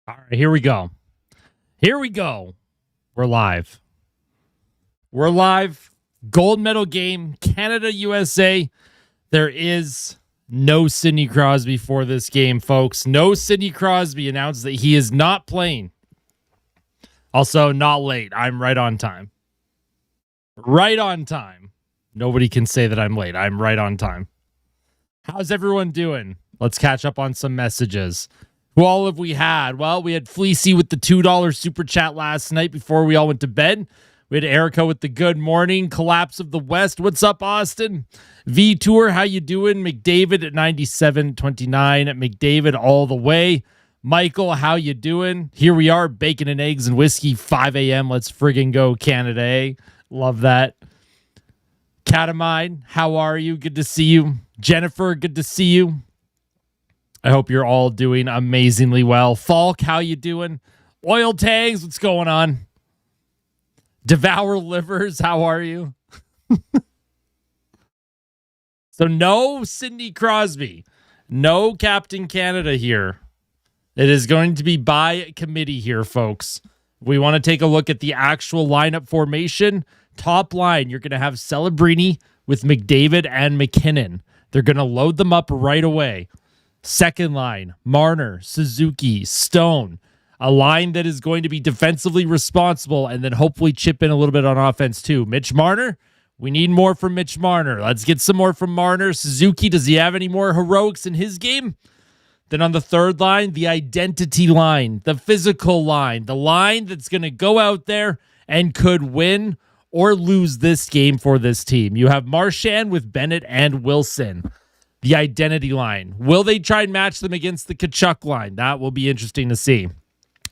All right, here we go. Here we go. We're live. We're live. Gold medal game, Canada, USA. There is no Sidney Crosby for this game, folks. No Sidney Crosby announced that he is not playing. Also, not late. I'm right on time. Right on time. Nobody can say that I'm late. I'm right on time. How's everyone doing? Let's catch up on some messages. Who all have we had? Well, we had Fleecy with the $2 super chat last night before we all went to bed. We had Erica with the good morning. Collapse of the West. What's up, Austin? V Tour, how you doing? McDavid at 97.29 at McDavid all the way. Michael, how you doing? Here we are, bacon and eggs and whiskey, 5 a.m. Let's friggin' go, Canada, eh? Love that. Catamine, how are you? Good to see you. Jennifer, good to see you. I hope you're all doing amazingly well. Falk, how you doing? Oil Tangs, what's going on? Devour Livers, how are you? So no Sidney Crosby. No Captain Canada here. It is going to be by committee here, folks. We want to take a look at the actual lineup formation. Top line, you're going to have Celebrini with McDavid and McKinnon. They're going to load them up right away. Second line, Marner, Suzuki, Stone. A line that is going to be defensively responsible and then hopefully chip in a little bit on offense too. Mitch Marner, we need more from Mitch Marner. Let's get some more from Marner. Suzuki, does he have any more heroics in his game? Then on the third line, the identity line, the physical line, the line that's going to go out there and could win or lose this game for this team. You have Marchand with Bennett and Wilson. The identity line. Will they try and match them against the Tkachuk line? That will be interesting to see.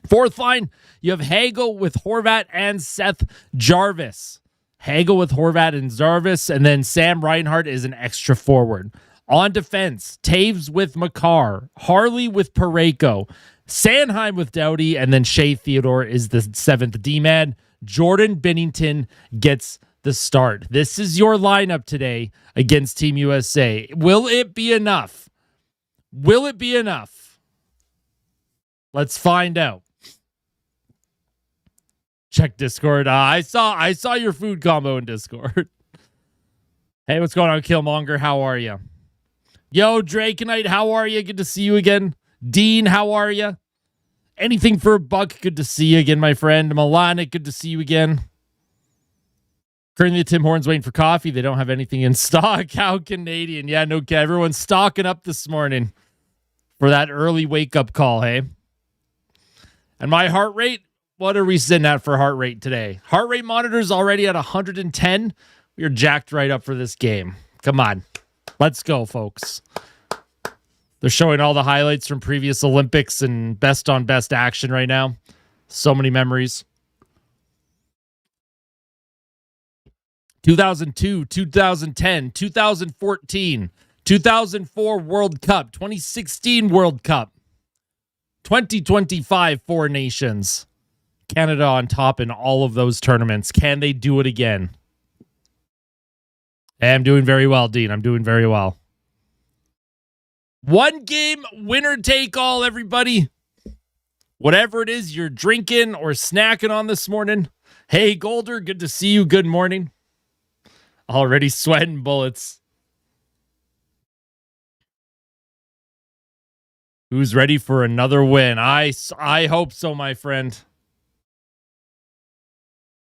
Fourth line, you have Hagel with Horvat and Seth Jarvis. Hagel with Horvat and Jarvis, and then Sam Reinhart is an extra forward. On defense, Taves with Makar, Harley with Parayko, Sanheim with Doughty, and then Shea Theodore is the seventh D-man. Jordan Binnington gets the start. This is your lineup today against Team USA. Will it be enough? Will it be enough? Let's find out. Check Discord. I saw your food combo in Discord. Hey, what's going on, Killmonger? How are you? Yo, Drakenite, how are you? Good to see you again. Dean, how are you? Anything for a buck? Good to see you again, my friend. Milanic, good to see you again. Currently, Tim Hortons waiting for coffee. They don't have anything in stock. How Canadian? Yeah, no, everyone's stocking up this morning for that early wake-up call, hey? And my heart rate, what are we sitting at for heart rate today? Heart rate monitor's already at 110. We are jacked right up for this game. Come on. Let's go, folks. They're showing all the highlights from previous Olympics and best on best action right now. So many memories. 2002, 2010, 2014, 2004 World Cup, 2016 World Cup, 2025 Four Nations. Canada on top in all of those tournaments. Can they do it again? Hey, I'm doing very well, Dean. I'm doing very well. One game, winner take all, everybody. Whatever it is you're drinking or snacking on this morning. Hey, Golder, good to see you. Good morning. Already sweating bullets. Who's ready for another win? I hope so, my friend.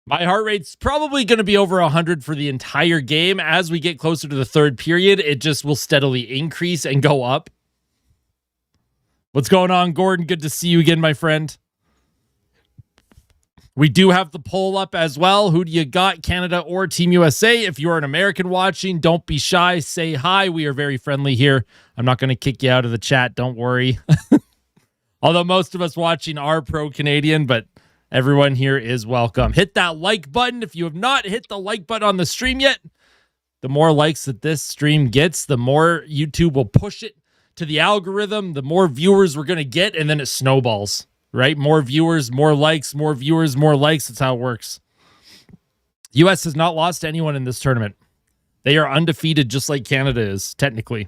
My heart rate's probably going to be over 100 for the entire game. As we get closer to the third period, it just will steadily increase and go up. What's going on, Gordon? Good to see you again, my friend. We do have the poll up as well. Who do you got, Canada or Team USA? If you're an American watching, don't be shy. Say hi. We are very friendly here. I'm not going to kick you out of the chat. Don't worry. Although most of us watching are pro-Canadian, but everyone here is welcome. Hit that like button. If you have not hit the like button on the stream yet, the more likes that this stream gets, the more YouTube will push it to the algorithm, the more viewers we're going to get, and then it snowballs. Right? More viewers, more likes, more viewers, more likes. That's how it works. U.S. has not lost to anyone in this tournament. They are undefeated just like Canada is, technically.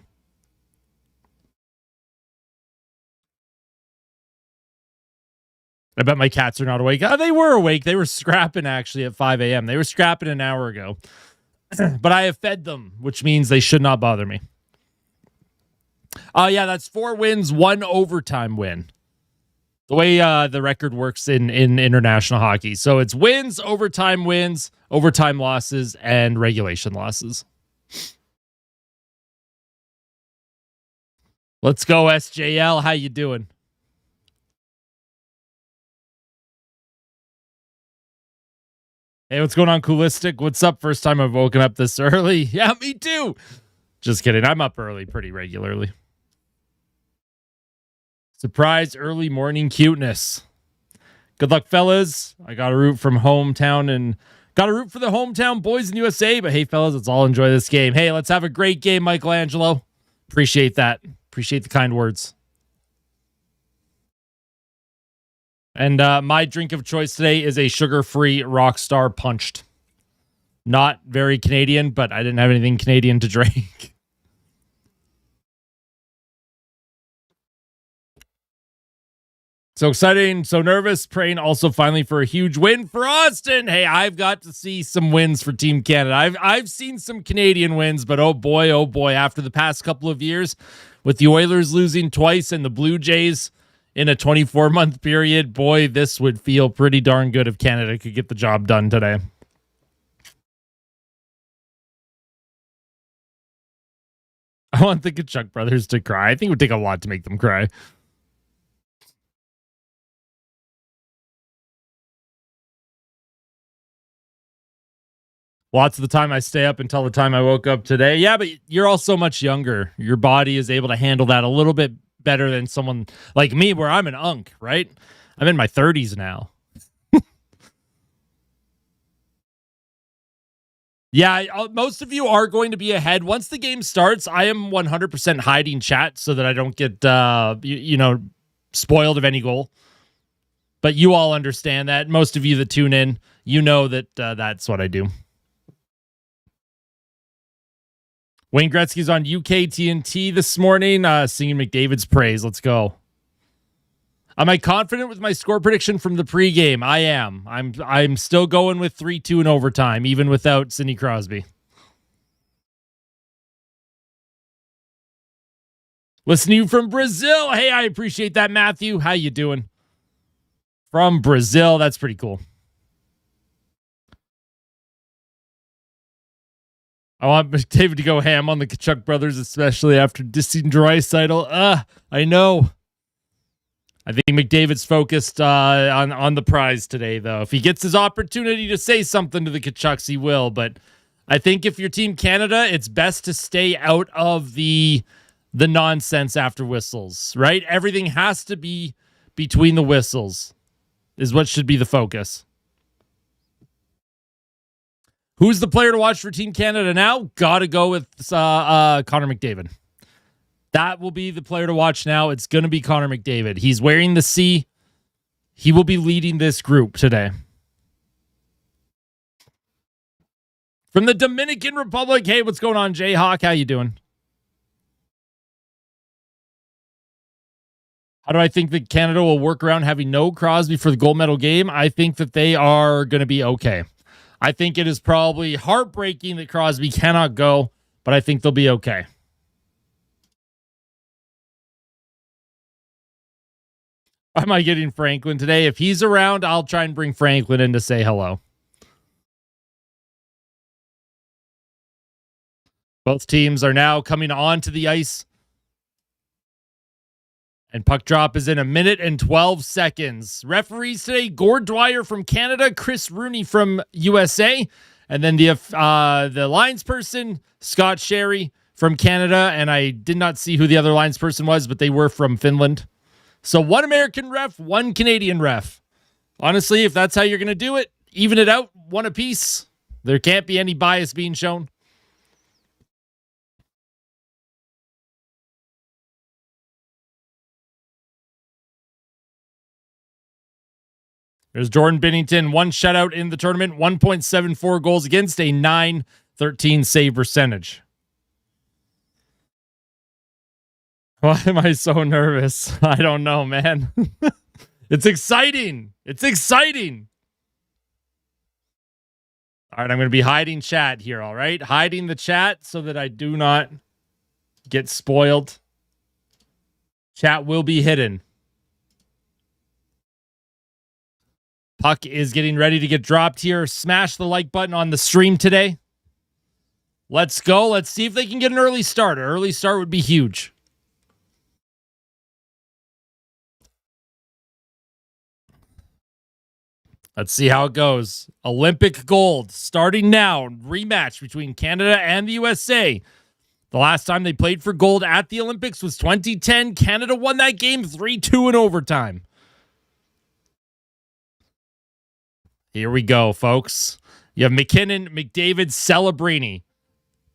I bet my cats are not awake. Oh, they were awake. They were scrapping actually at 5 a.m. They were scrapping an hour ago. But I have fed them, which means they should not bother me. Yeah, that's 4 wins, 1 overtime win. The way the record works in international hockey. So it's wins, overtime losses, and regulation losses. Let's go, SJL. How you doing? Hey, what's going on, Coolistic? What's up? First time I've woken up this early. Yeah, me too. Just kidding. I'm up early pretty regularly. Surprise early morning cuteness. Good luck, fellas. I got a root from hometown and got a root for the hometown boys in USA. But hey, fellas, let's all enjoy this game. Hey, let's have a great game, Michelangelo. Appreciate that. Appreciate the kind words. And my drink of choice today is a sugar-free Rockstar Punched. Not very Canadian, but I didn't have anything Canadian to drink. So exciting, so nervous, praying also finally for a huge win for Austin. Hey, I've got to see some wins for Team Canada. I've seen some Canadian wins, but oh boy, after the past couple of years, with the Oilers losing twice and the Blue Jays in a 24-month period, boy, this would feel pretty darn good if Canada could get the job done today. I want the Tkachuk brothers to cry. I think it would take a lot to make them cry. Lots of the time I stay up until the time I woke up today. Yeah, but you're all so much younger. Your body is able to handle that a little bit better than someone like me, where I'm an unk, right? I'm in my 30s now. Yeah, most of you are going to be ahead. Once the game starts, I am 100% hiding chat so that I don't get, spoiled of any goal. But you all understand that. Most of you that tune in, you know that that's what I do. Wayne Gretzky's on UK TNT this morning, singing McDavid's praise. Let's go. Am I confident with my score prediction from the pregame? I am. I'm still going with 3-2 in overtime, even without Sidney Crosby. Listening to you from Brazil. Hey, I appreciate that, Matthew. How you doing? From Brazil. That's pretty cool. I want McDavid to go ham on the Tkachuk brothers, especially after dissing Draisaitl. I know. I think McDavid's focused on the prize today, though. If he gets his opportunity to say something to the Tkachuks, he will. But I think if you're Team Canada, it's best to stay out of the nonsense after whistles, right? Everything has to be between the whistles is what should be the focus. Who's the player to watch for Team Canada now? Gotta go with Connor McDavid. That will be the player to watch now. It's going to be Connor McDavid. He's wearing the C. He will be leading this group today. From the Dominican Republic. Hey, what's going on, Jayhawk? How you doing? How do I think that Canada will work around having no Crosby for the gold medal game? I think that they are going to be okay. I think it is probably heartbreaking that Crosby cannot go, but I think they'll be okay. Am I getting Franklin today? If he's around, I'll try and bring Franklin in to say hello. Both teams are now coming onto the ice. And puck drop is in 1 minute and 12 seconds. Referees today, Gord Dwyer from Canada, Chris Rooney from USA, and then the linesperson, Scott Sherry from Canada. And I did not see who the other linesperson was, but they were from Finland. So 1 American ref, 1 Canadian ref. Honestly, if that's how you're going to do it, even it out, 1 apiece. There can't be any bias being shown. There's Jordan Binnington, 1 shutout in the tournament, 1.74 goals against, a .913 save percentage. Why am I so nervous? I don't know, man. It's exciting. It's exciting. All right, I'm going to be hiding chat here, all right? Hiding the chat so that I do not get spoiled. Chat will be hidden. Puck is getting ready to get dropped here. Smash the like button on the stream today. Let's go. Let's see if they can get an early start. An early start would be huge. Let's see how it goes. Olympic gold starting now. Rematch between Canada and the USA. The last time they played for gold at the Olympics was 2010. Canada won that game 3-2 in overtime. Here we go, folks. You have McKinnon, McDavid, Celebrini.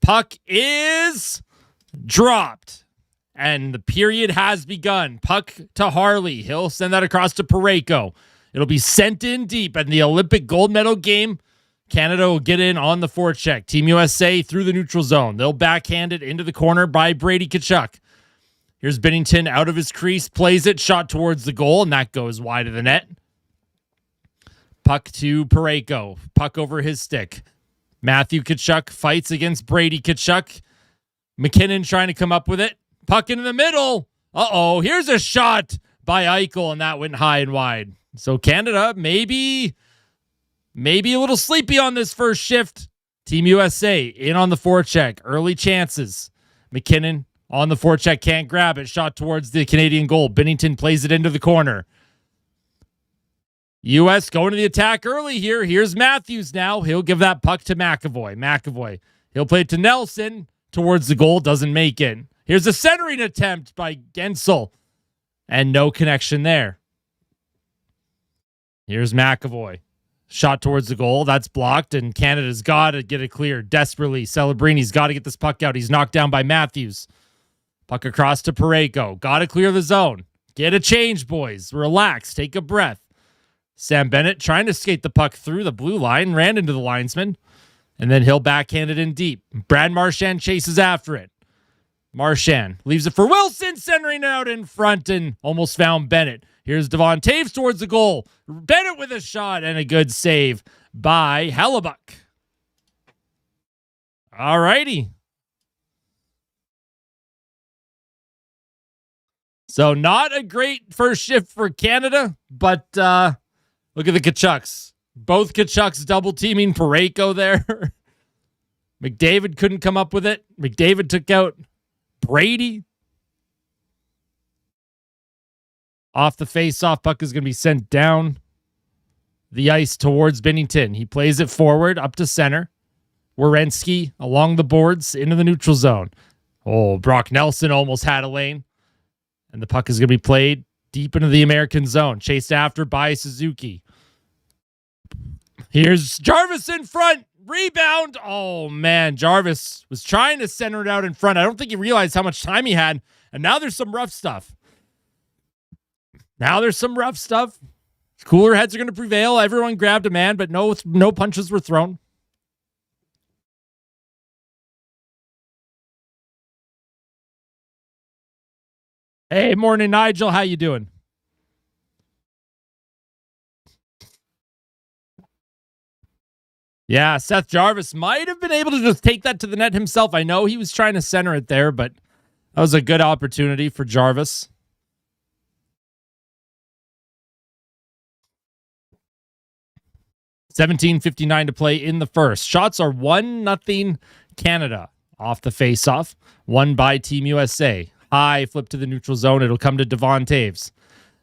Puck is dropped. And the period has begun. Puck to Harley. He'll send that across to Parayko. It'll be sent in deep. And the Olympic gold medal game, Canada will get in on the forecheck. Team USA through the neutral zone. They'll backhand it into the corner by Brady Tkachuk. Here's Binnington out of his crease, plays it, shot towards the goal, and that goes wide of the net. Puck to Parayko. Puck over his stick. Matthew Tkachuk fights against Brady Tkachuk. McKinnon trying to come up with it. Puck into the middle. Uh-oh, here's a shot by Eichel, and that went high and wide. So Canada, maybe a little sleepy on this first shift. Team USA in on the forecheck. Early chances. McKinnon on the forecheck, can't grab it. Shot towards the Canadian goal. Binnington plays it into the corner. U.S. going to the attack early here. Here's Matthews now. He'll give that puck to McAvoy. He'll play it to Nelson towards the goal. Doesn't make it. Here's a centering attempt by Gensel. And no connection there. Here's McAvoy. Shot towards the goal. That's blocked, and Canada's got to get it clear desperately. Celebrini's got to get this puck out. He's knocked down by Matthews. Puck across to Parayko. Got to clear the zone. Get a change, boys. Relax. Take a breath. Sam Bennett trying to skate the puck through the blue line. Ran into the linesman. And then he'll backhand it in deep. Brad Marchand chases after it. Marchand leaves it for Wilson, centering out in front and almost found Bennett. Here's Devon Toews towards the goal. Bennett with a shot and a good save by Hellebuck. All righty. So not a great first shift for Canada, but look at the Tkachuks. Both Tkachuks double teaming Parayko there. McDavid couldn't come up with it. McDavid took out Brady. Off the face-off, puck is going to be sent down the ice towards Binnington. He plays it forward up to center. Werenski along the boards into the neutral zone. Oh, Brock Nelson almost had a lane. And the puck is going to be played deep into the American zone. Chased after by Suzuki. Here's Jarvis in front. Rebound. Oh, man. Jarvis was trying to center it out in front. I don't think he realized how much time he had. And now there's some rough stuff. Cooler heads are going to prevail. Everyone grabbed a man, but no punches were thrown. Hey, morning, Nigel. How you doing? Yeah, Seth Jarvis might have been able to just take that to the net himself. I know he was trying to center it there, but that was a good opportunity for Jarvis. $17:59 to play in the first. Shots are 1-0 Canada off the faceoff. Won by Team USA. High flip to the neutral zone. It'll come to Devon Toews.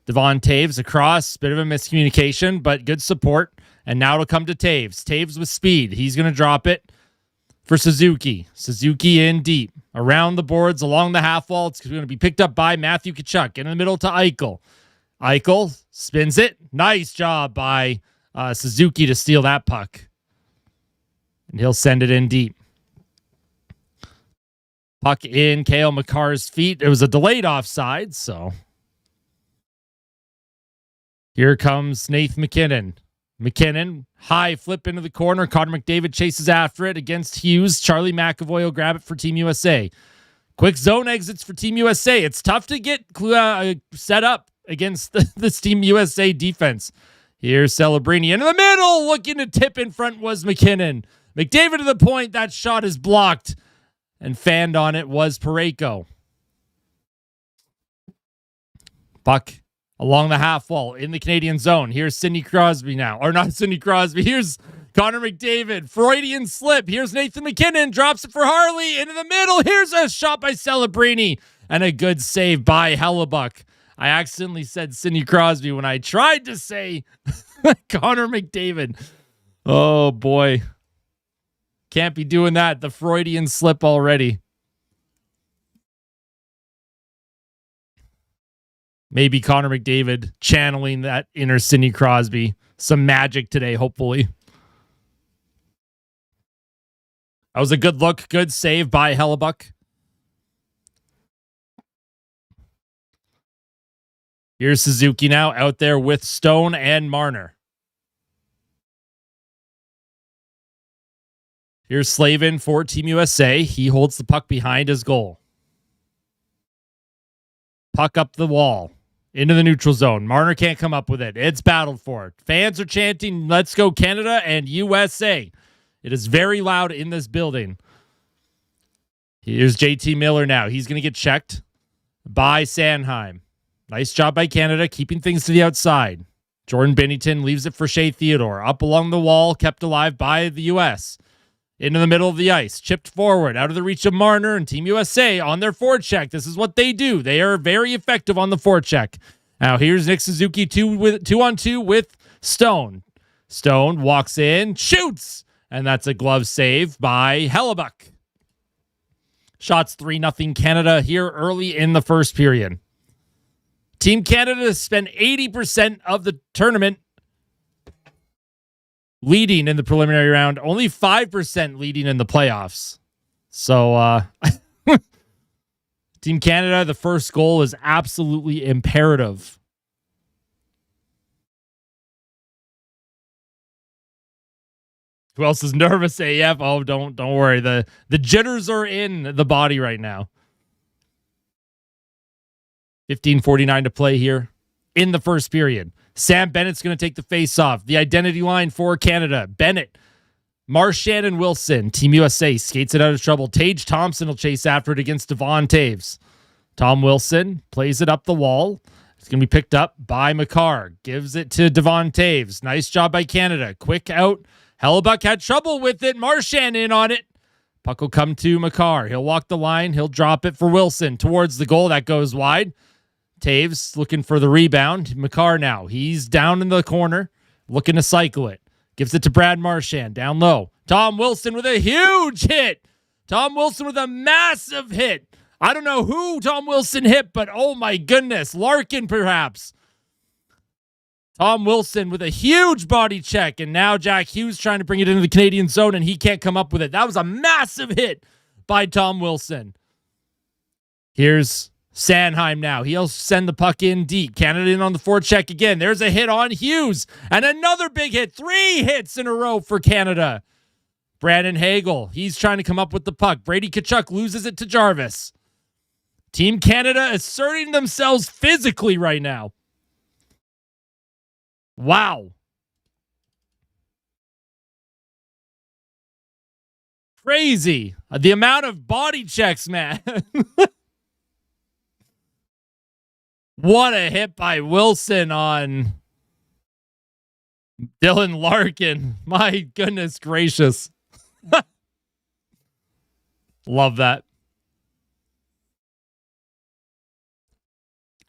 Devon Toews across. Bit of a miscommunication, but good support. And now it'll come to Toews. Toews with speed. He's going to drop it for Suzuki. Suzuki in deep. Around the boards, along the half wall. It's going to be picked up by Matthew Tkachuk. In the middle to Eichel. Eichel spins it. Nice job by Suzuki to steal that puck. And he'll send it in deep. Puck in Cale Makar's feet. It was a delayed offside, so. Here comes Nath McKinnon. McKinnon, high flip into the corner. Connor McDavid chases after it against Hughes. Charlie McAvoy will grab it for Team USA. Quick zone exits for Team USA. It's tough to get set up against this Team USA defense. Here's Celebrini into the middle, looking to tip in front was McKinnon. McDavid to the point, that shot is blocked. And fanned on it was Parayko. Puck along the half wall in the Canadian zone. Here's Sidney Crosby now. Or not Sidney Crosby. Here's Connor McDavid. Freudian slip. Here's Nathan McKinnon. Drops it for Harley. Into the middle. Here's a shot by Celebrini. And a good save by Hellebuck. I accidentally said Sidney Crosby when I tried to say Connor McDavid. Oh, boy. Can't be doing that. The Freudian slip already. Maybe Connor McDavid channeling that inner Sidney Crosby. Some magic today, hopefully. That was a good look. Good save by Hellebuck. Here's Suzuki now out there with Stone and Marner. Here's Slavin for Team USA. He holds the puck behind his goal. Puck up the wall. Into the neutral zone. Marner can't come up with it. It's battled for. Fans are chanting, "Let's go Canada and USA." It is very loud in this building. Here's JT Miller now. He's going to get checked by Sanheim. Nice job by Canada, keeping things to the outside. Jordan Binnington leaves it for Shea Theodore. Up along the wall, kept alive by the U.S. Into the middle of the ice. Chipped forward, out of the reach of Marner and Team USA on their forecheck. This is what they do. They are very effective on the forecheck. Now here's Nick Suzuki, 2-on-2 with Stone. Stone walks in, shoots, and that's a glove save by Hellebuck. Shots 3-0 Canada here early in the first period. Team Canada spent 80% of the tournament leading in the preliminary round, only 5% leading in the playoffs. So, Team Canada, the first goal is absolutely imperative. Who else is nervous AF? Oh, don't worry. The jitters are in the body right now. 15:49 to play here in the first period. Sam Bennett's going to take the face-off. The identity line for Canada. Bennett, Marchand, and Wilson. Team USA skates it out of trouble. Tage Thompson will chase after it against Devon Taves. Tom Wilson plays it up the wall. It's going to be picked up by Makar. Gives it to Devon Taves. Nice job by Canada. Quick out. Hellebuck had trouble with it. Marchand in on it. Puck will come to Makar. He'll walk the line. He'll drop it for Wilson towards the goal. That goes wide. Taves looking for the rebound. Makar now. He's down in the corner, looking to cycle it. Gives it to Brad Marchand down low. Tom Wilson with a huge hit. Tom Wilson with a massive hit. I don't know who Tom Wilson hit, but oh my goodness. Larkin perhaps. Tom Wilson with a huge body check, and now Jack Hughes trying to bring it into the Canadian zone, and he can't come up with it. That was a massive hit by Tom Wilson. Here's Sanheim now. He'll send the puck in deep. Canada in on the forecheck again. There's a hit on Hughes. And another big hit. 3 hits in a row for Canada. Brandon Hagel. He's trying to come up with the puck. Brady Tkachuk loses it to Jarvis. Team Canada asserting themselves physically right now. Wow. Crazy. The amount of body checks, man. What a hit by Wilson on Dylan Larkin. My goodness gracious. Love that.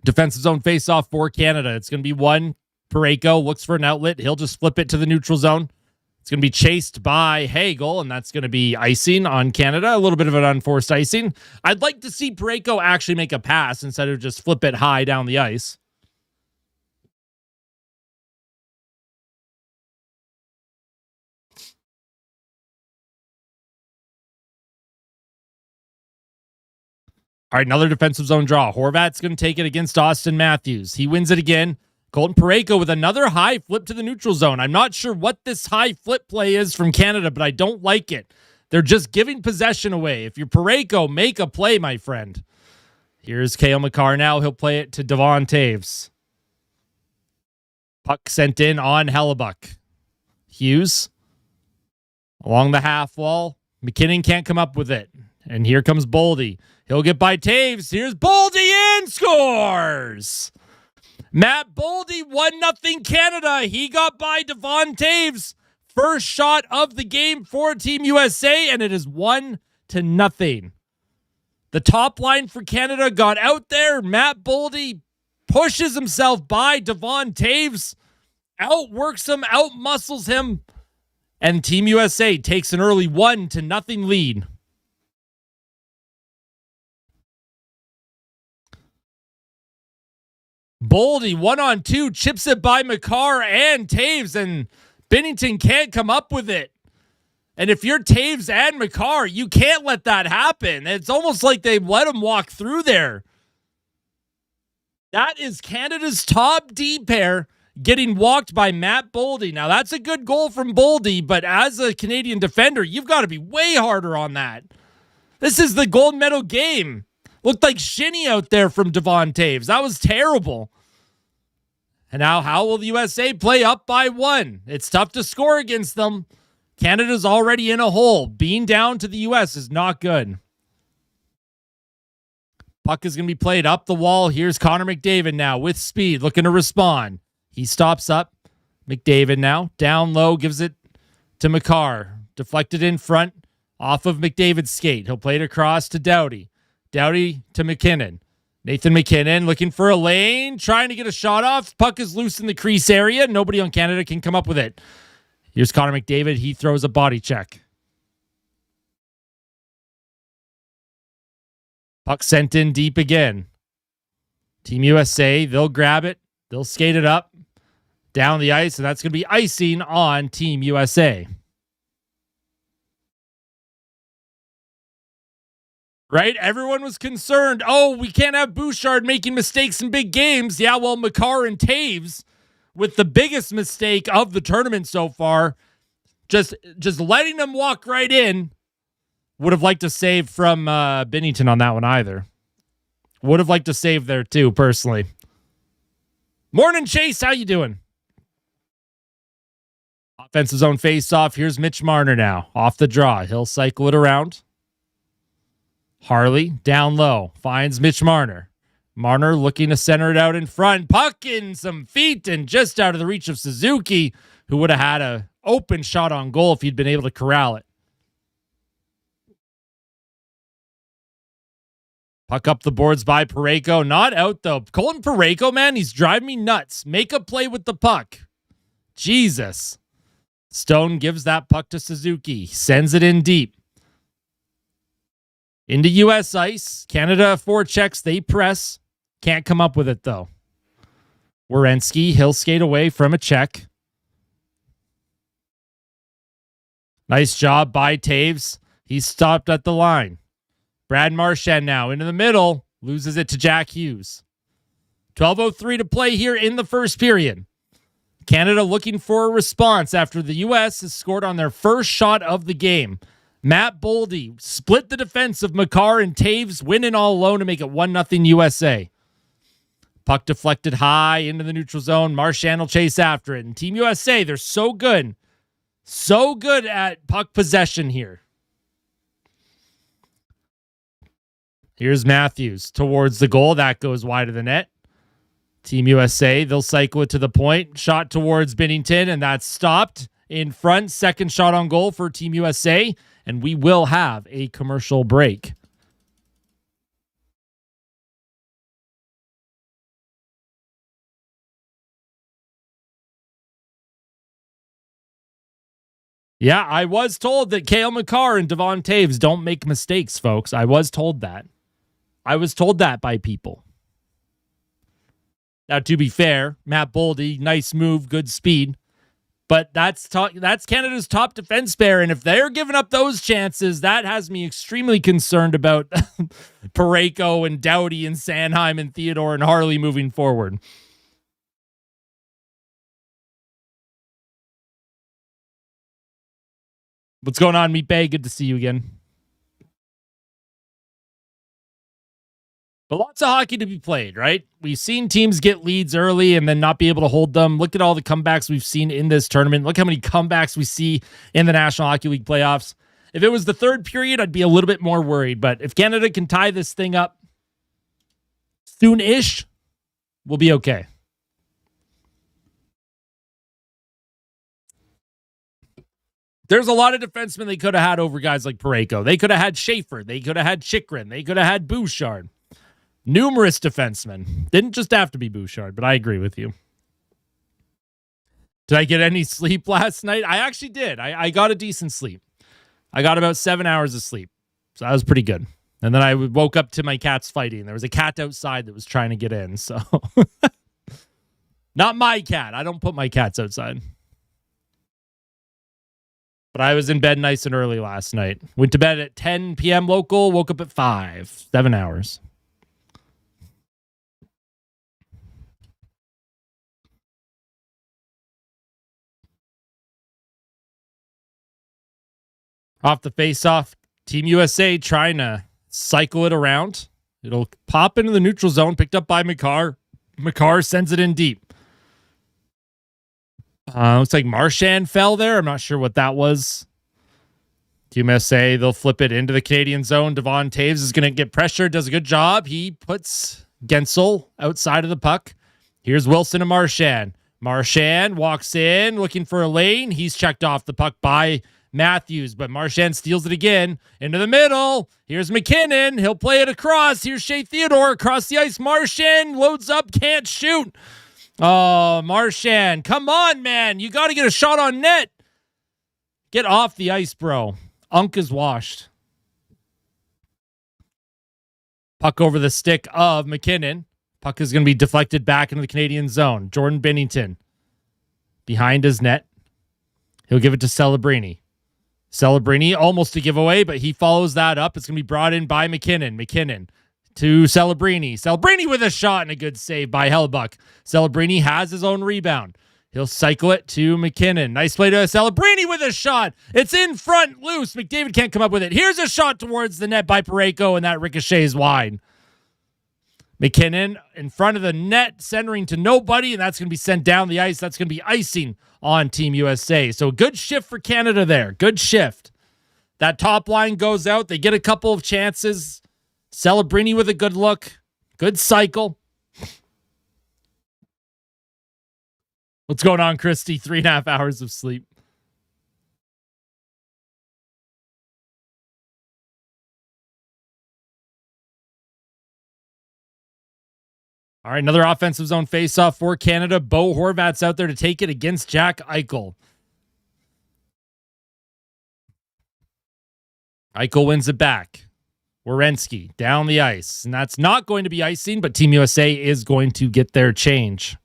Defensive zone face-off for Canada. It's going to be one. Parayko looks for an outlet. He'll just flip it to the neutral zone. It's going to be chased by Hagel, and that's going to be icing on Canada. A little bit of an unforced icing. I'd like to see Parayko actually make a pass instead of just flip it high down the ice. All right, another defensive zone draw. Horvat's going to take it against Austin Matthews. He wins it again. Colton Parayko with another high flip to the neutral zone. I'm not sure what this high flip play is from Canada, but I don't like it. They're just giving possession away. If you're Parayko, make a play, my friend. Here's Cale Makar now. He'll play it to Devon Taves. Puck sent in on Hellebuck. Hughes along the half wall. McKinnon can't come up with it. And here comes Boldy. He'll get by Taves. Here's Boldy in, scores! Matt Boldy, 1-0 Canada. He got by Devon Taves. First shot of the game for Team USA, and it is 1-0. The top line for Canada got out there. Matt Boldy pushes himself by Devon Taves, outworks him, outmuscles him, and Team USA takes an early 1-0 lead. Boldy, 1-on-2, chips it by Makar and Taves, and Binnington can't come up with it. And if you're Taves and Makar, you can't let that happen. It's almost like they let him walk through there. That is Canada's top D pair getting walked by Matt Boldy. Now, that's a good goal from Boldy, but as a Canadian defender, you've got to be way harder on that. This is the gold medal game. Looked like shinny out there from Devon Taves. That was terrible. And now how will the USA play up by 1? It's tough to score against them. Canada's already in a hole. Being down to the U.S. is not good. Puck is going to be played up the wall. Here's Connor McDavid now with speed, looking to respond. He stops up. McDavid now down low, gives it to Makar. Deflected in front off of McDavid's skate. He'll play it across to Doughty. Doughty to McKinnon. Nathan McKinnon looking for a lane, trying to get a shot off. Puck is loose in the crease area. Nobody on Canada can come up with it. Here's Connor McDavid. He throws a body check. Puck sent in deep again. Team USA, they'll grab it. They'll skate it up down the ice, and that's going to be icing on Team USA. Right? Everyone was concerned. Oh, we can't have Bouchard making mistakes in big games. Yeah, well, Makar and Taves with the biggest mistake of the tournament so far, just letting them walk right in. Would have liked to save from Binnington on that one either. Would have liked to save there too, personally. Morning, Chase. How you doing? Offensive zone face-off. Here's Mitch Marner now. Off the draw. He'll cycle it around. Harley down low. Finds Mitch Marner. Marner looking to center it out in front. Puck in some feet and just out of the reach of Suzuki, who would have had an open shot on goal if he'd been able to corral it. Puck up the boards by Parayko. Not out, though. Colton Parayko, man, he's driving me nuts. Make a play with the puck. Jesus. Stone gives that puck to Suzuki. Sends it in deep. Into U.S. ice. Canada forechecks. They press. Can't come up with it, though. Werenski, he'll skate away from a check. Nice job by Taves. He's stopped at the line. Brad Marchand now into the middle. Loses it to Jack Hughes. 12:03 to play here in the first period. Canada looking for a response after the U.S. has scored on their first shot of the game. Matt Boldy split the defense of Makar and Taves, winning all alone to make it 1-0 USA. Puck deflected high into the neutral zone. Marchand will chase after it. And Team USA, they're so good at puck possession here. Here's Matthews towards the goal. That goes wide of the net. Team USA, they'll cycle it to the point. Shot towards Binnington, and that's stopped in front. Second shot on goal for Team USA, and we will have a commercial break. Yeah, I was told that Cale Makar and Devon Taves don't make mistakes, folks. I was told that. I was told that by people. Now, to be fair, Matt Boldy, nice move, good speed. But that's Canada's top defense pair, and if they're giving up those chances, that has me extremely concerned about Parayko and Doughty and Sanheim and Theodore and Harley moving forward. What's going on, Meat Bay? Good to see you again. But lots of hockey to be played, right? We've seen teams get leads early and then not be able to hold them. Look at all the comebacks we've seen in this tournament. Look how many comebacks we see in the National Hockey League playoffs. If it was the third period, I'd be a little bit more worried. But if Canada can tie this thing up soon-ish, we'll be okay. There's a lot of defensemen they could have had over guys like Parayko. They could have had Schaefer. They could have had Chychrun. They could have had Bouchard. Numerous defensemen. Didn't just have to be Bouchard, but I agree with you. Did I get any sleep last night? I actually did. I got a decent sleep. I got about 7 hours of sleep. So that was pretty good. And then I woke up to my cats fighting. There was a cat outside that was trying to get in. So not my cat. I don't put my cats outside. But I was in bed nice and early last night. Went to bed at 10 p.m. local, woke up at 5. 7 hours. Off the face-off, Team USA trying to cycle it around. It'll pop into the neutral zone, picked up by Makar. Makar sends it in deep. Looks like Marchand fell there. I'm not sure what that was. Team USA, they'll flip it into the Canadian zone. Devon Taves is going to get pressure, does a good job. He puts Gensel outside of the puck. Here's Wilson and Marchand. Marchand walks in, looking for a lane. He's checked off the puck by Matthews, but Marchand steals it again into the middle. Here's McKinnon. He'll play it across. Here's Shea Theodore across the ice. Marchand loads up, can't shoot. Oh, Marchand, come on, man. You got to get a shot on net. Get off the ice, bro. Unk is washed. Puck over the stick of McKinnon. Puck is going to be deflected back into the Canadian zone. Jordan Binnington behind his net. He'll give it to Celebrini. Celebrini almost a giveaway, but he follows that up. It's going to be brought in by McKinnon. McKinnon to Celebrini. Celebrini with a shot and a good save by Hellebuck. Celebrini has his own rebound. He'll cycle it to McKinnon. Nice play to Celebrini with a shot. It's in front, loose. McDavid can't come up with it. Here's a shot towards the net by Parayko, and that ricochets wide. McKinnon in front of the net, centering to nobody, and that's going to be sent down the ice. That's going to be icing on Team USA. So good shift for Canada there. Good shift. That top line goes out. They get a couple of chances. Celebrini with a good look. Good cycle. What's going on, Christy? 3.5 hours of sleep. All right, another offensive zone faceoff for Canada. Bo Horvat's out there to take it against Jack Eichel. Eichel wins it back. Werenski down the ice. And that's not going to be icing, but Team USA is going to get their change.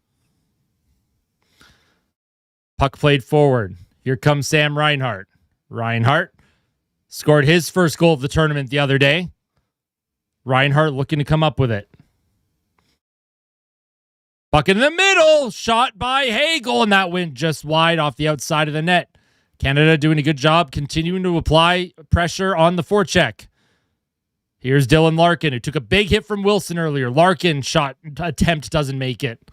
Puck played forward. Here comes Sam Reinhart. Reinhart scored his first goal of the tournament the other day. Reinhart looking to come up with it. Puck in the middle. Shot by Hagel, and that went just wide off the outside of the net. Canada doing a good job continuing to apply pressure on the forecheck. Here's Dylan Larkin, who took a big hit from Wilson earlier. Larkin shot attempt doesn't make it.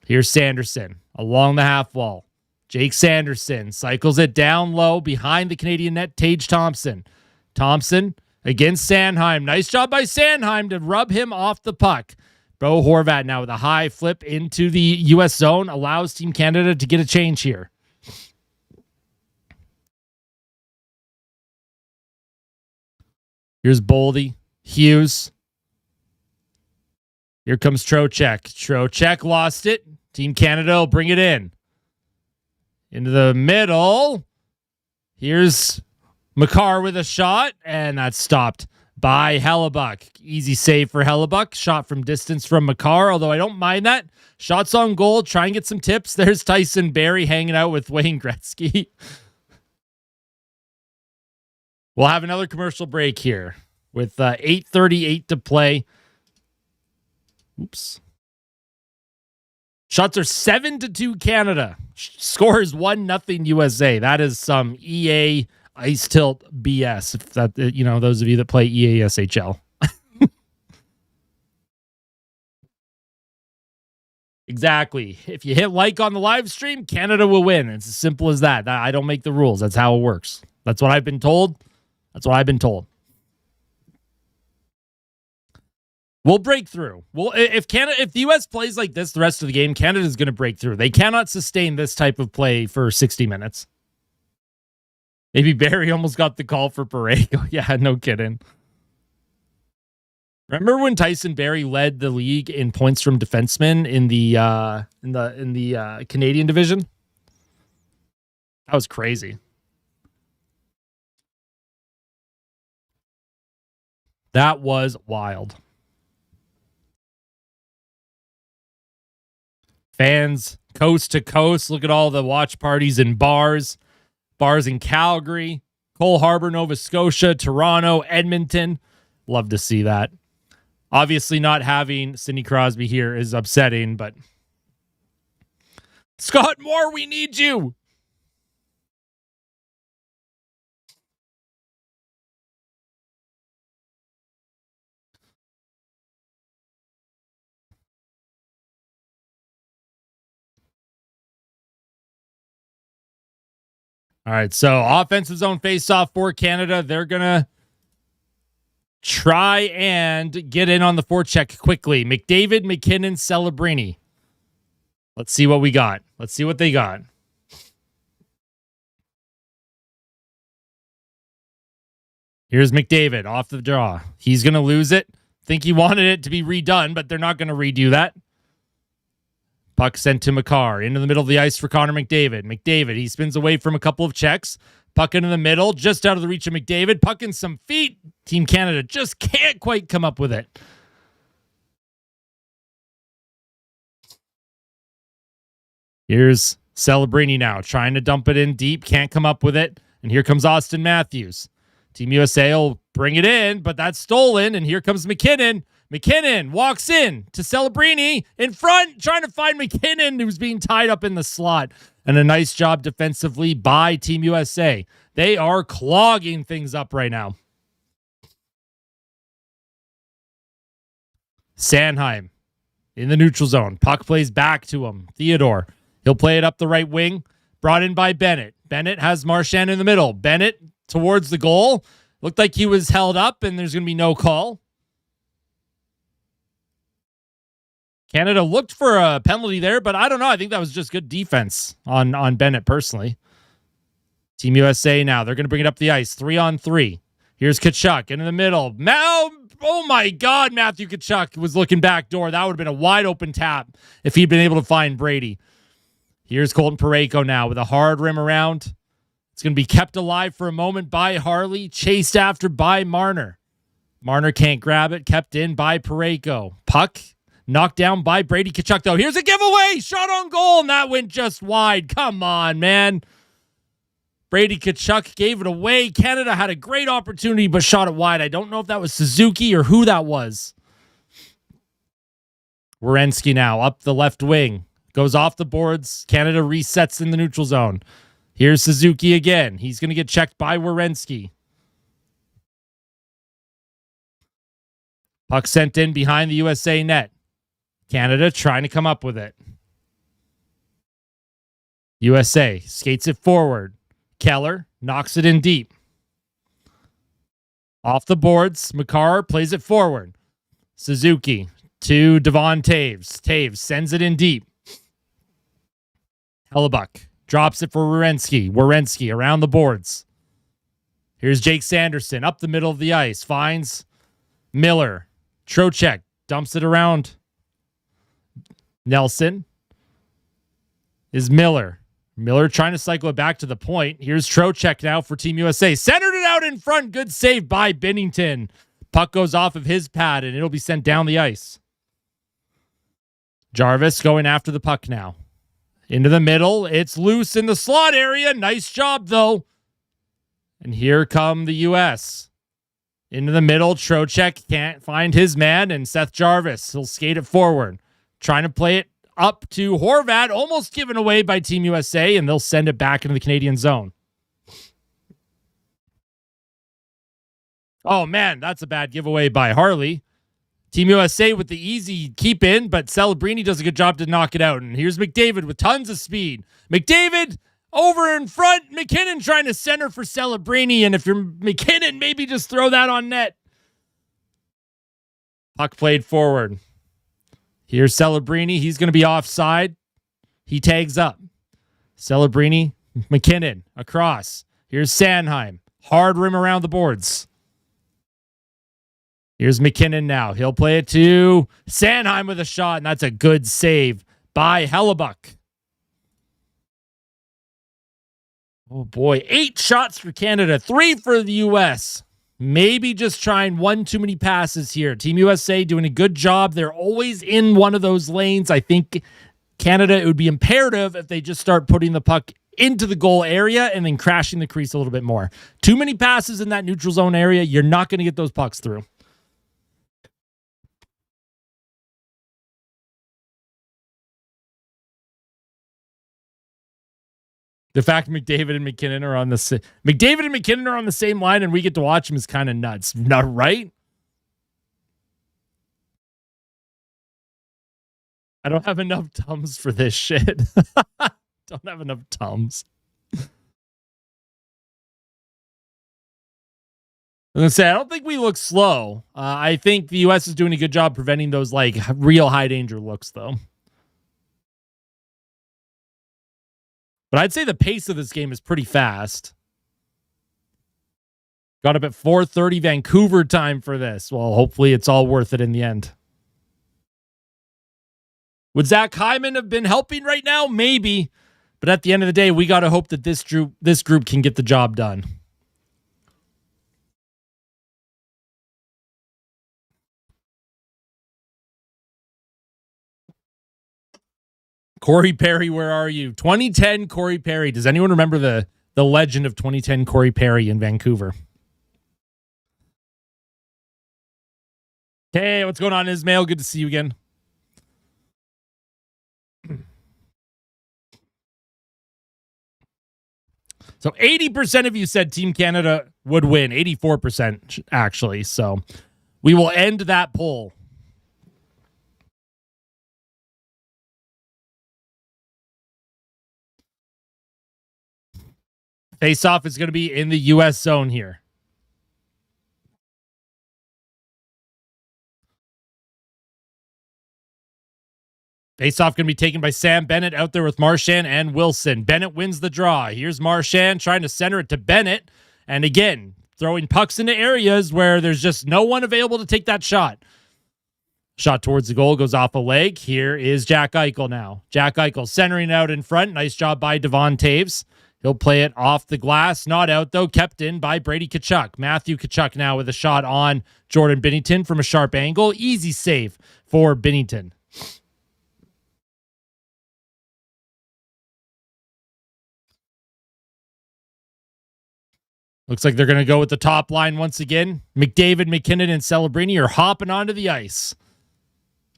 Here's Sanderson along the half wall. Jake Sanderson cycles it down low behind the Canadian net. Tage Thompson. Thompson against Sanheim. Nice job by Sanheim to rub him off the puck. Bo Horvat now with a high flip into the U.S. zone allows Team Canada to get a change here. Here's Boldy. Hughes. Here comes Trocheck. Trocheck lost it. Team Canada will bring it in. Into the middle. Here's Makar with a shot, and that's stopped by Hellebuck. Easy save for Hellebuck. Shot from distance from Makar, although I don't mind that. Shots on goal. Try and get some tips. There's Tyson Barrie hanging out with Wayne Gretzky. We'll have another commercial break here with 8:38 to play. Oops. Shots are 7-2 Canada. Score is 1-0 USA. That is some EA Ice Tilt BS. If that, those of you that play EA SHL. Exactly. If you hit like on the live stream, Canada will win. It's as simple as that. I don't make the rules. That's how it works. That's what I've been told. That's what I've been told. We'll break through. Well, if the U.S. plays like this the rest of the game, Canada's going to break through. They cannot sustain this type of play for 60 minutes. Maybe Barry almost got the call for Parayko. Yeah, no kidding. Remember when Tyson Barrie led the league in points from defensemen in the Canadian division? That was crazy. That was wild. Fans coast to coast. Look at all the watch parties in bars. Bars in Calgary, Cole Harbour, Nova Scotia, Toronto, Edmonton. Love to see that. Obviously, not having Sidney Crosby here is upsetting, but Scott Moore, we need you. All right, so offensive zone face-off for Canada. They're going to try and get in on the forecheck quickly. McDavid, McKinnon, Celebrini. Let's see what we got. Let's see what they got. Here's McDavid off the draw. He's going to lose it. Think he wanted it to be redone, but they're not going to redo that. Puck sent to Makar. Into the middle of the ice for Connor McDavid. McDavid, he spins away from a couple of checks. Puck into the middle, just out of the reach of McDavid. Puck in some feet. Team Canada just can't quite come up with it. Here's Celebrini now, trying to dump it in deep. Can't come up with it. And here comes Austin Matthews. Team USA will bring it in, but that's stolen. And here comes McKinnon. McKinnon walks in to Celebrini in front, trying to find McKinnon, who's being tied up in the slot. And a nice job defensively by Team USA. They are clogging things up right now. Sanheim in the neutral zone. Puck plays back to him. Theodore. He'll play it up the right wing. Brought in by Bennett. Bennett has Marchand in the middle. Bennett towards the goal. Looked like he was held up, and there's going to be no call. Canada looked for a penalty there, but I don't know. I think that was just good defense on Bennett personally. Team USA now. They're going to bring it up the ice. 3-on-3. Here's Tkachuk into the middle. Oh my God, Matthew Tkachuk was looking back door. That would have been a wide open tap if he'd been able to find Brady. Here's Colton Parayko now with a hard rim around. It's going to be kept alive for a moment by Harley, chased after by Marner. Marner can't grab it, kept in by Parayko. Puck knocked down by Brady Tkachuk, though. Here's a giveaway. Shot on goal, and that went just wide. Come on, man. Brady Tkachuk gave it away. Canada had a great opportunity, but shot it wide. I don't know if that was Suzuki or who that was. Werenski now up the left wing. Goes off the boards. Canada resets in the neutral zone. Here's Suzuki again. He's going to get checked by Werenski. Puck sent in behind the USA net. Canada trying to come up with it. USA skates it forward. Keller knocks it in deep. Off the boards, Makar plays it forward. Suzuki to Devon Taves. Taves sends it in deep. Hellebuck drops it for Werenski. Werenski around the boards. Here's Jake Sanderson up the middle of the ice. Finds Miller. Trocheck dumps it around. Nelson is Miller. Miller trying to cycle it back to the point. Here's Trocheck now for Team USA. Centered it out in front. Good save by Binnington. Puck goes off of his pad, and it'll be sent down the ice. Jarvis going after the puck now. Into the middle. It's loose in the slot area. Nice job, though. And here come the U.S. Into the middle. Trocheck can't find his man, and Seth Jarvis. He'll skate it forward. Trying to play it up to Horvat. Almost given away by Team USA, and they'll send it back into the Canadian zone. Oh, man, that's a bad giveaway by Harley. Team USA with the easy keep in, but Celebrini does a good job to knock it out. And here's McDavid with tons of speed. McDavid over in front. McKinnon trying to center for Celebrini. And if you're McKinnon, maybe just throw that on net. Puck played forward. Here's Celebrini. He's going to be offside. He tags up. Celebrini, McKinnon across. Here's Sanheim. Hard rim around the boards. Here's McKinnon now. He'll play it to Sanheim with a shot, and that's a good save by Hellebuck. Oh, boy. 8 shots for Canada, 3 for the U.S. Maybe just trying one too many passes here. Team USA doing a good job. They're always in one of those lanes. I think Canada, it would be imperative if they just start putting the puck into the goal area and then crashing the crease a little bit more. Too many passes in that neutral zone area. You're not going to get those pucks through. The fact McDavid and McKinnon are on the same line and we get to watch them is kind of nuts. Not right? I don't have enough Tums for this shit. Don't have enough Tums. I'm going to say, I don't think we look slow. I think the U.S. is doing a good job preventing those like real high danger looks, though. But I'd say the pace of this game is pretty fast. Got up at 4:30 Vancouver time for this. Well, hopefully it's all worth it in the end. Would Zach Hyman have been helping right now? Maybe. But at the end of the day, we got to hope that this group can get the job done. Corey Perry, where are you? 2010 Corey Perry. Does anyone remember the legend of 2010 Corey Perry in Vancouver? Hey, what's going on, Ismail? Good to see you again. So 80% of you said Team Canada would win. 84% actually. So we will end that poll. Face-off is going to be in the U.S. zone here. Face-off going to be taken by Sam Bennett out there with Marchand and Wilson. Bennett wins the draw. Here's Marchand trying to center it to Bennett. And again, throwing pucks into areas where there's just no one available to take that shot. Shot towards the goal, goes off a leg. Here is Jack Eichel now. Jack Eichel centering out in front. Nice job by Devon Taves. He'll play it off the glass. Not out, though. Kept in by Brady Tkachuk. Matthew Tkachuk now with a shot on Jordan Binnington from a sharp angle. Easy save for Binnington. Looks like they're going to go with the top line once again. McDavid, McKinnon, and Celebrini are hopping onto the ice.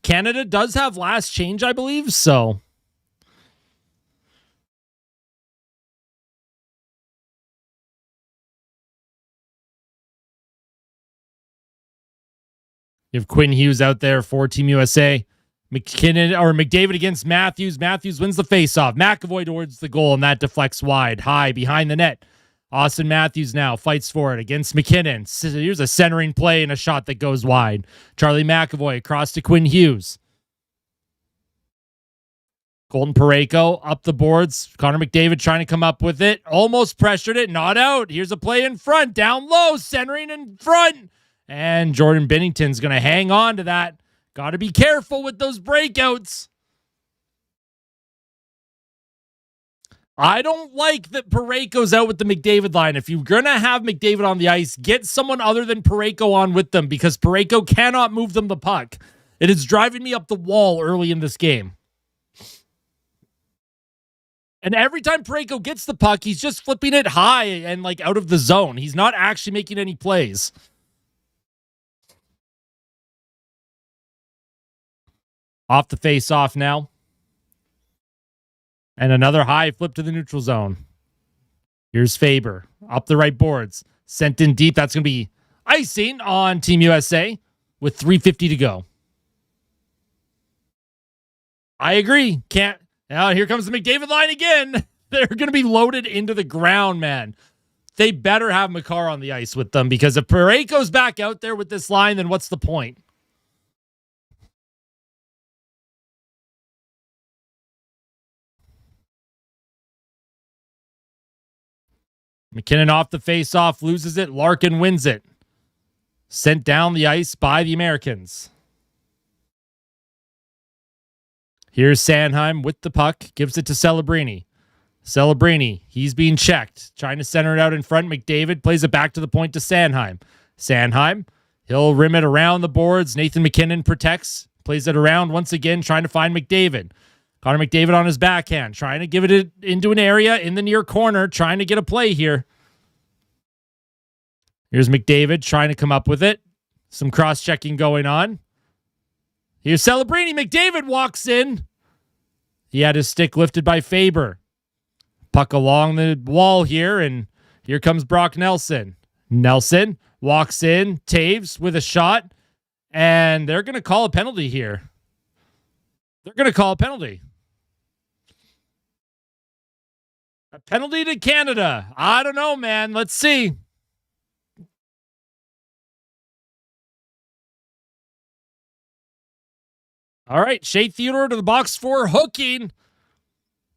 Canada does have last change, I believe, so... You have Quinn Hughes out there for Team USA. McDavid against Matthews. Matthews wins the faceoff. McAvoy towards the goal, and that deflects wide. High behind the net. Austin Matthews now fights for it against McKinnon. Here's a centering play and a shot that goes wide. Charlie McAvoy across to Quinn Hughes. Colton Parayko up the boards. Connor McDavid trying to come up with it. Almost pressured it. Not out. Here's a play in front. Down low. Centering in front. And Jordan Binnington's going to hang on to that. Got to be careful with those breakouts. I don't like that Parayko's out with the McDavid line. If you're going to have McDavid on the ice, get someone other than Parayko on with them because Parayko cannot move them the puck. It is driving me up the wall early in this game. And every time Parayko gets the puck, he's just flipping it high and like out of the zone. He's not actually making any plays. Off the face-off now. And another high flip to the neutral zone. Here's Faber. Up the right boards. Sent in deep. That's going to be icing on Team USA. with 3:50 to go. I agree. Can't. Now here comes the McDavid line again. They're going to be loaded into the ground, man. They better have Makar on the ice with them, because if Parayko's back out there with this line, then what's the point? McKinnon off the face-off, loses it. Larkin wins it. Sent down the ice by the Americans. Here's Sanheim with the puck. Gives it to Celebrini. Celebrini, he's being checked. Trying to center it out in front. McDavid plays it back to the point to Sanheim. Sanheim, he'll rim it around the boards. Nathan McKinnon protects. Plays it around once again, trying to find McDavid. Connor McDavid on his backhand, trying to give it into an area in the near corner, trying to get a play here. Here's McDavid trying to come up with it. Some cross-checking going on. Here's Celebrini. McDavid walks in. He had his stick lifted by Faber. Puck along the wall here, and here comes Brock Nelson. Nelson walks in. Taves with a shot, and they're going to call a penalty here. They're going to call a penalty. A penalty to Canada. I don't know, man. Let's see. All right, Shea Theodore to the box for hooking.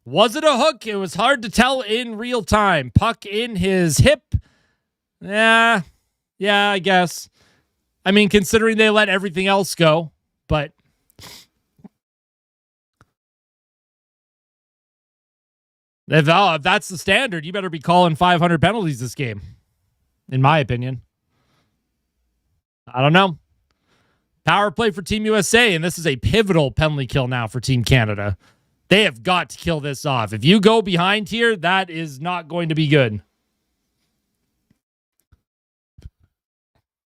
Was it a hook? It was hard to tell in real time. Puck in his hip. Yeah, I guess. I mean, considering they let everything else go, but if that's the standard, you better be calling 500 penalties this game, in my opinion. I don't know. Power play for Team USA, and this is a pivotal penalty kill now for Team Canada. They have got to kill this off. If you go behind here, that is not going to be good.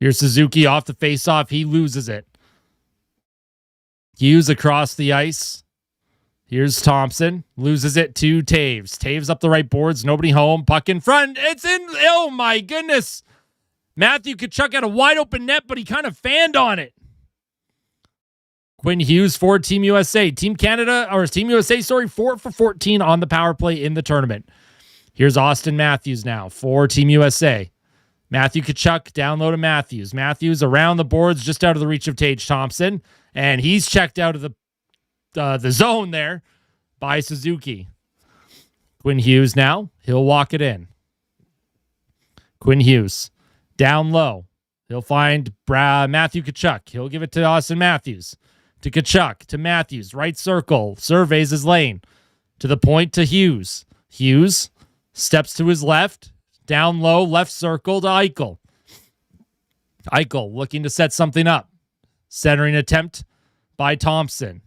Here's Suzuki off the faceoff. He loses it. Hughes across the ice. Here's Thompson. Loses it to Taves. Taves up the right boards. Nobody home. Puck in front. It's in. Oh, my goodness. Matthew Tkachuk had a wide open net, but he kind of fanned on it. Quinn Hughes for Team USA. Team USA, 4 for 14 on the power play in the tournament. Here's Austin Matthews now for Team USA. Matthew Tkachuk down low to Matthews. Matthews around the boards, just out of the reach of Tage Thompson. And he's checked out of the zone there by Suzuki. Quinn Hughes now. He'll walk it in. Quinn Hughes down low. He'll find Matthew Tkachuk. He'll give it to Austin Matthews. To Tkachuk, to Matthews, right circle, surveys his lane. To the point to Hughes. Hughes steps to his left, down low, left circle to Eichel. Eichel looking to set something up. Centering attempt by Thompson.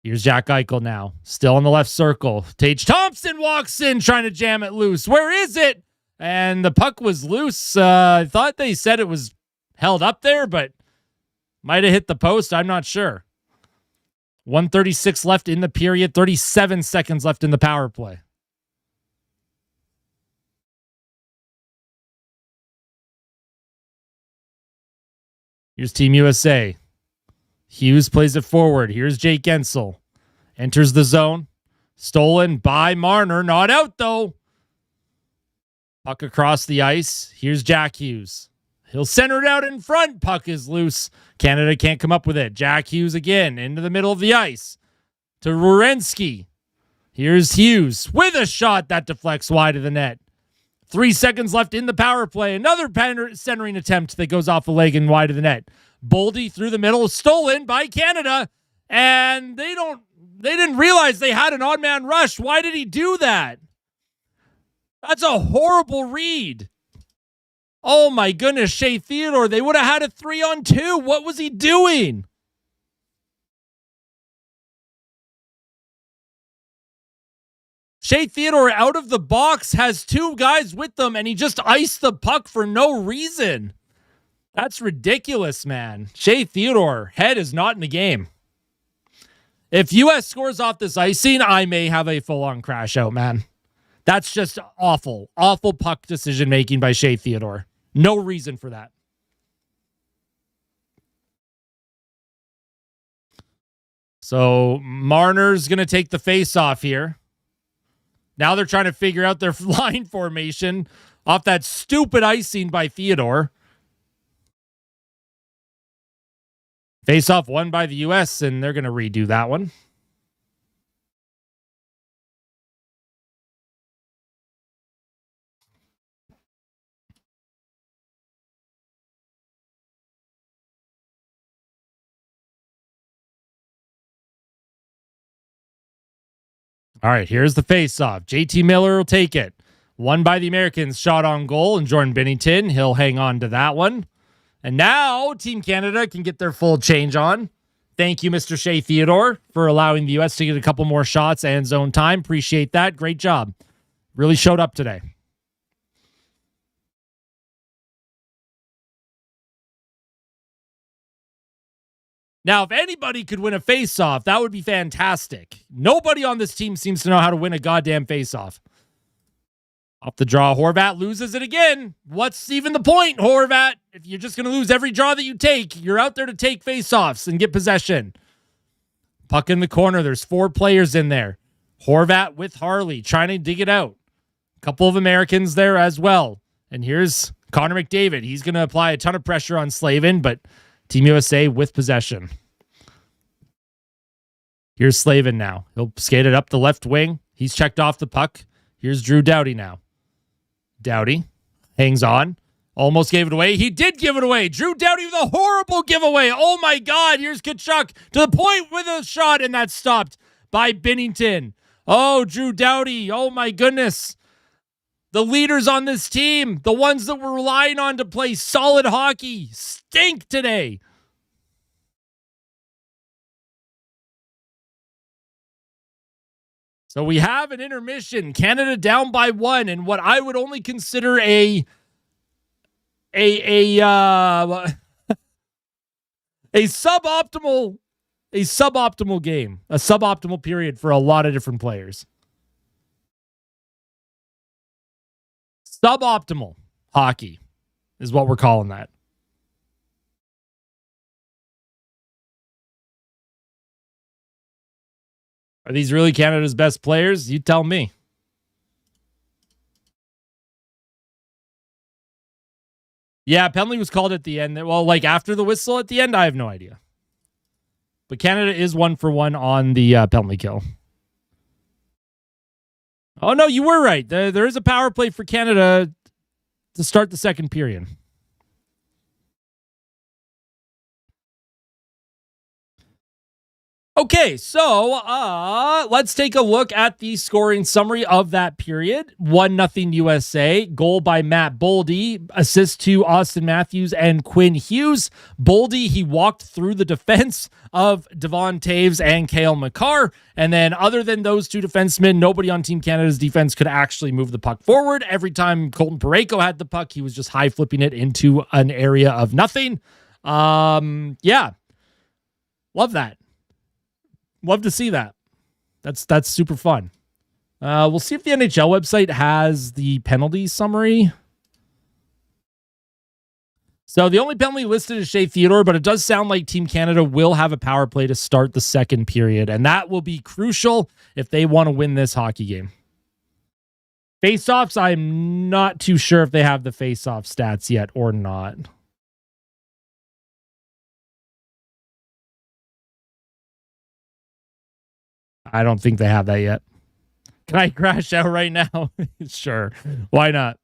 Here's Jack Eichel now, still in the left circle. Tage Thompson walks in, trying to jam it loose. Where is it? And the puck was loose. I thought they said it was held up there, but might have hit the post. I'm not sure. 1:36 left in the period. 37 seconds left in the power play. Here's Team USA. Hughes plays it forward. Here's Jake Gensel. Enters the zone. Stolen by Marner. Not out, though. Puck across the ice. Here's Jack Hughes. He'll center it out in front. Puck is loose. Canada can't come up with it. Jack Hughes again into the middle of the ice. To Werenski. Here's Hughes with a shot that deflects wide of the net. 3 seconds left in the power play. Another centering attempt that goes off the leg and wide of the net. Boldy through the middle, stolen by Canada. And they didn't realize they had an odd man rush. Why did he do that? That's a horrible read. Oh my goodness, Shea Theodore. They would have had a 3-on-2. What was he doing? Shea Theodore out of the box has 2 guys with them, and he just iced the puck for no reason. That's ridiculous, man. Shea Theodore, head is not in the game. If U.S. scores off this icing, I may have a full-on crash out, man. That's just awful. Awful puck decision-making by Shea Theodore. No reason for that. So Marner's going to take the face-off here. Now they're trying to figure out their line formation off that stupid icing by Theodore. Face-off won by the U.S., and they're going to redo that one. All right, here's the face-off. JT Miller will take it. Won by the Americans, shot on goal, and Jordan Binnington, he'll hang on to that one. And now Team Canada can get their full change on. Thank you, Mr. Shea Theodore, for allowing the U.S. to get a couple more shots and zone time. Appreciate that. Great job. Really showed up today. Now, if anybody could win a face-off, that would be fantastic. Nobody on this team seems to know how to win a goddamn face-off. Off the draw, Horvat loses it again. What's even the point, Horvat? If you're just going to lose every draw that you take, you're out there to take face-offs and get possession. Puck in the corner. There's 4 players in there. Horvat with Harley trying to dig it out. A couple of Americans there as well. And here's Connor McDavid. He's going to apply a ton of pressure on Slavin, but Team USA with possession. Here's Slavin now. He'll skate it up the left wing. He's checked off the puck. Here's Drew Doughty now. Doughty hangs on. Almost gave it away. He did give it away. Drew Doughty with a horrible giveaway. Oh my God. Here's Tkachuk to the point with a shot, and that's stopped by Binnington. Oh, Drew Doughty. Oh my goodness. The leaders on this team, the ones that we're relying on to play solid hockey, stink today. So we have an intermission. Canada down by 1, and what I would only consider a suboptimal game, a suboptimal period for a lot of different players. Suboptimal hockey is what we're calling that. Are these really Canada's best players? You tell me. Yeah, penalty was called at the end. Well, like after the whistle at the end, I have no idea. But Canada is 1 for 1 on the penalty kill. Oh, no, you were right. There is a power play for Canada to start the second period. Okay, so let's take a look at the scoring summary of that period. 1-0 USA. Goal by Matt Boldy. Assist to Austin Matthews and Quinn Hughes. Boldy, he walked through the defense of Devon Taves and Cale Makar. And then other than those 2 defensemen, nobody on Team Canada's defense could actually move the puck forward. Every time Colton Parayko had the puck, he was just high flipping it into an area of nothing. Yeah. Love that. Love to see that. That's super fun. We'll see if the NHL website has the penalty summary. So the only penalty listed is Shea Theodore, but it does sound like Team Canada will have a power play to start the second period, and that will be crucial if they want to win this hockey game. Face-offs, I'm not too sure if they have the face-off stats yet or not. I don't think they have that yet. Can I crash out right now? Sure. Why not?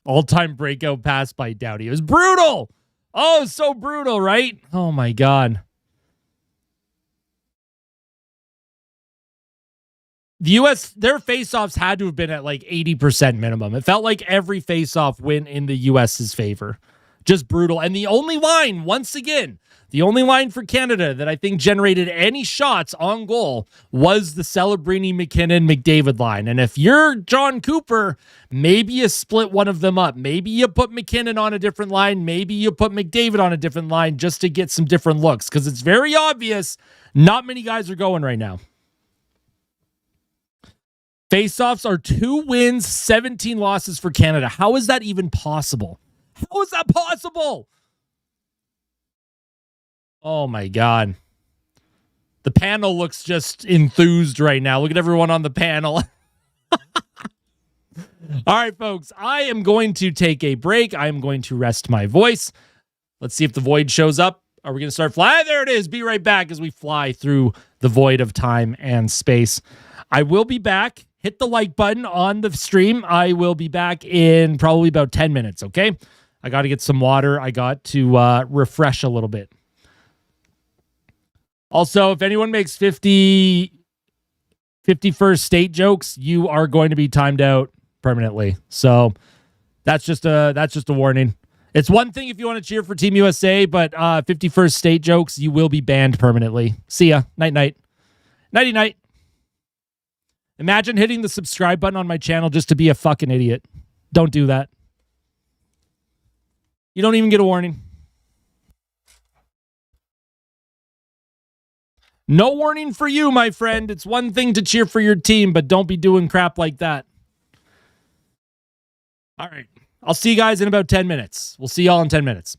All-time breakout pass by Doughty. It was brutal. Oh, so brutal, right? Oh, my God. The U.S., their faceoffs had to have been at like 80% minimum. It felt like every faceoff went in the U.S.'s favor. Just brutal. And the only line, once again, the only line for Canada that I think generated any shots on goal was the Celebrini, McKinnon, McDavid line. And if you're John Cooper, maybe you split one of them up. Maybe you put McKinnon on a different line. Maybe you put McDavid on a different line just to get some different looks, because it's very obvious not many guys are going right now. Faceoffs are 2 wins, 17 losses for Canada. How is that even possible? How is that possible? Oh my God. The panel looks just enthused right now. Look at everyone on the panel. All right, folks, I am going to take a break. I am going to rest my voice. Let's see if the void shows up. Are we going to start flying? There it is. Be right back as we fly through the void of time and space. I will be back. Hit the like button on the stream. I will be back in probably about 10 minutes, okay? I got to get some water. I got to refresh a little bit. Also, if anyone makes 51st state jokes, you are going to be timed out permanently. So that's just a warning. It's one thing if you want to cheer for Team USA, but 51st state jokes, you will be banned permanently. See ya. Night night. Nighty night. Imagine hitting the subscribe button on my channel just to be a fucking idiot. Don't do that. You don't even get a warning. No warning for you, my friend. It's one thing to cheer for your team, but don't be doing crap like that. All right. I'll see you guys in about 10 minutes. We'll see y'all in 10 minutes.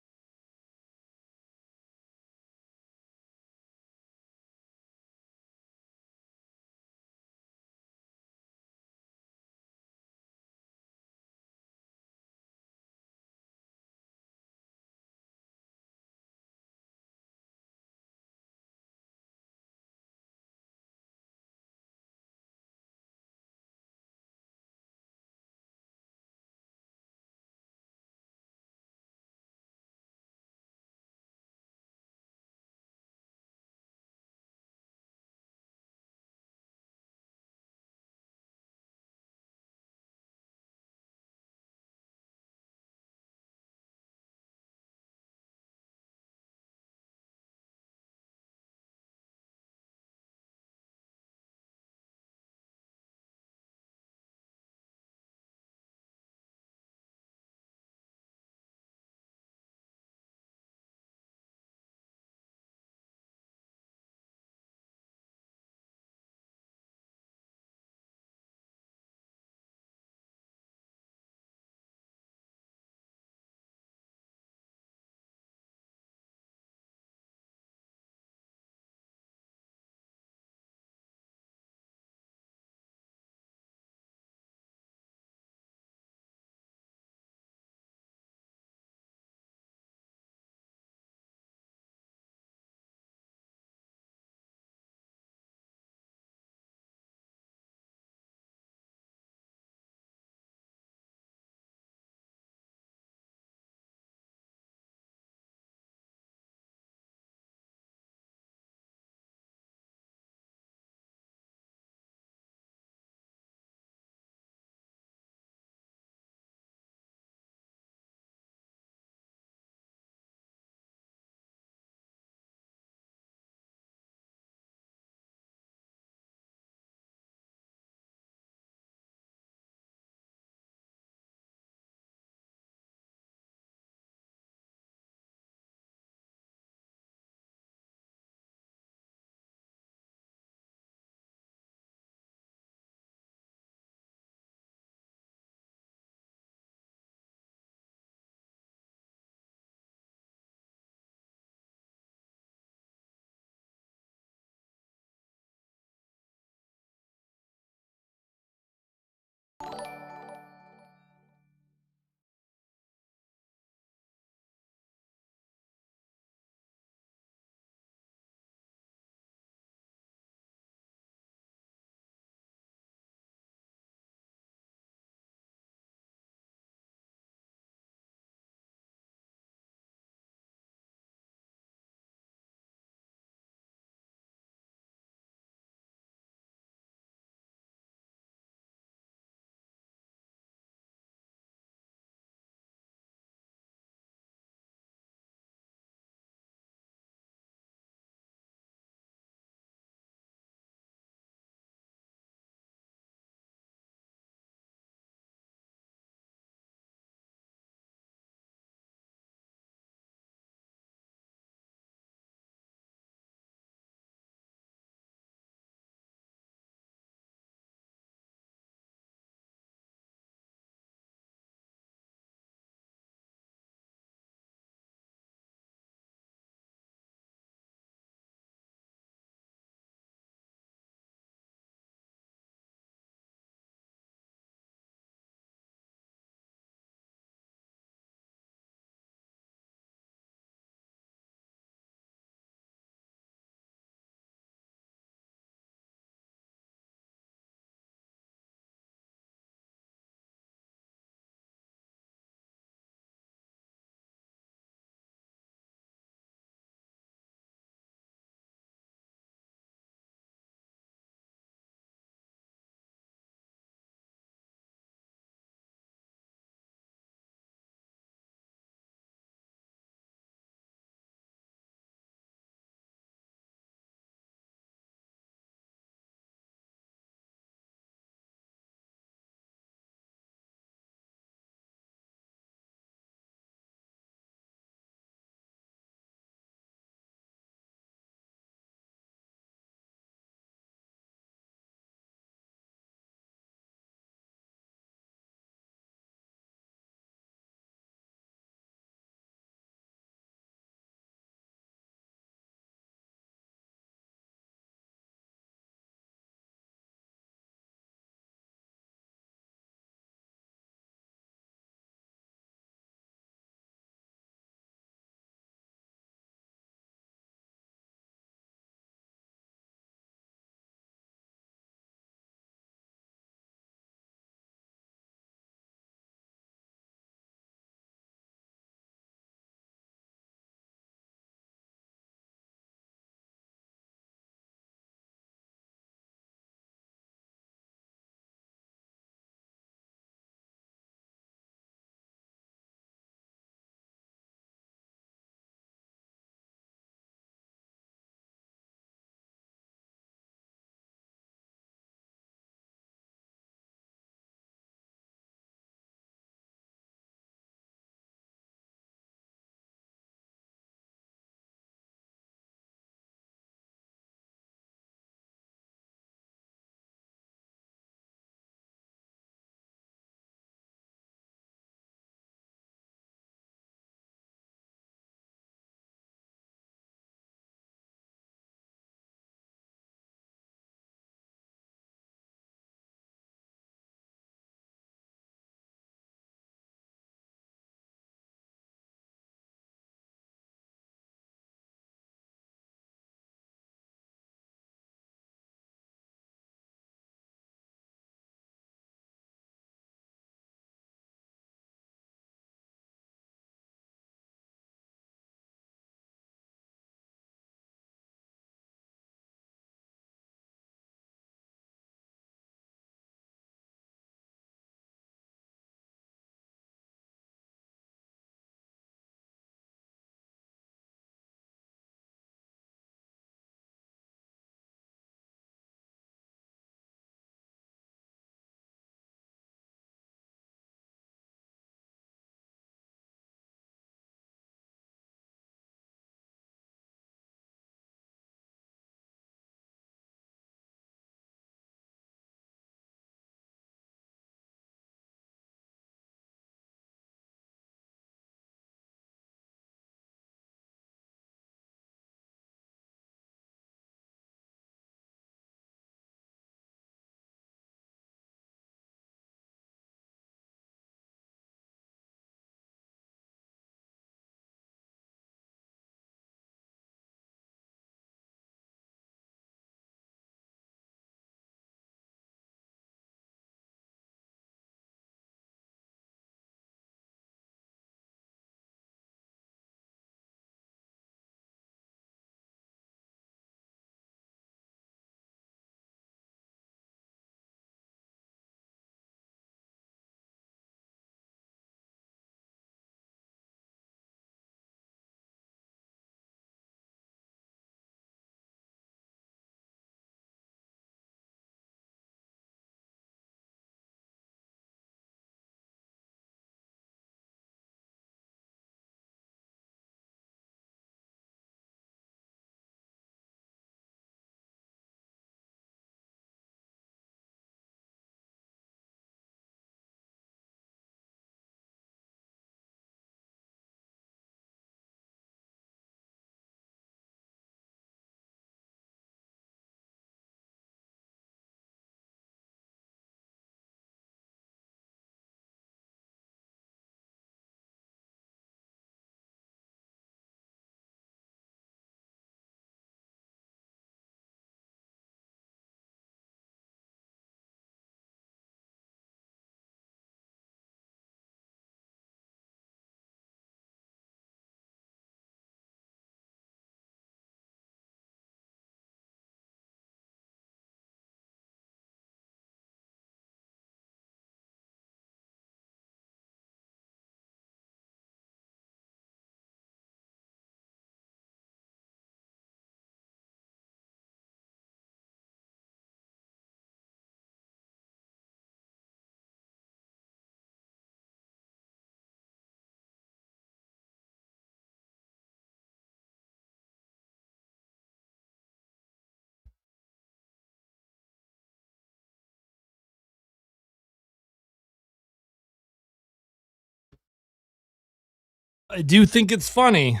I do think it's funny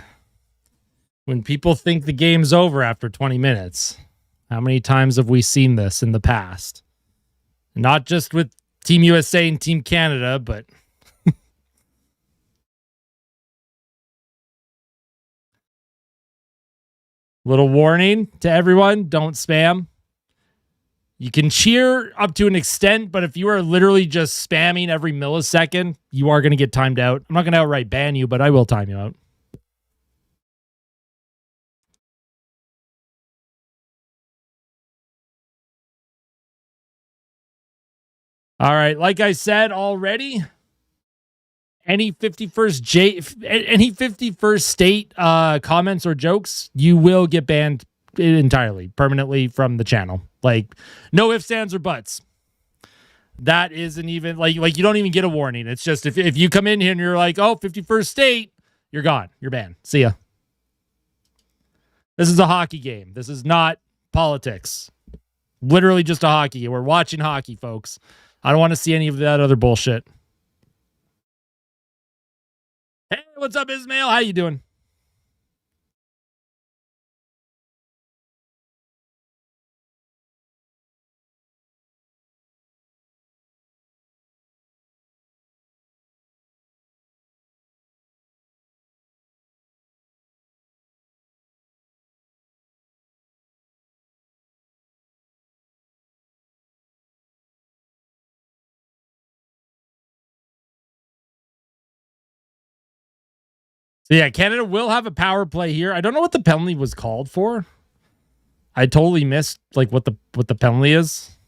when people think the game's over after 20 minutes. How many times have we seen this in the past? Not just with Team USA and Team Canada, but little warning to everyone, don't spam. You can cheer up to an extent, but if you are literally just spamming every millisecond, you are going to get timed out. I'm not going to outright ban you, but I will time you out. All right, like I said already, any 51st state comments or jokes, you will get banned entirely, permanently from the channel. Like, no ifs, ands, or buts. That isn't even like you don't even get a warning. It's just if you come in here and you're like, oh, 51st state, you're gone. You're banned. See ya. This is a hockey game. This is not politics. Literally just a hockey game. We're watching hockey, folks. I don't want to see any of that other bullshit. Hey, what's up, Ismail? How you doing? So yeah, Canada will have a power play here. I don't know what the penalty was called for. I totally missed like what the penalty is.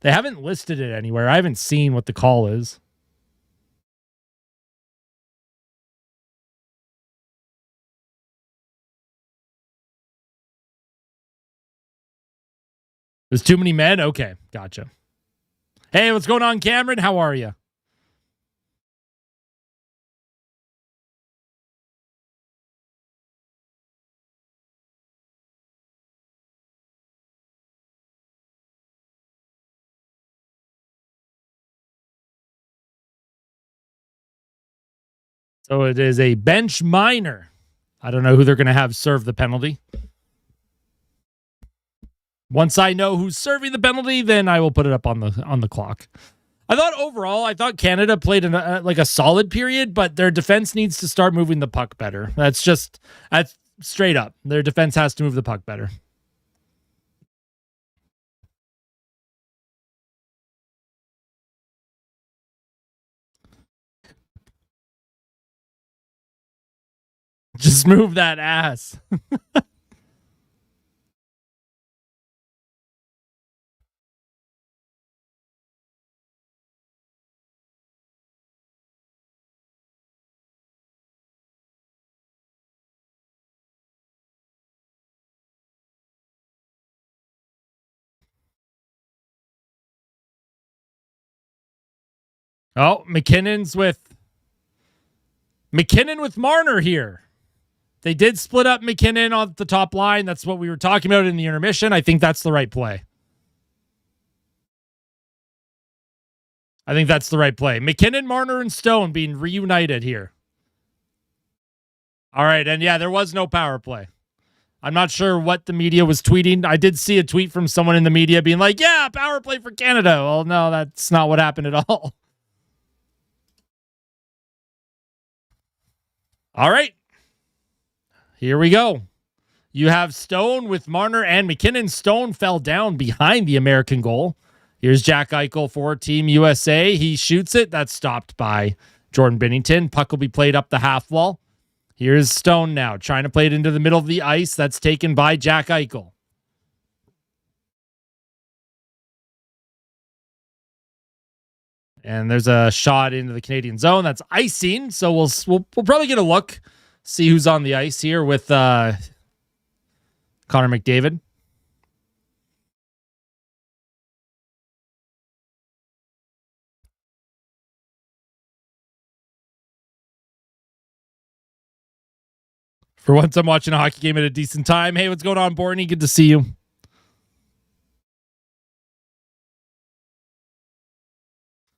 They haven't listed it anywhere. I haven't seen what the call is. There's too many men? Okay, gotcha. Hey, what's going on, Cameron? How are you? So it is a bench minor. I don't know who they're going to have serve the penalty. Once I know who's serving the penalty, then I will put it up on the clock. I thought Canada played like a solid period, but their defense needs to start moving the puck better. That's straight up. Their defense has to move the puck better. Just move that ass. Oh, McKinnon with Marner here. They did split up McKinnon on the top line. That's what we were talking about in the intermission. I think that's the right play. McKinnon, Marner, and Stone being reunited here. All right. And yeah, there was no power play. I'm not sure what the media was tweeting. I did see a tweet from someone in the media being like, yeah, power play for Canada. Well, no, that's not what happened at all. All right. Here we go. You have Stone with Marner and McKinnon. Stone fell down behind the American goal. Here's Jack Eichel for Team USA. He shoots it. That's stopped by Jordan Binnington. Puck will be played up the half wall. Here's Stone now trying to play it into the middle of the ice. That's taken by Jack Eichel. And there's a shot into the Canadian zone. That's icing. So we'll probably get a look, see who's on the ice here with Connor McDavid. For once, I'm watching a hockey game at a decent time. Hey, what's going on, Borny? Good to see you.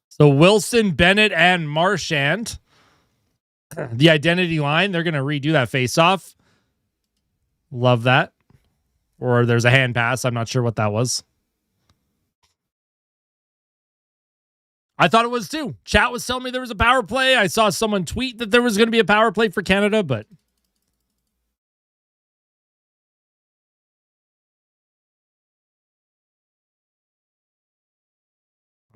So Wilson, Bennett, and Marchand the identity line. They're going to redo that face-off. Love that. Or there's a hand pass. I'm not sure what that was. I thought it was too. Chat was telling me there was a power play. I saw someone tweet that there was going to be a power play for Canada, but...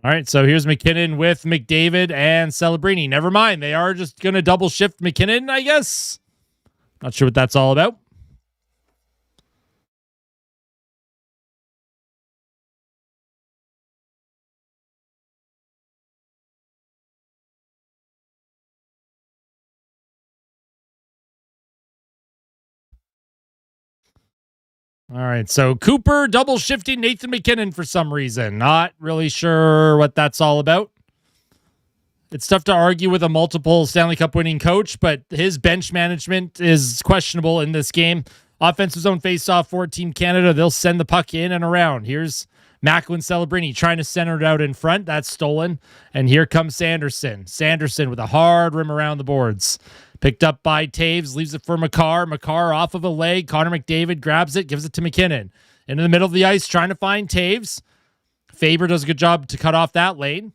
All right, so here's McKinnon with McDavid and Celebrini. Never mind. They are just going to double shift McKinnon, I guess. Not sure what that's all about. All right, so Cooper double shifting Nathan McKinnon for some reason. Not really sure what that's all about. It's tough to argue with a multiple Stanley Cup winning coach, but his bench management is questionable in this game. Offensive zone faceoff for Team Canada. They'll send the puck in and around. Here's Macklin Celebrini trying to center it out in front. That's stolen. And here comes Sanderson. Sanderson with a hard rim around the boards. Picked up by Taves, leaves it for Makar. Makar off of a leg. Connor McDavid grabs it, gives it to McKinnon. Into the middle of the ice, trying to find Taves. Faber does a good job to cut off that lane.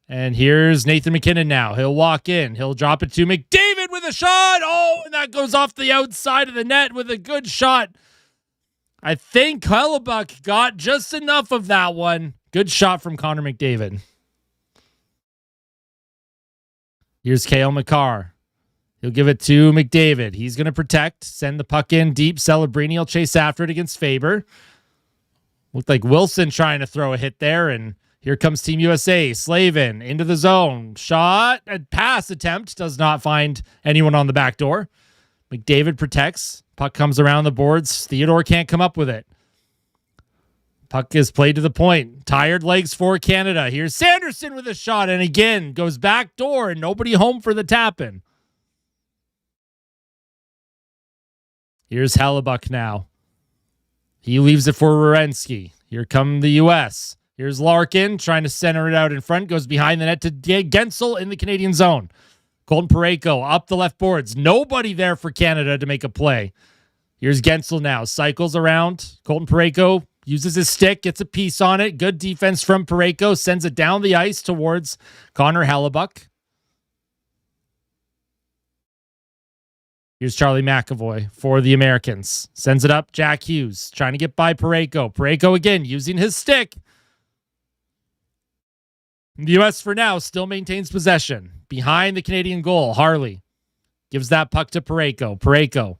And here's Nathan McKinnon now. He'll walk in. He'll drop it to McDavid with a shot. Oh, and that goes off the outside of the net with a good shot. I think Hellebuck got just enough of that one. Good shot from Connor McDavid. Here's Cale Makar. He'll give it to McDavid. He's going to protect, send the puck in deep. Celebrini will chase after it against Faber. Looked like Wilson trying to throw a hit there, and here comes Team USA. Slavin into the zone. Shot, a pass attempt. Does not find anyone on the back door. McDavid protects. Puck comes around the boards. Theodore can't come up with it. Puck is played to the point. Tired legs for Canada. Here's Sanderson with a shot, and again, goes back door, and nobody home for the tap-in. Here's Hellebuck now. He leaves it for Werenski. Here come the U.S. Here's Larkin trying to center it out in front. Goes behind the net to Gensel in the Canadian zone. Colton Parayko up the left boards. Nobody there for Canada to make a play. Here's Gensel now. Cycles around. Colton Parayko uses his stick. Gets a piece on it. Good defense from Parayko. Sends it down the ice towards Connor Hellebuck. Here's Charlie McAvoy for the Americans. Sends it up. Jack Hughes trying to get by Parayko. Parayko again using his stick. The U.S. for now still maintains possession. Behind the Canadian goal, Harley gives that puck to Parayko. Parayko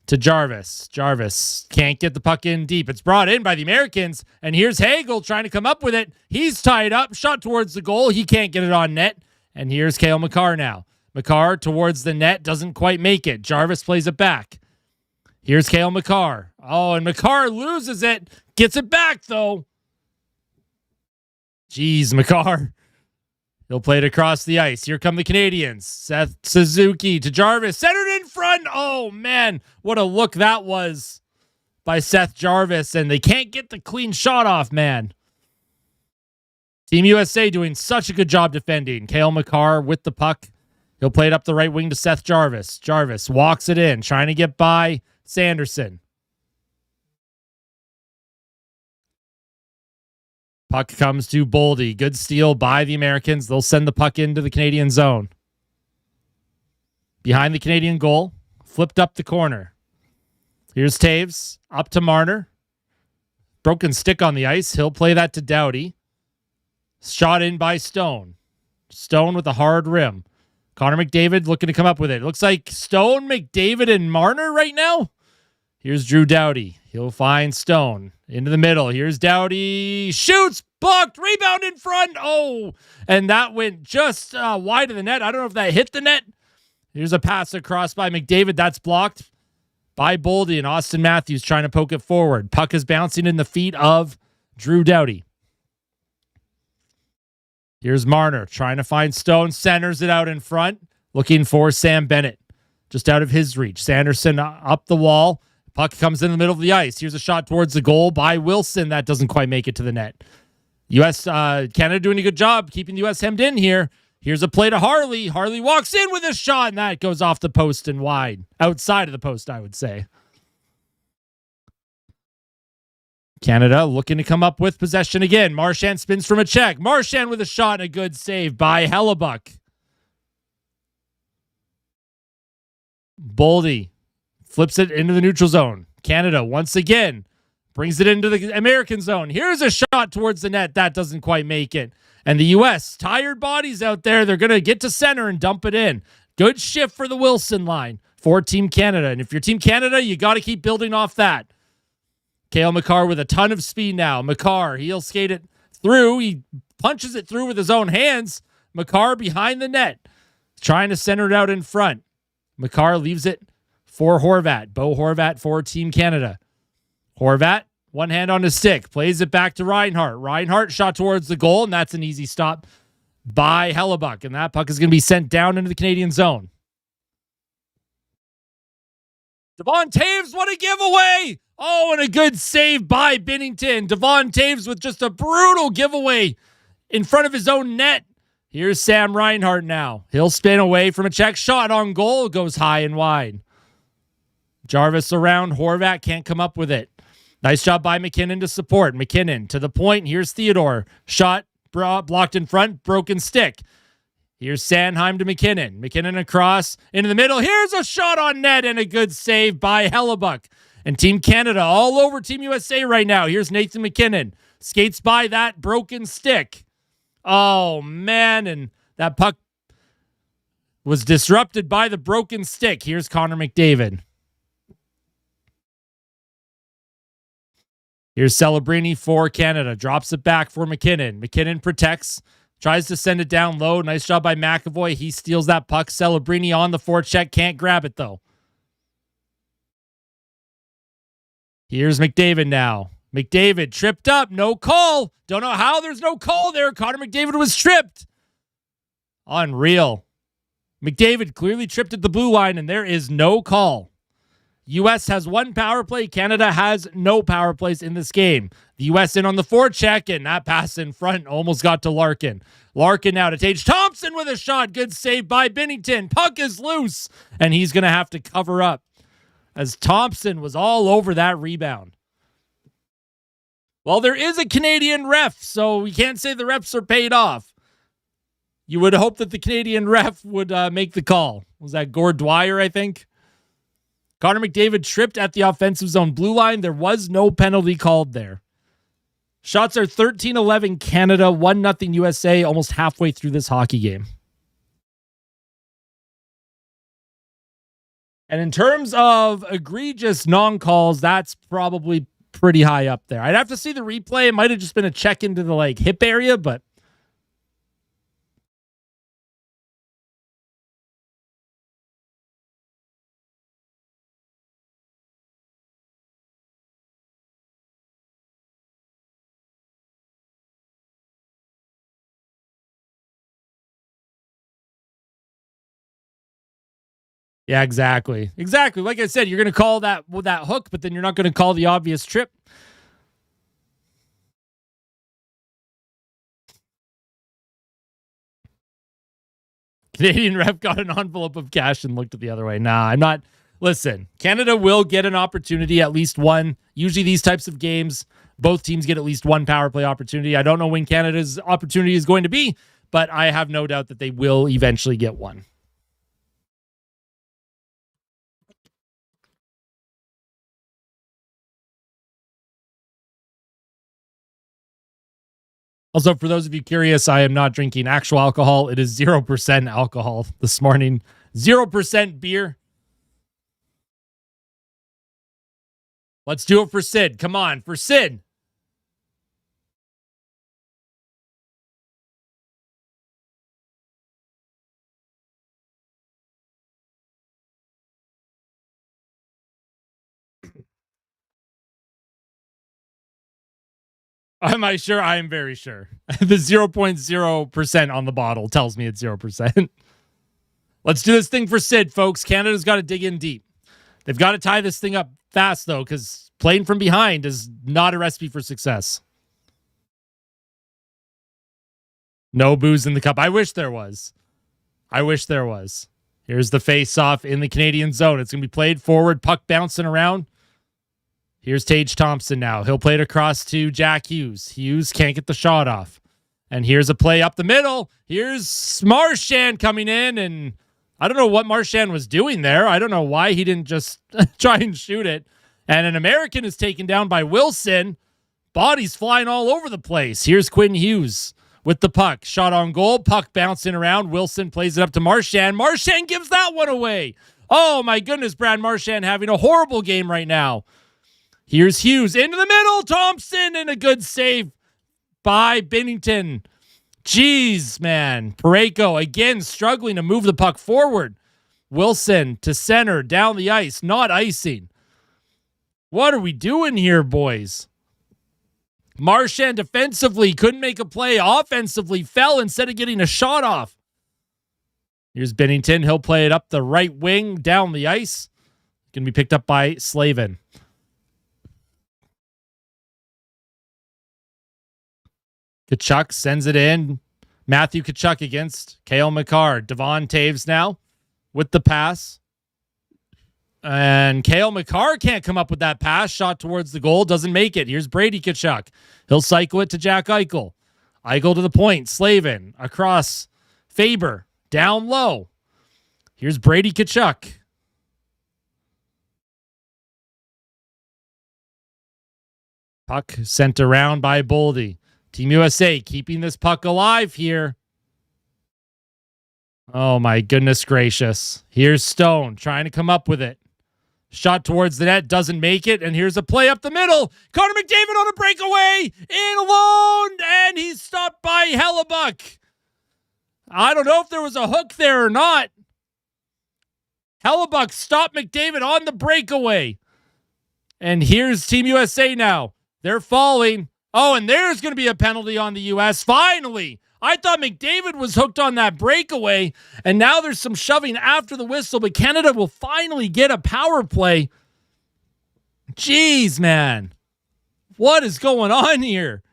to Jarvis. Jarvis can't get the puck in deep. It's brought in by the Americans. And here's Hagel trying to come up with it. He's tied up. Shot towards the goal. He can't get it on net. And here's Cale Makar now. Makar towards the net, doesn't quite make it. Jarvis plays it back. Here's Cale Makar. Oh, and Makar loses it. Gets it back, though. Jeez, Makar. He'll play it across the ice. Here come the Canadians. Seth Suzuki to Jarvis. Centered in front. Oh, man. What a look that was by Seth Jarvis. And they can't get the clean shot off, man. Team USA doing such a good job defending. Cale Makar with the puck. He'll play it up the right wing to Seth Jarvis. Jarvis walks it in, trying to get by Sanderson. Puck comes to Boldy. Good steal by the Americans. They'll send the puck into the Canadian zone. Behind the Canadian goal. Flipped up the corner. Here's Taves. Up to Marner. Broken stick on the ice. He'll play that to Doughty. Shot in by Stone. Stone with a hard rim. Connor McDavid looking to come up with it. Looks like Stone, McDavid, and Marner right now. Here's Drew Doughty. He'll find Stone into the middle. Here's Doughty. Shoots. Blocked. Rebound in front. Oh, and that went just wide of the net. I don't know if that hit the net. Here's a pass across by McDavid. That's blocked by Boldy, and Austin Matthews trying to poke it forward. Puck is bouncing in the feet of Drew Doughty. Here's Marner trying to find Stone. Centers it out in front. Looking for Sam Bennett. Just out of his reach. Sanderson up the wall. Puck comes in the middle of the ice. Here's a shot towards the goal by Wilson. That doesn't quite make it to the net. Canada doing a good job keeping the U.S. hemmed in here. Here's a play to Harley. Harley walks in with a shot, and that goes off the post and wide. Outside of the post, I would say. Canada looking to come up with possession again. Marchand spins from a check. Marchand with a shot and a good save by Hellebuck. Boldy flips it into the neutral zone. Canada once again brings it into the American zone. Here's a shot towards the net. That doesn't quite make it. And the U.S., tired bodies out there. They're going to get to center and dump it in. Good shift for the Wilson line for Team Canada. And if you're Team Canada, you got to keep building off that. Cale Makar with a ton of speed now. Makar, he'll skate it through. He punches it through with his own hands. Makar behind the net, trying to center it out in front. Makar leaves it for Horvat. Bo Horvat for Team Canada. Horvat, one hand on his stick, plays it back to Reinhart. Reinhart shot towards the goal, and that's an easy stop by Hellebuck. And that puck is going to be sent down into the Canadian zone. Devon Taves, what a giveaway! Oh, and a good save by Binnington. Devon Taves with just a brutal giveaway in front of his own net. Here's Sam Reinhart now. He'll spin away from a check shot on goal. Goes high and wide. Jarvis around. Horvat can't come up with it. Nice job by McKinnon to support. McKinnon to the point. Here's Theodore. Shot blocked in front. Broken stick. Here's Sanheim to McKinnon. McKinnon across into the middle. Here's a shot on net and a good save by Hellebuck. And Team Canada all over Team USA right now. Here's Nathan McKinnon. Skates by that broken stick. Oh, man. And that puck was disrupted by the broken stick. Here's Connor McDavid. Here's Celebrini for Canada. Drops it back for McKinnon. McKinnon protects. Tries to send it down low. Nice job by McAvoy. He steals that puck. Celebrini on the forecheck. Can't grab it, though. Here's McDavid now. McDavid tripped up. No call. Don't know how there's no call there. Connor McDavid was tripped. Unreal. McDavid clearly tripped at the blue line, and there is no call. U.S. has one power play. Canada has no power plays in this game. The U.S. in on the forecheck, and that pass in front almost got to Larkin. Larkin now to Tage Thompson with a shot. Good save by Binnington. Puck is loose, and he's going to have to cover up as Thompson was all over that rebound. Well, there is a Canadian ref, so we can't say the refs are paid off. You would hope that the Canadian ref would make the call. Was that Gord Dwyer, I think? Connor McDavid tripped at the offensive zone blue line. There was no penalty called there. Shots are 13-11 Canada, 1-0 USA, almost halfway through this hockey game. And in terms of egregious non-calls, that's probably pretty high up there. I'd have to see the replay. It might have just been a check into the hip area, but yeah, exactly. Exactly. Like I said, you're going to call that with that hook, but then you're not going to call the obvious trip. Canadian ref got an envelope of cash and looked at the other way. Nah, I'm not. Listen, Canada will get an opportunity, at least one. Usually these types of games, both teams get at least one power play opportunity. I don't know when Canada's opportunity is going to be, but I have no doubt that they will eventually get one. Also, for those of you curious, I am not drinking actual alcohol. It is 0% alcohol this morning. 0% beer. Let's do it for Sid. Come on, for Sid. Am I sure? I am very sure. The 0.0% on the bottle tells me it's 0%. Let's do this thing for Sid, folks. Canada's got to dig in deep. They've got to tie this thing up fast, though, because playing from behind is not a recipe for success. No booze in the cup. I wish there was. Here's the face-off in the Canadian zone. It's going to be played forward, puck bouncing around. Here's Tage Thompson now. He'll play it across to Jack Hughes. Hughes can't get the shot off. And here's a play up the middle. Here's Marchand coming in, and I don't know what Marchand was doing there. I don't know why he didn't just try and shoot it. And an American is taken down by Wilson. Bodies flying all over the place. Here's Quinn Hughes with the puck. Shot on goal. Puck bouncing around. Wilson plays it up to Marchand. Marchand gives that one away. Oh, my goodness, Brad Marchand having a horrible game right now. Here's Hughes into the middle. Thompson, and a good save by Binnington. Jeez, man. Parayko again struggling to move the puck forward. Wilson to center, down the ice, not icing. What are we doing here, boys? Marchand defensively couldn't make a play. Offensively fell instead of getting a shot off. Here's Binnington. He'll play it up the right wing, down the ice. Going to be picked up by Slavin. Tkachuk sends it in. Matthew Tkachuk against Cale Makar. Devon Taves now with the pass. And Cale Makar can't come up with that pass. Shot towards the goal. Doesn't make it. Here's Brady Tkachuk. He'll cycle it to Jack Eichel. Eichel to the point. Slavin across Faber. Down low. Here's Brady Tkachuk. Puck sent around by Boldy. Team USA keeping this puck alive here. Oh, my goodness gracious. Here's Stone trying to come up with it. Shot towards the net, doesn't make it, and here's a play up the middle. Connor McDavid on a breakaway, in alone, and he's stopped by Hellebuck. I don't know if there was a hook there or not. Hellebuck stopped McDavid on the breakaway. And here's Team USA now. They're falling. Oh, and there's going to be a penalty on the U.S. Finally. I thought McDavid was hooked on that breakaway, and now there's some shoving after the whistle, but Canada will finally get a power play. Jeez, man. What is going on here?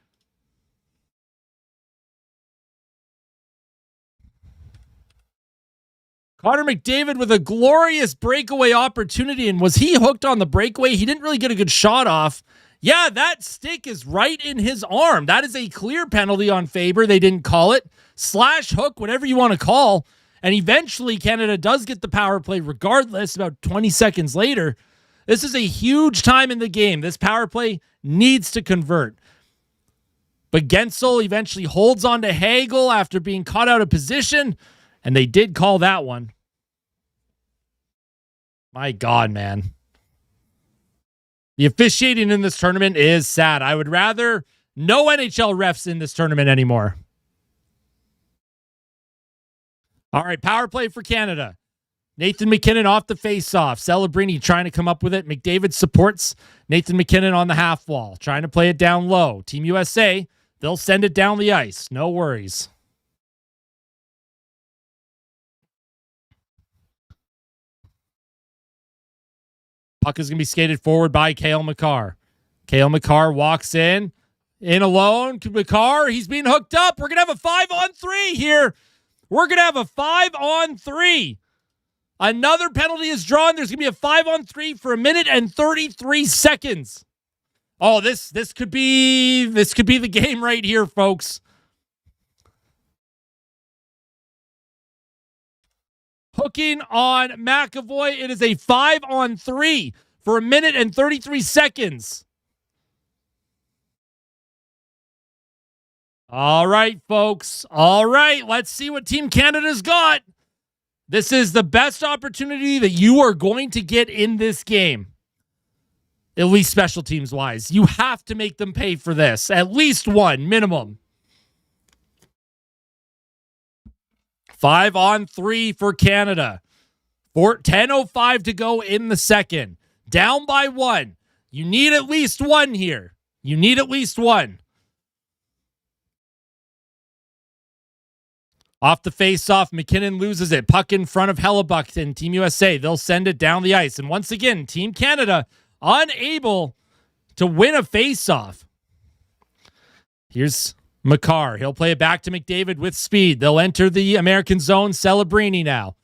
Connor McDavid with a glorious breakaway opportunity, and was he hooked on the breakaway? He didn't really get a good shot off. Yeah, that stick is right in his arm. That is a clear penalty on Faber. They didn't call it. Slash, hook, whatever you want to call. And eventually, Canada does get the power play regardless, about 20 seconds later. This is a huge time in the game. This power play needs to convert. But Gensel eventually holds on to Hagel after being caught out of position, and they did call that one. My God, man. The officiating in this tournament is sad. I would rather no NHL refs in this tournament anymore. All right, power play for Canada. Nathan McKinnon off the faceoff. Celebrini trying to come up with it. McDavid supports Nathan McKinnon on the half wall, trying to play it down low. Team USA, they'll send it down the ice. No worries. Puck is going to be skated forward by Cale Makar. Cale Makar walks in alone to Makar. He's being hooked up. We're going to have a 5-on-3 here. We're going to have a 5-on-3. Another penalty is drawn. There's going to be a 5-on-3 for 1 minute and 33 seconds. Oh, this could be the game right here, folks. Hooking on McAvoy. It is a 5-on-3 for 1 minute and 33 seconds. All right, folks. All right, let's see what Team Canada's got. This is the best opportunity that you are going to get in this game. At least special teams wise. You have to make them pay for this. At least one, minimum. 5-on-3 for Canada. 10:05 to go in the second. Down by 1. You need at least 1 here. You need at least 1. Off the face-off, McKinnon loses it. Puck in front of Hellebuck and Team USA. They'll send it down the ice. And once again, Team Canada unable to win a face-off. Here's Makar, he'll play it back to McDavid with speed. They'll enter the American zone. Celebrini now.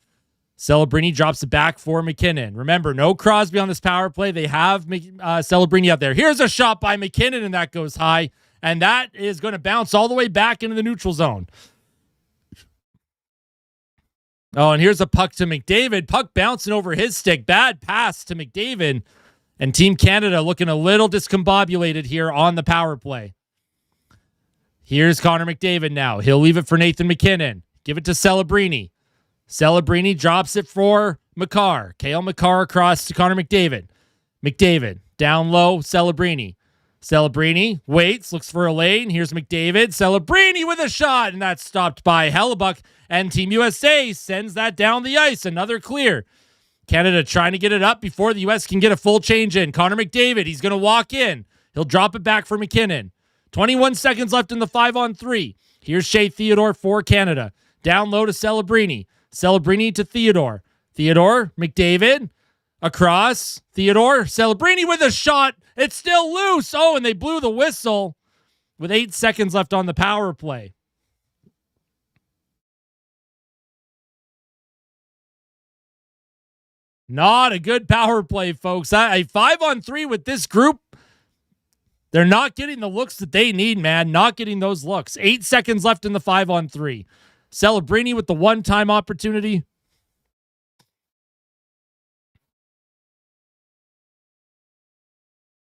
Celebrini drops it back for McKinnon. Remember, no Crosby on this power play. They have Celebrini up there. Here's a shot by McKinnon, and that goes high. And that is going to bounce all the way back into the neutral zone. Oh, and here's a puck to McDavid. Puck bouncing over his stick. Bad pass to McDavid. And Team Canada looking a little discombobulated here on the power play. Here's Connor McDavid now. He'll leave it for Nathan McKinnon. Give it to Celebrini. Celebrini drops it for Makar. Cale Makar across to Connor McDavid. McDavid down low. Celebrini. Celebrini waits, looks for a lane. Here's McDavid. Celebrini with a shot, and that's stopped by Hellebuck. And Team USA sends that down the ice. Another clear. Canada trying to get it up before the U.S. can get a full change in. Connor McDavid, he's going to walk in. He'll drop it back for McKinnon. 21 seconds left in the 5-on-3. Here's Shea Theodore for Canada. Down low to Celebrini. Celebrini to Theodore. Theodore, McDavid, across. Theodore, Celebrini with a shot. It's still loose. Oh, and they blew the whistle with 8 seconds left on the power play. Not a good power play, folks. A 5-on-3 with this group, they're not getting the looks that they need, man. Not getting those looks. 8 seconds left in the 5-on-3. Celebrini with the one-time opportunity.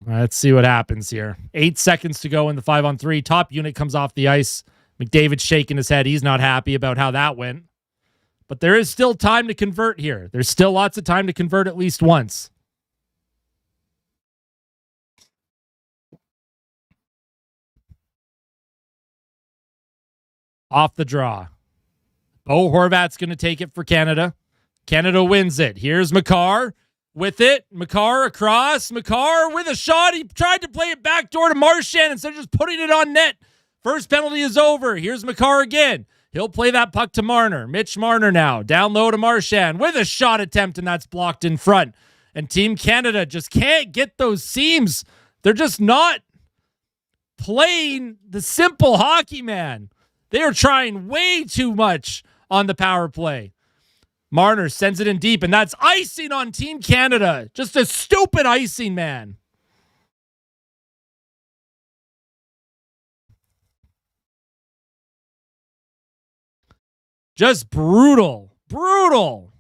Let's see what happens here. 8 seconds to go in the 5-on-3. Top unit comes off the ice. McDavid's shaking his head. He's not happy about how that went. But there is still time to convert here. There's still lots of time to convert at least once. Off the draw. Bo Horvat's going to take it for Canada. Canada wins it. Here's Makar with it. Makar across. Makar with a shot. He tried to play it backdoor to Marchand instead of just putting it on net. First penalty is over. Here's Makar again. He'll play that puck to Marner. Mitch Marner now. Down low to Marchand with a shot attempt, and that's blocked in front. And Team Canada just can't get those seams. They're just not playing the simple hockey, man. They are trying way too much on the power play. Marner sends it in deep, and that's icing on Team Canada. Just a stupid icing, man. Just brutal. Brutal.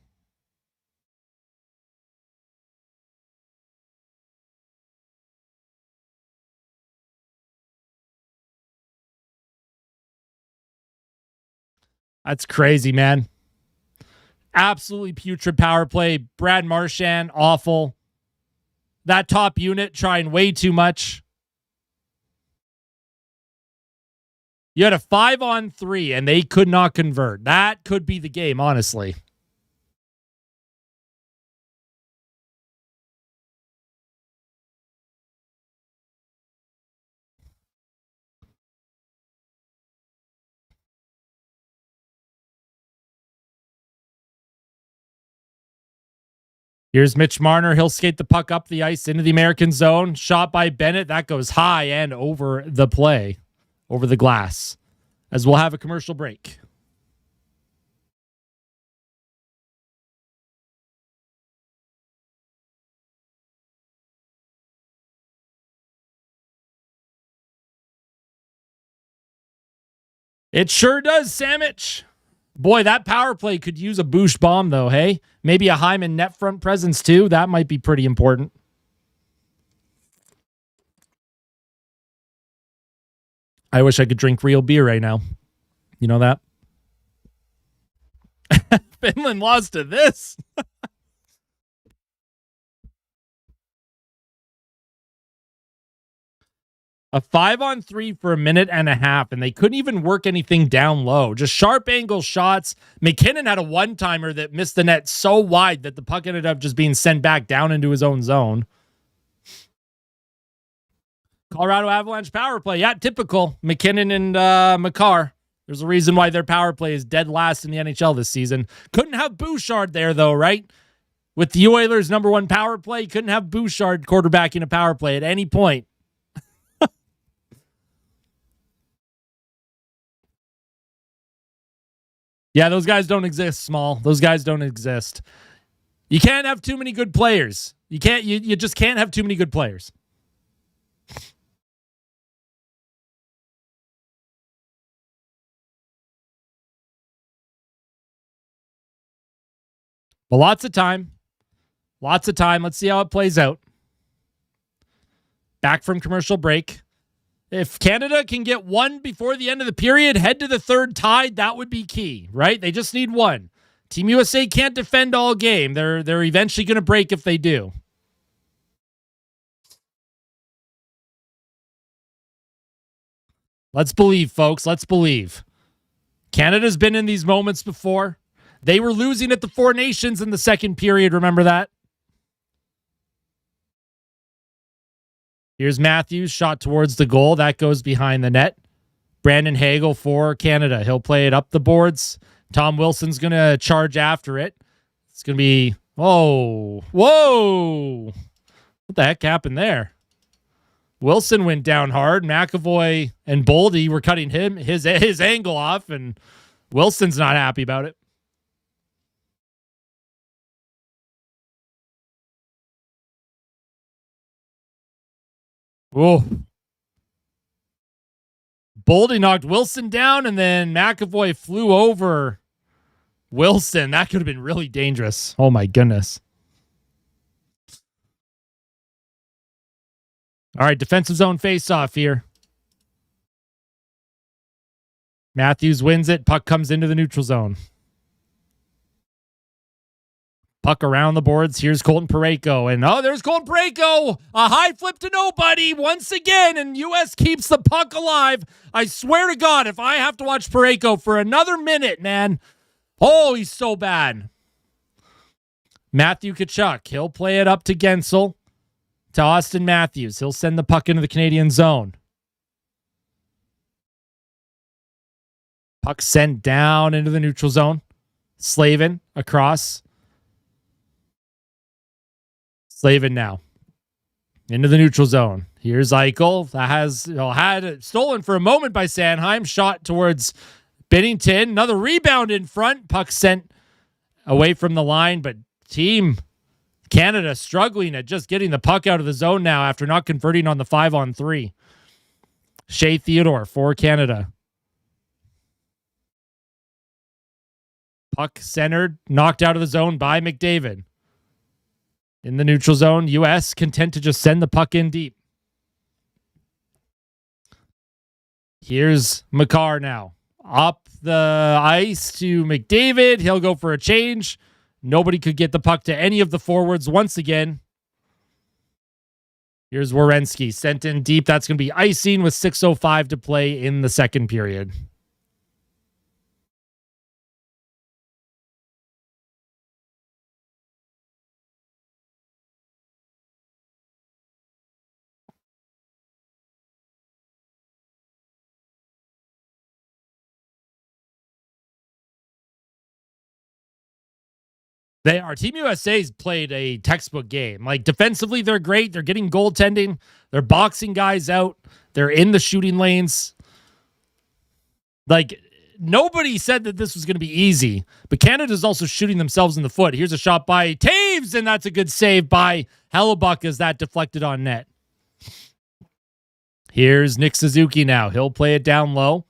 That's crazy, man. Absolutely putrid power play. Brad Marchand, awful. That top unit trying way too much. You had a 5-on-3, and they could not convert. That could be the game, honestly. Here's Mitch Marner. He'll skate the puck up the ice into the American zone. Shot by Bennett. That goes high and over the play, over the glass, as we'll have a commercial break. It sure does, Samich. Boy, that power play could use a boosh bomb, though, hey? Maybe a Hyman net front presence, too. That might be pretty important. I wish I could drink real beer right now. You know that? Finland lost to this. A 5-on-3 for a minute and a half, and they couldn't even work anything down low. Just sharp angle shots. McKinnon had a one-timer that missed the net so wide that the puck ended up just being sent back down into his own zone. Colorado Avalanche power play. Yeah, typical. McKinnon and Makar. There's a reason why their power play is dead last in the NHL this season. Couldn't have Bouchard there, though, right? With the Oilers' #1 power play, couldn't have Bouchard quarterbacking a power play at any point. Yeah, those guys don't exist, Small. Those guys don't exist. You can't have too many good players. You just can't have too many good players. But lots of time. Lots of time. Let's see how it plays out. Back from commercial break. If Canada can get one before the end of the period, head to the third tied, that would be key, right? They just need one. Team USA can't defend all game. They're eventually going to break if they do. Let's believe, folks. Let's believe. Canada's been in these moments before. They were losing at the Four Nations in the second period. Remember that? Here's Matthews, shot towards the goal. That goes behind the net. Brandon Hagel for Canada. He'll play it up the boards. Tom Wilson's going to charge after it. It's going to be, whoa. What the heck happened there? Wilson went down hard. McAvoy and Boldy were cutting his angle off, and Wilson's not happy about it. Whoa. Boldy knocked Wilson down, and then McAvoy flew over Wilson. That could have been really dangerous. Oh, my goodness. All right, defensive zone face-off here. Matthews wins it. Puck comes into the neutral zone. Puck around the boards. Here's Colton Parayko. And, there's Colton Parayko. A high flip to nobody once again, and U.S. keeps the puck alive. I swear to God, if I have to watch Parayko for another minute, man. Oh, he's so bad. Matthew Tkachuk. He'll play it up to Gensel. To Austin Matthews. He'll send the puck into the Canadian zone. Puck sent down into the neutral zone. Slavin across. Slavin now. Into the neutral zone. Here's Eichel. That had it stolen for a moment by Sanheim. Shot towards Binnington. Another rebound in front. Puck sent away from the line, but Team Canada struggling at just getting the puck out of the zone now after not converting on the 5-on-3. Shea Theodore for Canada. Puck centered, knocked out of the zone by McDavid. In the neutral zone, U.S. content to just send the puck in deep. Here's Makar now. Up the ice to McDavid. He'll go for a change. Nobody could get the puck to any of the forwards once again. Here's Werenski sent in deep. That's going to be icing with 6:05 to play in the second period. They are. Team USA's played a textbook game. Like, defensively, they're great. They're getting goaltending. They're boxing guys out. They're in the shooting lanes. Like, nobody said that this was going to be easy, but Canada's also shooting themselves in the foot. Here's a shot by Taves, and that's a good save by Hellebuck as that deflected on net. Here's Nick Suzuki now. He'll play it down low.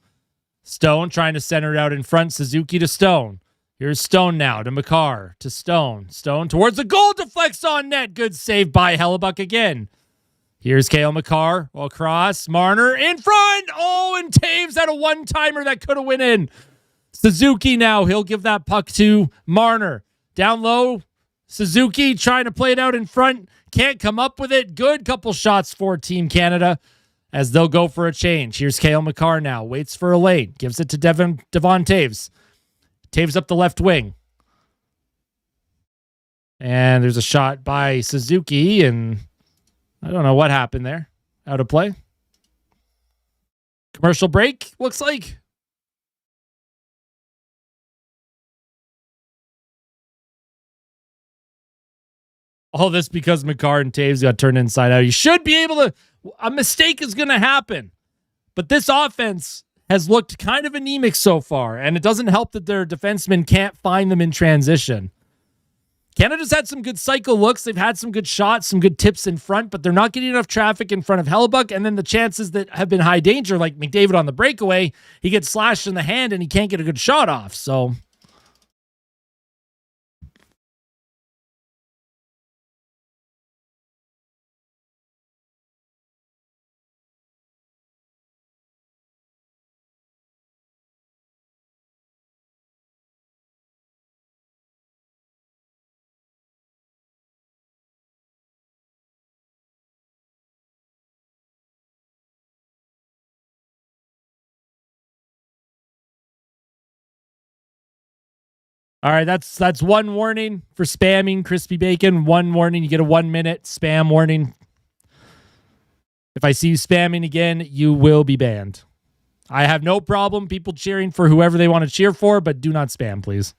Stone trying to center it out in front. Suzuki to Stone. Here's Stone now to Makar, to Stone. Stone towards the goal, deflects on net. Good save by Hellebuck again. Here's Cale Makar across. Marner in front. Oh, and Taves had a one-timer that could have went in. Suzuki now. He'll give that puck to Marner. Down low, Suzuki trying to play it out in front. Can't come up with it. Good couple shots for Team Canada as they'll go for a change. Here's Cale Makar now. Waits for a lane. Gives it to Devon Taves. Taves up the left wing. And there's a shot by Suzuki, and I don't know what happened there. Out of play. Commercial break, looks like. All this because Makar and Taves got turned inside out. You should be able to... A mistake is going to happen. But this offense has looked kind of anemic so far, and it doesn't help that their defensemen can't find them in transition. Canada's had some good cycle looks. They've had some good shots, some good tips in front, but they're not getting enough traffic in front of Hellebuck. And then the chances that have been high danger, like McDavid on the breakaway, he gets slashed in the hand and he can't get a good shot off. So all right, that's one warning for spamming crispy bacon. One warning, you get a 1 minute spam warning. If I see you spamming again, you will be banned. I have no problem people cheering for whoever they want to cheer for, but do not spam, please.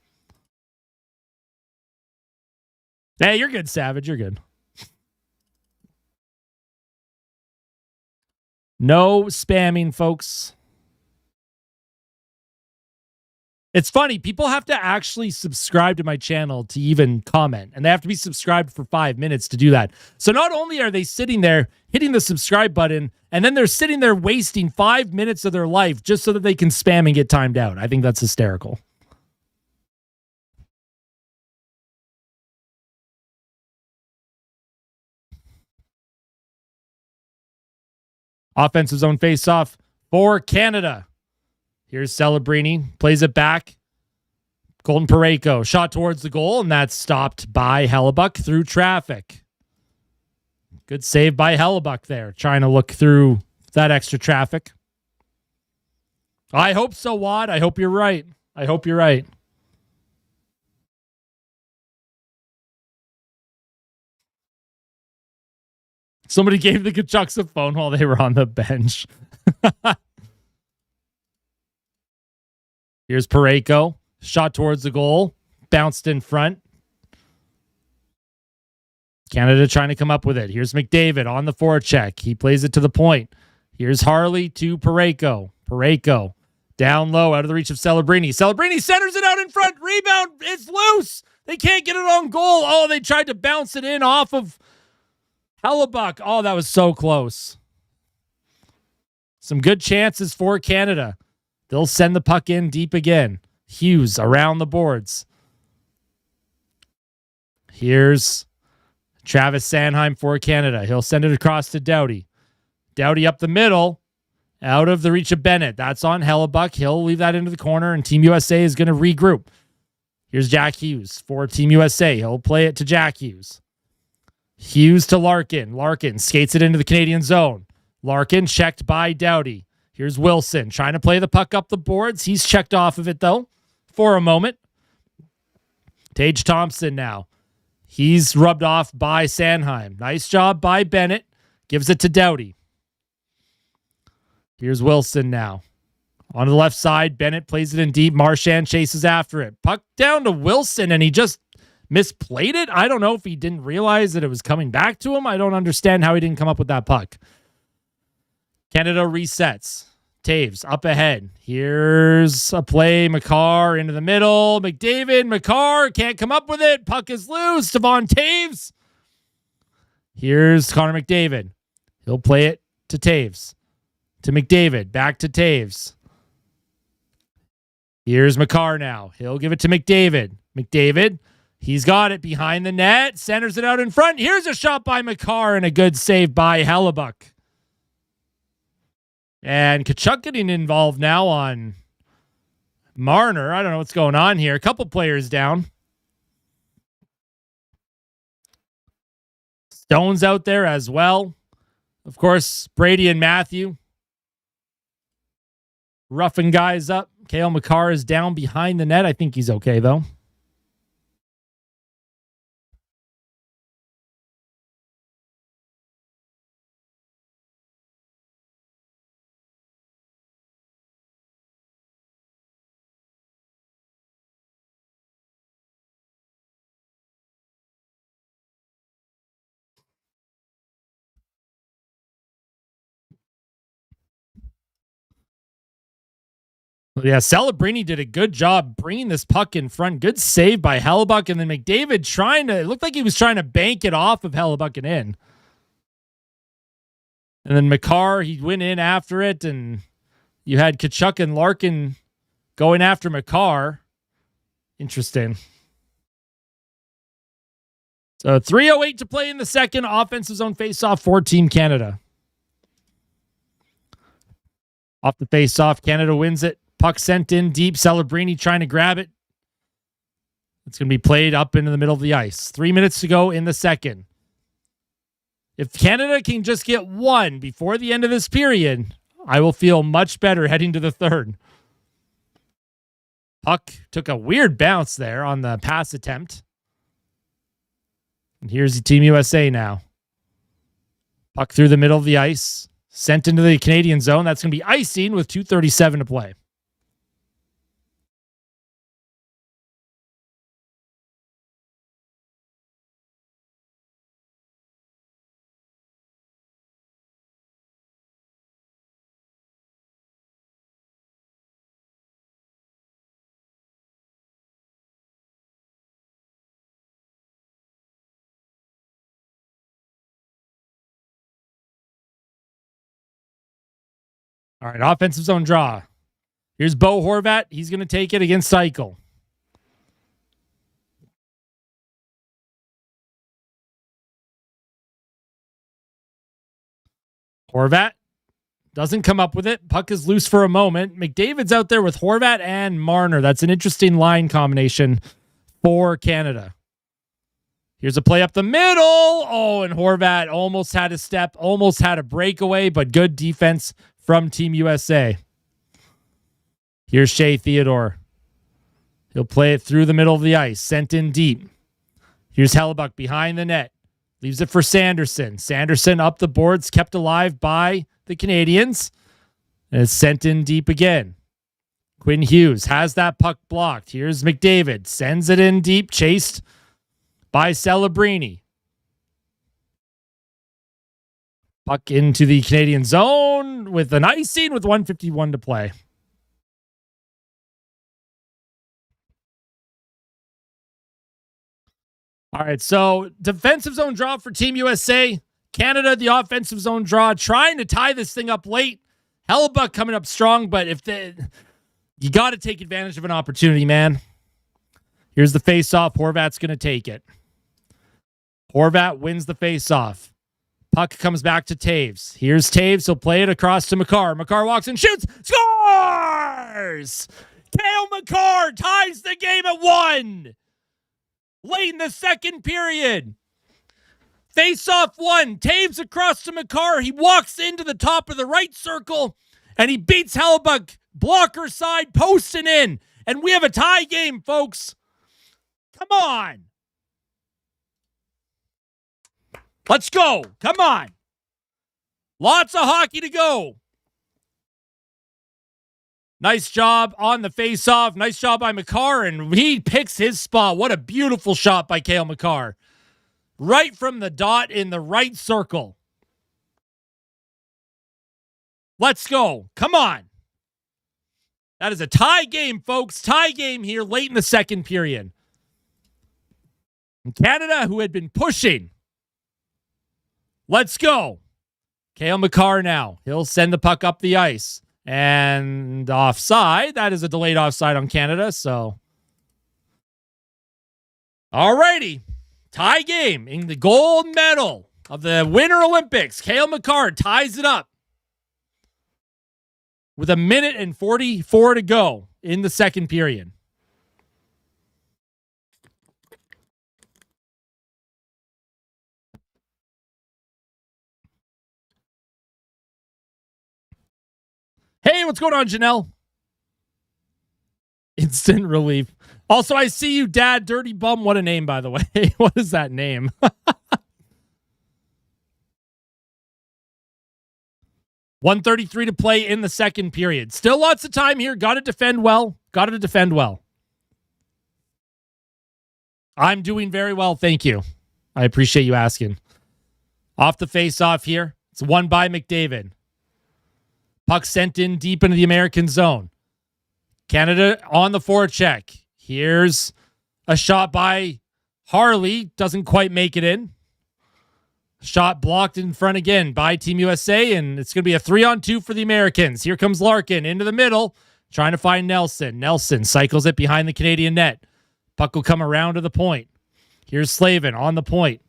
Hey, you're good, Savage. You're good. No spamming, folks. It's funny. People have to actually subscribe to my channel to even comment, and they have to be subscribed for 5 minutes to do that. So not only are they sitting there hitting the subscribe button, and then they're sitting there wasting 5 minutes of their life just so that they can spam and get timed out. I think that's hysterical. Offensive zone face-off for Canada. Here's Celebrini. Plays it back. Golden Parayko. Shot towards the goal, and that's stopped by Hellebuck through traffic. Good save by Hellebuck there, trying to look through that extra traffic. I hope so, Watt. I hope you're right. I hope you're right. Somebody gave the Tkachuks a phone while they were on the bench. Here's Parayko. Shot towards the goal. Bounced in front. Canada trying to come up with it. Here's McDavid on the forecheck. He plays it to the point. Here's Harley to Parayko. Parayko down low out of the reach of Celebrini. Celebrini centers it out in front. Rebound. It's loose. They can't get it on goal. Oh, they tried to bounce it in off of Hellebuck. Oh, that was so close. Some good chances for Canada. They'll send the puck in deep again. Hughes around the boards. Here's Travis Sanheim for Canada. He'll send it across to Doughty. Doughty up the middle. Out of the reach of Bennett. That's on Hellebuck. He'll leave that into the corner, and Team USA is going to regroup. Here's Jack Hughes for Team USA. He'll play it to Jack Hughes. Hughes to Larkin. Larkin skates it into the Canadian zone. Larkin checked by Doughty. Here's Wilson trying to play the puck up the boards. He's checked off of it, though, for a moment. Tage Thompson now. He's rubbed off by Sanheim. Nice job by Bennett. Gives it to Doughty. Here's Wilson now. On the left side, Bennett plays it in deep. Marchand chases after it. Puck down to Wilson, and he just misplayed it. I don't know if he didn't realize that it was coming back to him. I don't understand how he didn't come up with that puck. Canada resets. Taves up ahead. Here's a play. McCarr into the middle. McDavid. McCarr can't come up with it. Puck is loose. Devon Taves. Here's Connor McDavid. He'll play it to Taves. To McDavid. Back to Taves. Here's McCarr now. He'll give it to McDavid. McDavid. He's got it behind the net. Centers it out in front. Here's a shot by McCarr and a good save by Hellebuck. And Tkachuk getting involved now on Marner. I don't know what's going on here. A couple players down. Stone's out there as well. Of course, Brady and Matthew roughing guys up. Cale Makar is down behind the net. I think he's okay, though. Yeah, Celebrini did a good job bringing this puck in front. Good save by Hellebuyck, and then McDavid it looked like he was trying to bank it off of Hellebuyck and in. And then Makar, he went in after it, and you had Tkachuk and Larkin going after Makar. Interesting. So 3:08 to play in the second. Offensive zone faceoff for Team Canada. Off the faceoff, Canada wins it. Puck sent in deep. Celebrini trying to grab it. It's going to be played up into the middle of the ice. 3 minutes to go in the second. If Canada can just get one before the end of this period, I will feel much better heading to the third. Puck took a weird bounce there on the pass attempt. And here's the Team USA now. Puck through the middle of the ice. Sent into the Canadian zone. That's going to be icing with 2:37 to play. All right, offensive zone draw. Here's Bo Horvat. He's going to take it against Eichel. Horvat doesn't come up with it. Puck is loose for a moment. McDavid's out there with Horvat and Marner. That's an interesting line combination for Canada. Here's a play up the middle. Oh, and Horvat almost had a step, almost had a breakaway, but good defense from Team USA. Here's Shea Theodore. He'll play it through the middle of the ice. Sent in deep. Here's Hellebuyck behind the net. Leaves it for Sanderson. Sanderson up the boards, kept alive by the Canadians. And it's sent in deep again. Quinn Hughes has that puck blocked. Here's McDavid. Sends it in deep, chased by Celebrini. Puck into the Canadian zone with an icing with 1:51 to play. All right, so defensive zone draw for Team USA. Canada, the offensive zone draw, trying to tie this thing up late. Hellebuyck coming up strong, but you got to take advantage of an opportunity, man. Here's the face-off. Horvat's going to take it. Horvat wins the face-off. Puck comes back to Taves. Here's Taves. He'll play it across to Makar. Makar walks and shoots. Scores! Cale Makar ties the game at 1. Late in the second period. Face-off 1. Taves across to Makar. He walks into the top of the right circle, and he beats Hellebuyck. Blocker side, posting in. And we have a tie game, folks. Come on. Let's go. Come on. Lots of hockey to go. Nice job on the face-off. Nice job by Makar, and he picks his spot. What a beautiful shot by Cale Makar. Right from the dot in the right circle. Let's go. Come on. That is a tie game, folks. Tie game here late in the second period. And Canada, who had been pushing. Let's go. Cale Makar now. He'll send the puck up the ice. And offside. That is a delayed offside on Canada. So, alrighty. Tie game in the gold medal of the Winter Olympics. Cale Makar ties it up with 1:44 to go in the second period. Hey, what's going on, Janelle? Instant relief. Also, I see you, Dad. Dirty Bum. What a name, by the way. What is that name? 1:33 to play in the second period. Still lots of time here. Got to defend well. I'm doing very well. Thank you. I appreciate you asking. Off the face-off here. It's won by McDavid. Puck sent in deep into the American zone. Canada on the forecheck. Here's a shot by Harley. Doesn't quite make it in. Shot blocked in front again by Team USA, and it's going to be a 3-on-2 for the Americans. Here comes Larkin into the middle, trying to find Nelson. Nelson cycles it behind the Canadian net. Puck will come around to the point. Here's Slavin on the point.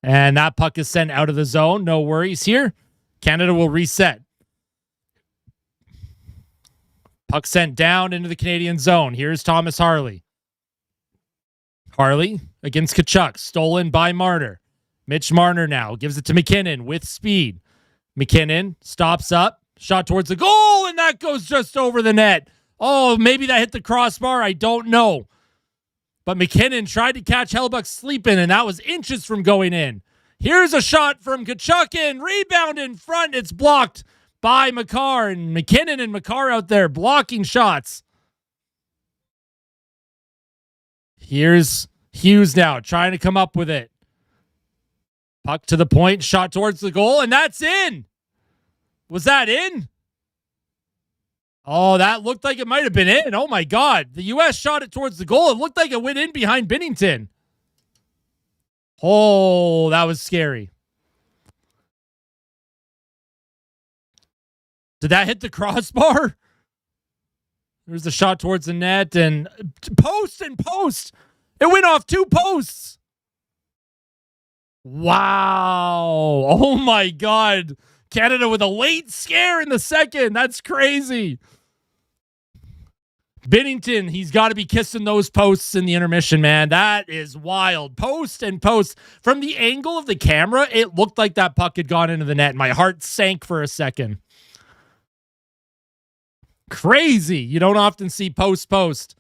And that puck is sent out of the zone. No worries here. Canada will reset. Puck sent down into the Canadian zone. Here's Thomas Harley. Harley against Tkachuk. Stolen by Marner. Mitch Marner now gives it to McKinnon with speed. McKinnon stops up. Shot towards the goal, and that goes just over the net. Oh, maybe that hit the crossbar. I don't know. But McKinnon tried to catch Hellebuyck sleeping, and that was inches from going in. Here's a shot from Tkachuk in. Rebound in front. It's blocked by Makar. And McKinnon and Makar out there blocking shots. Here's Hughes now trying to come up with it. Puck to the point. Shot towards the goal, and that's in. Was that in? Oh, that looked like it might have been in. Oh, my God. The U.S. shot it towards the goal. It looked like it went in behind Binnington. Oh, that was scary. Did that hit the crossbar? There's the shot towards the net and post. It went off 2 posts. Wow. Oh, my God. Canada with a late scare in the second. That's crazy. Binnington, he's got to be kissing those posts in the intermission, man. That is wild. Post. From the angle of the camera, it looked like that puck had gone into the net. My heart sank for a second. Crazy. You don't often see post.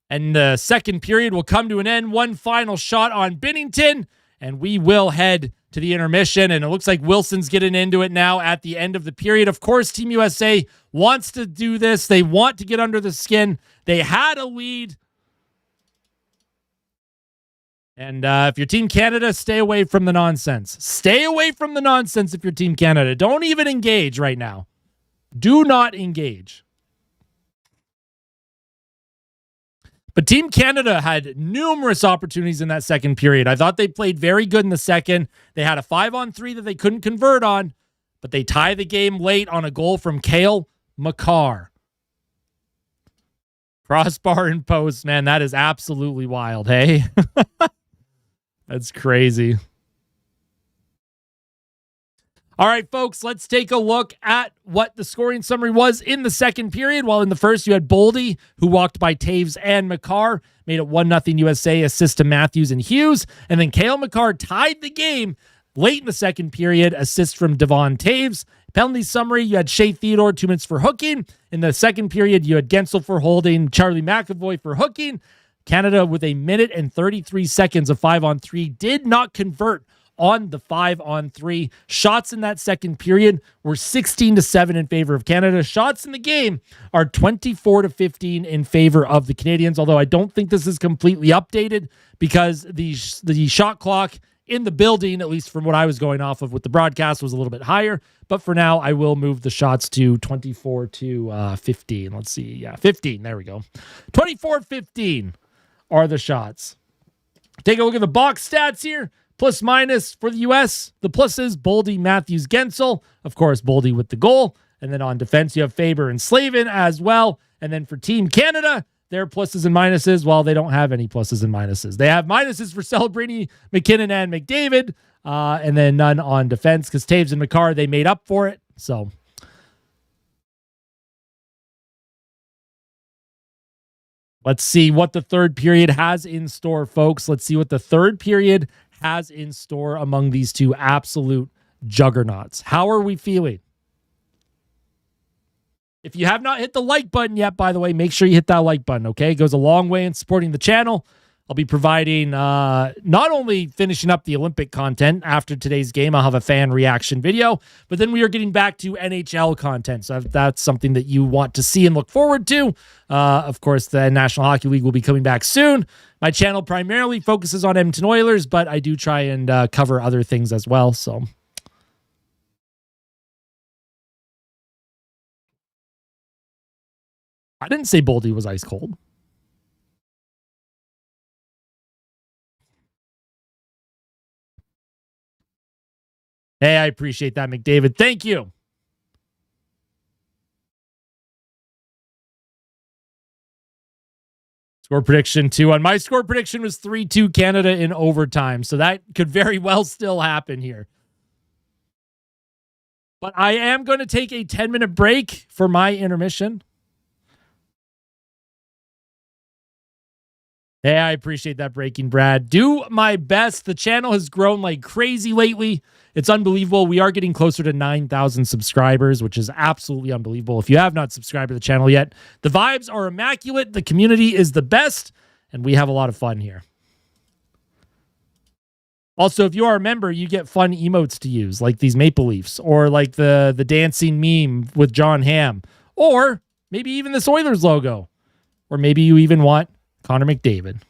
And the second period will come to an end. One final shot on Binnington, and we will head to the intermission. And it looks like Wilson's getting into it now at the end of the period. Of course, Team USA wants to do this. They want to get under the skin. They had a lead. And if you're Team Canada, stay away from the nonsense. Stay away from the nonsense if you're Team Canada. Don't even engage right now. Do not engage. But Team Canada had numerous opportunities in that second period. I thought they played very good in the second. They had a 5-on-3 that they couldn't convert on, but they tie the game late on a goal from Cale Makar. Crossbar and post, man, that is absolutely wild, hey? That's crazy. All right, folks, let's take a look at what the scoring summary was in the second period. While in the first, you had Boldy, who walked by Taves and Makar, made it 1-0 USA, assist to Matthews and Hughes. And then Cale Makar tied the game late in the second period, assist from Devon Taves. Penalty summary, you had Shea Theodore, 2 minutes for hooking. In the second period, you had Gensel for holding, Charlie McAvoy for hooking. Canada, with 1 minute and 33 seconds of 5-on-3, did not convert on the 5-on-3. Shots in that second period were 16-7 in favor of Canada. Shots in the game are 24-15 in favor of the Canadians, although I don't think this is completely updated because the shot clock in the building, at least from what I was going off of with the broadcast, was a little bit higher. But for now, I will move the shots to 24-15. Let's see. Yeah, 15. There we go. 24-15 are the shots. Take a look at the box stats here. Plus minus for the U.S. The pluses, Boldy, Matthews, Gensel. Of course, Boldy with the goal. And then on defense, you have Faber and Slavin as well. And then for Team Canada, their pluses and minuses, well, they don't have any pluses and minuses. They have minuses for Celebrini, McKinnon, and McDavid. And then none on defense because Taves and Makar, they made up for it. So let's see what the third period has in store, folks. Let's see what the third period has in store among these two absolute juggernauts. How are we feeling? If you have not hit the like button yet, by the way, make sure you hit that like button, okay? It goes a long way in supporting the channel. I'll be providing not only finishing up the Olympic content after today's game, I'll have a fan reaction video, but then we are getting back to NHL content. So if that's something that you want to see and look forward to, of course, the National Hockey League will be coming back soon. My channel primarily focuses on Edmonton Oilers, but I do try and cover other things as well. So I didn't say Boldy was ice cold. Hey, I appreciate that, McDavid. Thank you. Score prediction 2-1. My score prediction was 3-2 Canada in overtime. So that could very well still happen here. But I am going to take a 10-minute break for my intermission. Hey, I appreciate that breaking, Brad. Do my best. The channel has grown like crazy lately. It's unbelievable. We are getting closer to 9,000 subscribers, which is absolutely unbelievable. If you have not subscribed to the channel yet, the vibes are immaculate. The community is the best, and we have a lot of fun here. Also, if you are a member, you get fun emotes to use, like these Maple Leafs, or like the dancing meme with John Hamm, or maybe even this Oilers logo, or maybe you even want Connor McDavid.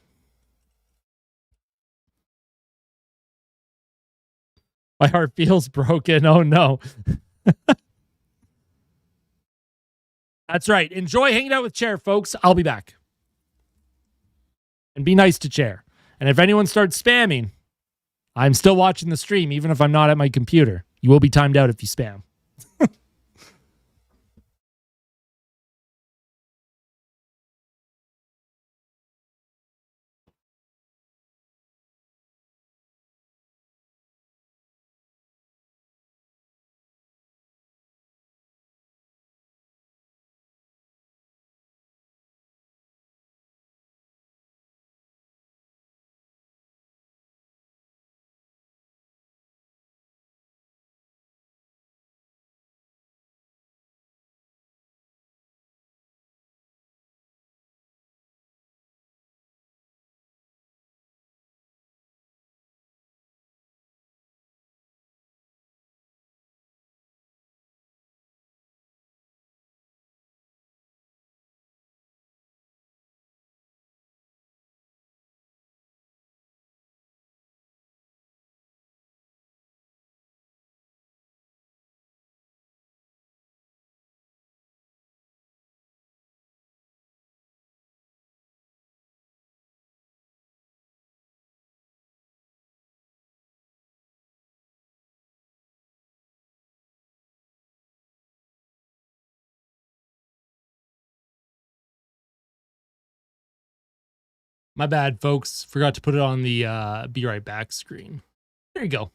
My heart feels broken. Oh, no. That's right. Enjoy hanging out with Chair, folks. I'll be back. And be nice to Chair. And if anyone starts spamming, I'm still watching the stream, even if I'm not at my computer. You will be timed out if you spam. My bad, folks. Forgot to put it on the be right back screen. There you go.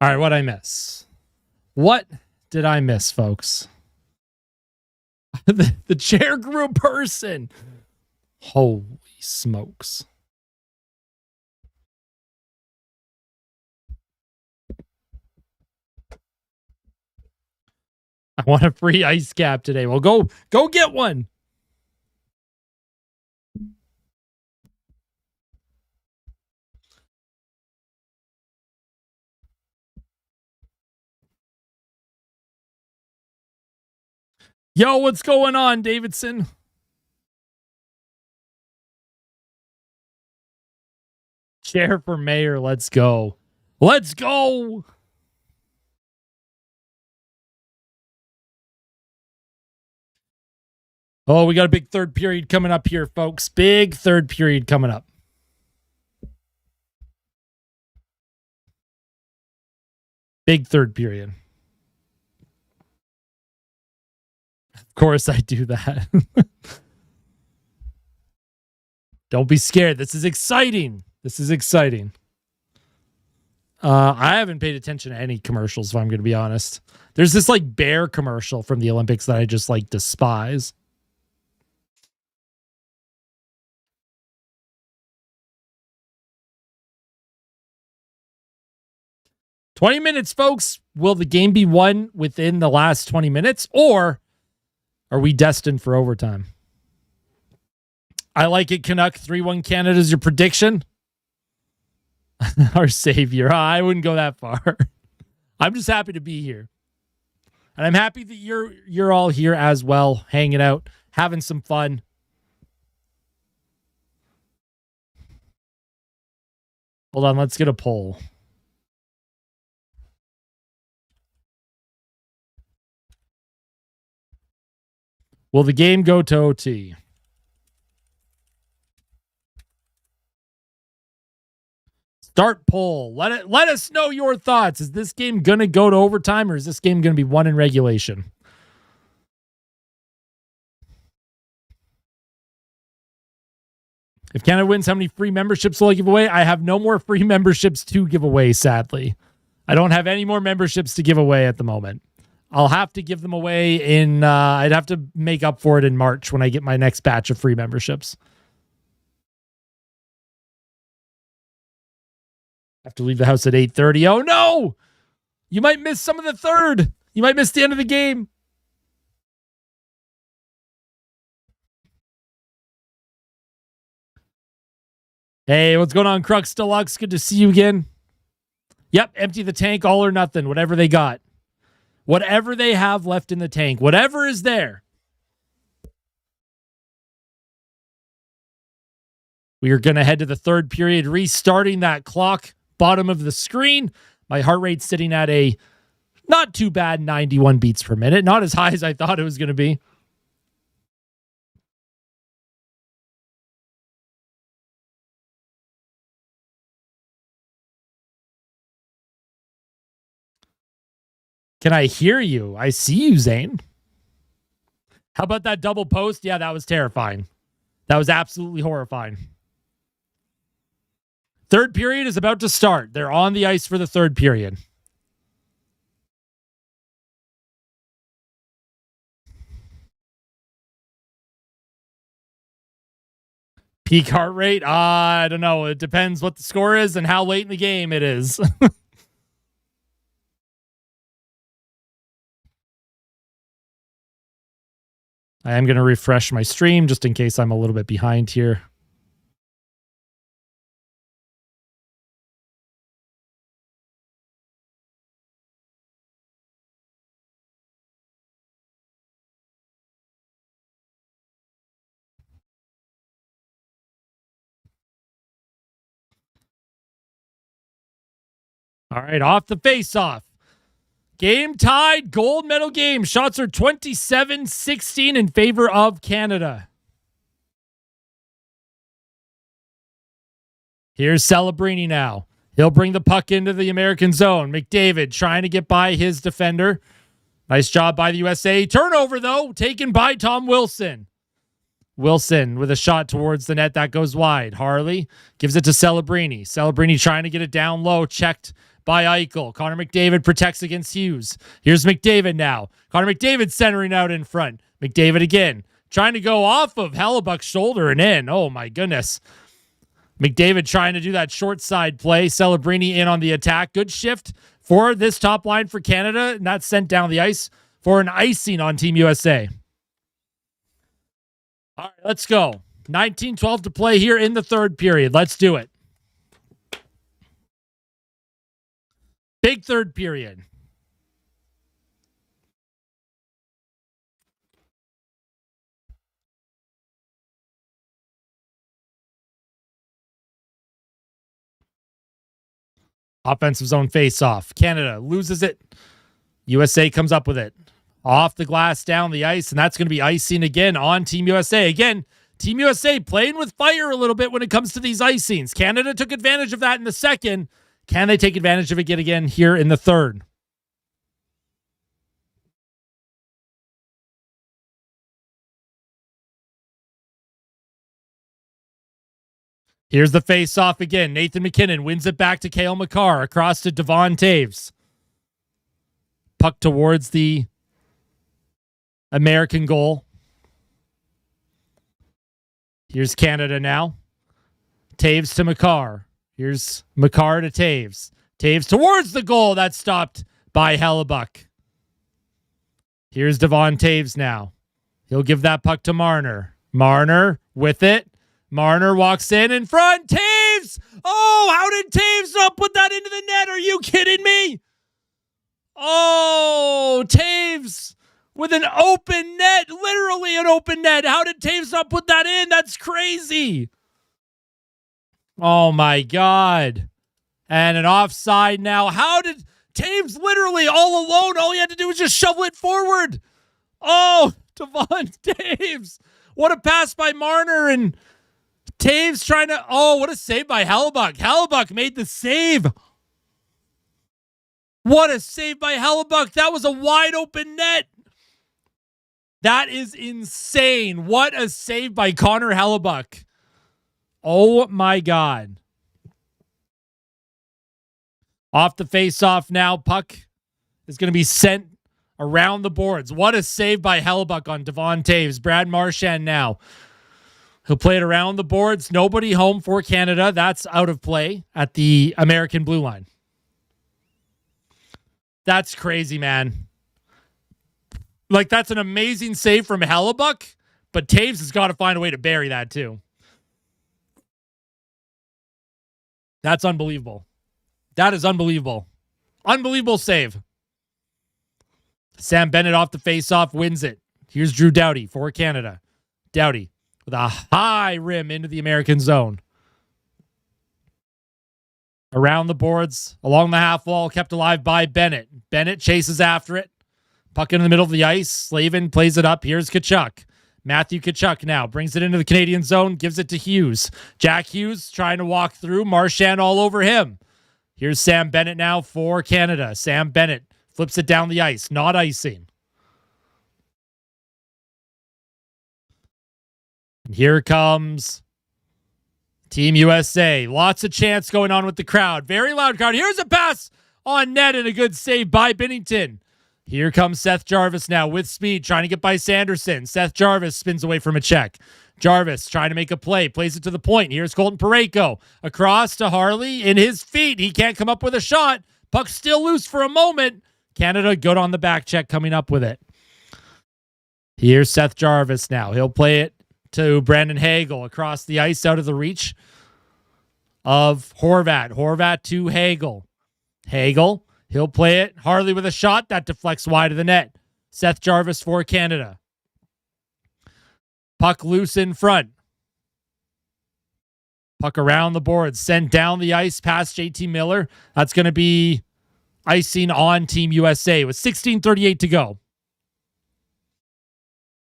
All right, what'd I miss? What did I miss, folks? the chair grew a person. Holy smokes. I want a free ice cap today. Well, go get one. Yo, what's going on, Davidson? Chair for mayor. Let's go. Let's go. Oh, we got a big third period coming up here, folks. Big third period coming up. Big third period. Of course I do that. Don't be scared. This is exciting. This is exciting. I haven't paid attention to any commercials, if I'm going to be honest. There's this like bear commercial from the Olympics that I just like despise. "20 minutes, folks. Will the game be won within the last 20 minutes, or are we destined for overtime?" I like it, Canuck. 3-1 Canada is your prediction. Our savior. I wouldn't go that far. I'm just happy to be here. And I'm happy that you're all here as well, hanging out, having some fun. Hold on, let's get a poll. Will the game go to OT? Start poll. Let us know your thoughts. Is this game going to go to overtime, or is this game going to be won in regulation? If Canada wins, how many free memberships will I give away? I have no more free memberships to give away, sadly. I don't have any more memberships to give away at the moment. I'll have to give them away in, I'd have to make up for it in March when I get my next batch of free memberships. Have to leave the house at 8:30. Oh, no! You might miss some of the third. You might miss the end of the game. Hey, what's going on, Crux Deluxe? Good to see you again. Yep, empty the tank, all or nothing, whatever they got. Whatever they have left in the tank, whatever is there. We are going to head to the third period, restarting that clock, bottom of the screen. My heart rate's sitting at a not too bad 91 beats per minute. Not as high as I thought it was going to be. Can I hear you? I see you, Zane. How about that double post? Yeah, that was terrifying. That was absolutely horrifying. Third period is about to start. They're on the ice for the third period. Peak heart rate? I don't know. It depends what the score is and how late in the game it is. I am going to refresh my stream just in case I'm a little bit behind here. All right, off the face-off. Game tied, gold medal game. Shots are 27-16 in favor of Canada. Here's Celebrini now. He'll bring the puck into the American zone. McDavid trying to get by his defender. Nice job by the USA. Turnover, though, taken by Tom Wilson. Wilson with a shot towards the net that goes wide. Harley gives it to Celebrini. Celebrini trying to get it down low. Checked by Eichel. Connor McDavid protects against Hughes. Here's McDavid now. Connor McDavid centering out in front. McDavid again, trying to go off of Hellebuck's shoulder and in. Oh, my goodness. McDavid trying to do that short side play. Celebrini in on the attack. Good shift for this top line for Canada, and that's sent down the ice for an icing on Team USA. All right, let's go. 19-12 to play here in the third period. Let's do it. Big third period. Offensive zone face-off. Canada loses it. USA comes up with it. Off the glass, down the ice, and that's going to be icing again on Team USA. Again, Team USA playing with fire a little bit when it comes to these icings. Canada took advantage of that in the second. Can they take advantage of it again here in the third? Here's the face-off again. Nathan MacKinnon wins it back to Cale Makar. Across to Devon Toews. Puck towards the American goal. Here's Canada now. Toews to Makar. Here's Makar to Toews. Toews towards the goal. That's stopped by Hellebuck. Here's Devon Toews now. He'll give that puck to Marner. Marner with it. Marner walks in front. Toews! Oh, how did Toews not put that into the net? Are you kidding me? Oh, Toews with an open net. Literally an open net. How did Toews not put that in? That's crazy. Oh, my God. And an offside now. How did Toews literally all alone? All he had to do was just shovel it forward. Oh, Devon Toews. What a pass by Marner, and Toews trying to... Oh, what a save by Hellebuck. Hellebuck made the save. What a save by Hellebuck. That was a wide open net. That is insane. What a save by Connor Hellebuck. Oh, my God. Off the face-off now. Puck is going to be sent around the boards. What a save by Hellebuck on Devon Toews. Brad Marchand now. He'll play it around the boards. Nobody home for Canada. That's out of play at the American blue line. That's crazy, man. Like, that's an amazing save from Hellebuck, but Toews has got to find a way to bury that too. That's unbelievable. That is unbelievable. Unbelievable save. Sam Bennett off the faceoff wins it. Here's Drew Doughty for Canada. Doughty with a high rim into the American zone. Around the boards, along the half wall, kept alive by Bennett. Bennett chases after it. Puck in the middle of the ice. Slavin plays it up. Here's Tkachuk. Matthew Tkachuk now brings it into the Canadian zone, gives it to Hughes. Jack Hughes trying to walk through. Marchand all over him. Here's Sam Bennett now for Canada. Sam Bennett flips it down the ice. Not icing. And here comes Team USA. Lots of chants going on with the crowd. Very loud crowd. Here's a pass on net and a good save by Binnington. Here comes Seth Jarvis now with speed, trying to get by Sanderson. Seth Jarvis spins away from a check. Jarvis trying to make a play, plays it to the point. Here's Colton Parayko. Across to Harley in his feet. He can't come up with a shot. Puck still loose for a moment. Canada good on the back check coming up with it. Here's Seth Jarvis now. He'll play it to Brandon Hagel across the ice out of the reach of Horvat. Horvat to Hagel. Hagel, he'll play it. Harley with a shot that deflects wide of the net. Seth Jarvis for Canada. Puck loose in front. Puck around the boards. Sent down the ice past JT Miller. That's going to be icing on Team USA with 16:38 to go.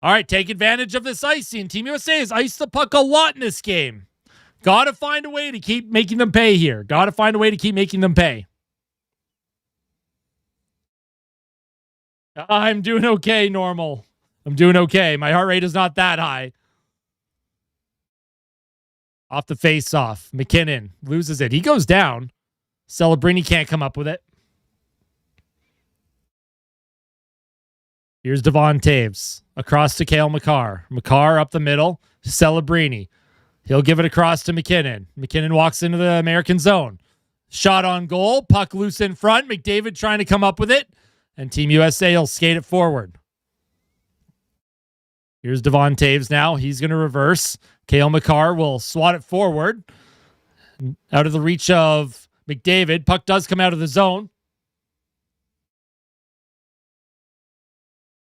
All right, take advantage of this icing. Team USA has iced the puck a lot in this game. Got to find a way to keep making them pay here. Got to find a way to keep making them pay. I'm doing okay, normal. I'm doing okay. My heart rate is not that high. Off the face-off. McKinnon loses it. He goes down. Celebrini can't come up with it. Here's Devon Taves across to Cale Makar. Makar up the middle. Celebrini. He'll give it across to McKinnon. McKinnon walks into the American zone. Shot on goal. Puck loose in front. McDavid trying to come up with it. And Team USA will skate it forward. Here's Devon Taves now. He's going to reverse. Cale Makar will swat it forward. Out of the reach of McDavid. Puck does come out of the zone.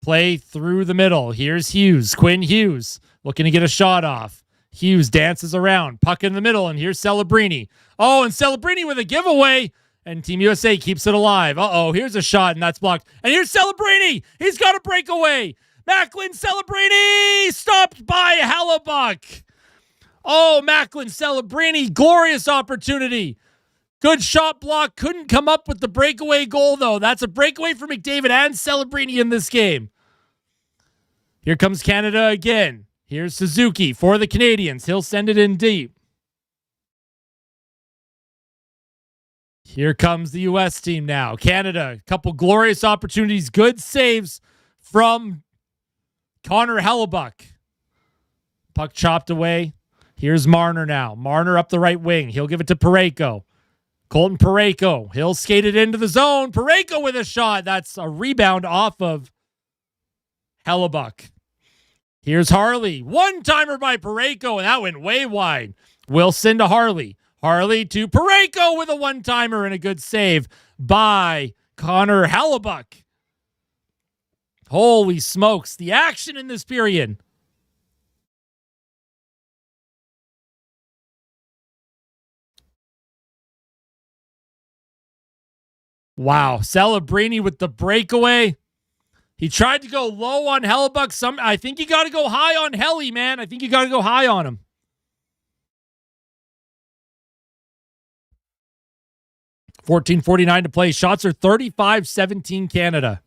Play through the middle. Here's Hughes. Quinn Hughes looking to get a shot off. Hughes dances around. Puck in the middle, and here's Celebrini. Oh, and Celebrini with a giveaway, and Team USA keeps it alive. Uh-oh, here's a shot, and that's blocked. And here's Celebrini. He's got a breakaway. Macklin Celebrini stopped by Hellebuck. Oh, Macklin Celebrini, glorious opportunity. Good shot block. Couldn't come up with the breakaway goal, though. That's a breakaway for McDavid and Celebrini in this game. Here comes Canada again. Here's Suzuki for the Canadians. He'll send it in deep. Here comes the U.S. team now. Canada, a couple glorious opportunities. Good saves from Connor Hellebuck. Puck chopped away. Here's Marner now. Marner up the right wing. He'll give it to Parayko. Colton Parayko. He'll skate it into the zone. Parayko with a shot. That's a rebound off of Hellebuck. Here's Harley. One-timer by Parayko, and that went way wide. Wilson to Harley. Harley to Parayko with a one-timer and a good save by Connor Hellebuck. Holy smokes. The action in this period. Wow. Celebrini with the breakaway. He tried to go low on Hellebuck. I think you got to go high on Helly, man. I think you got to go high on him. $14:49 to play. Shots are 35-17 Canada.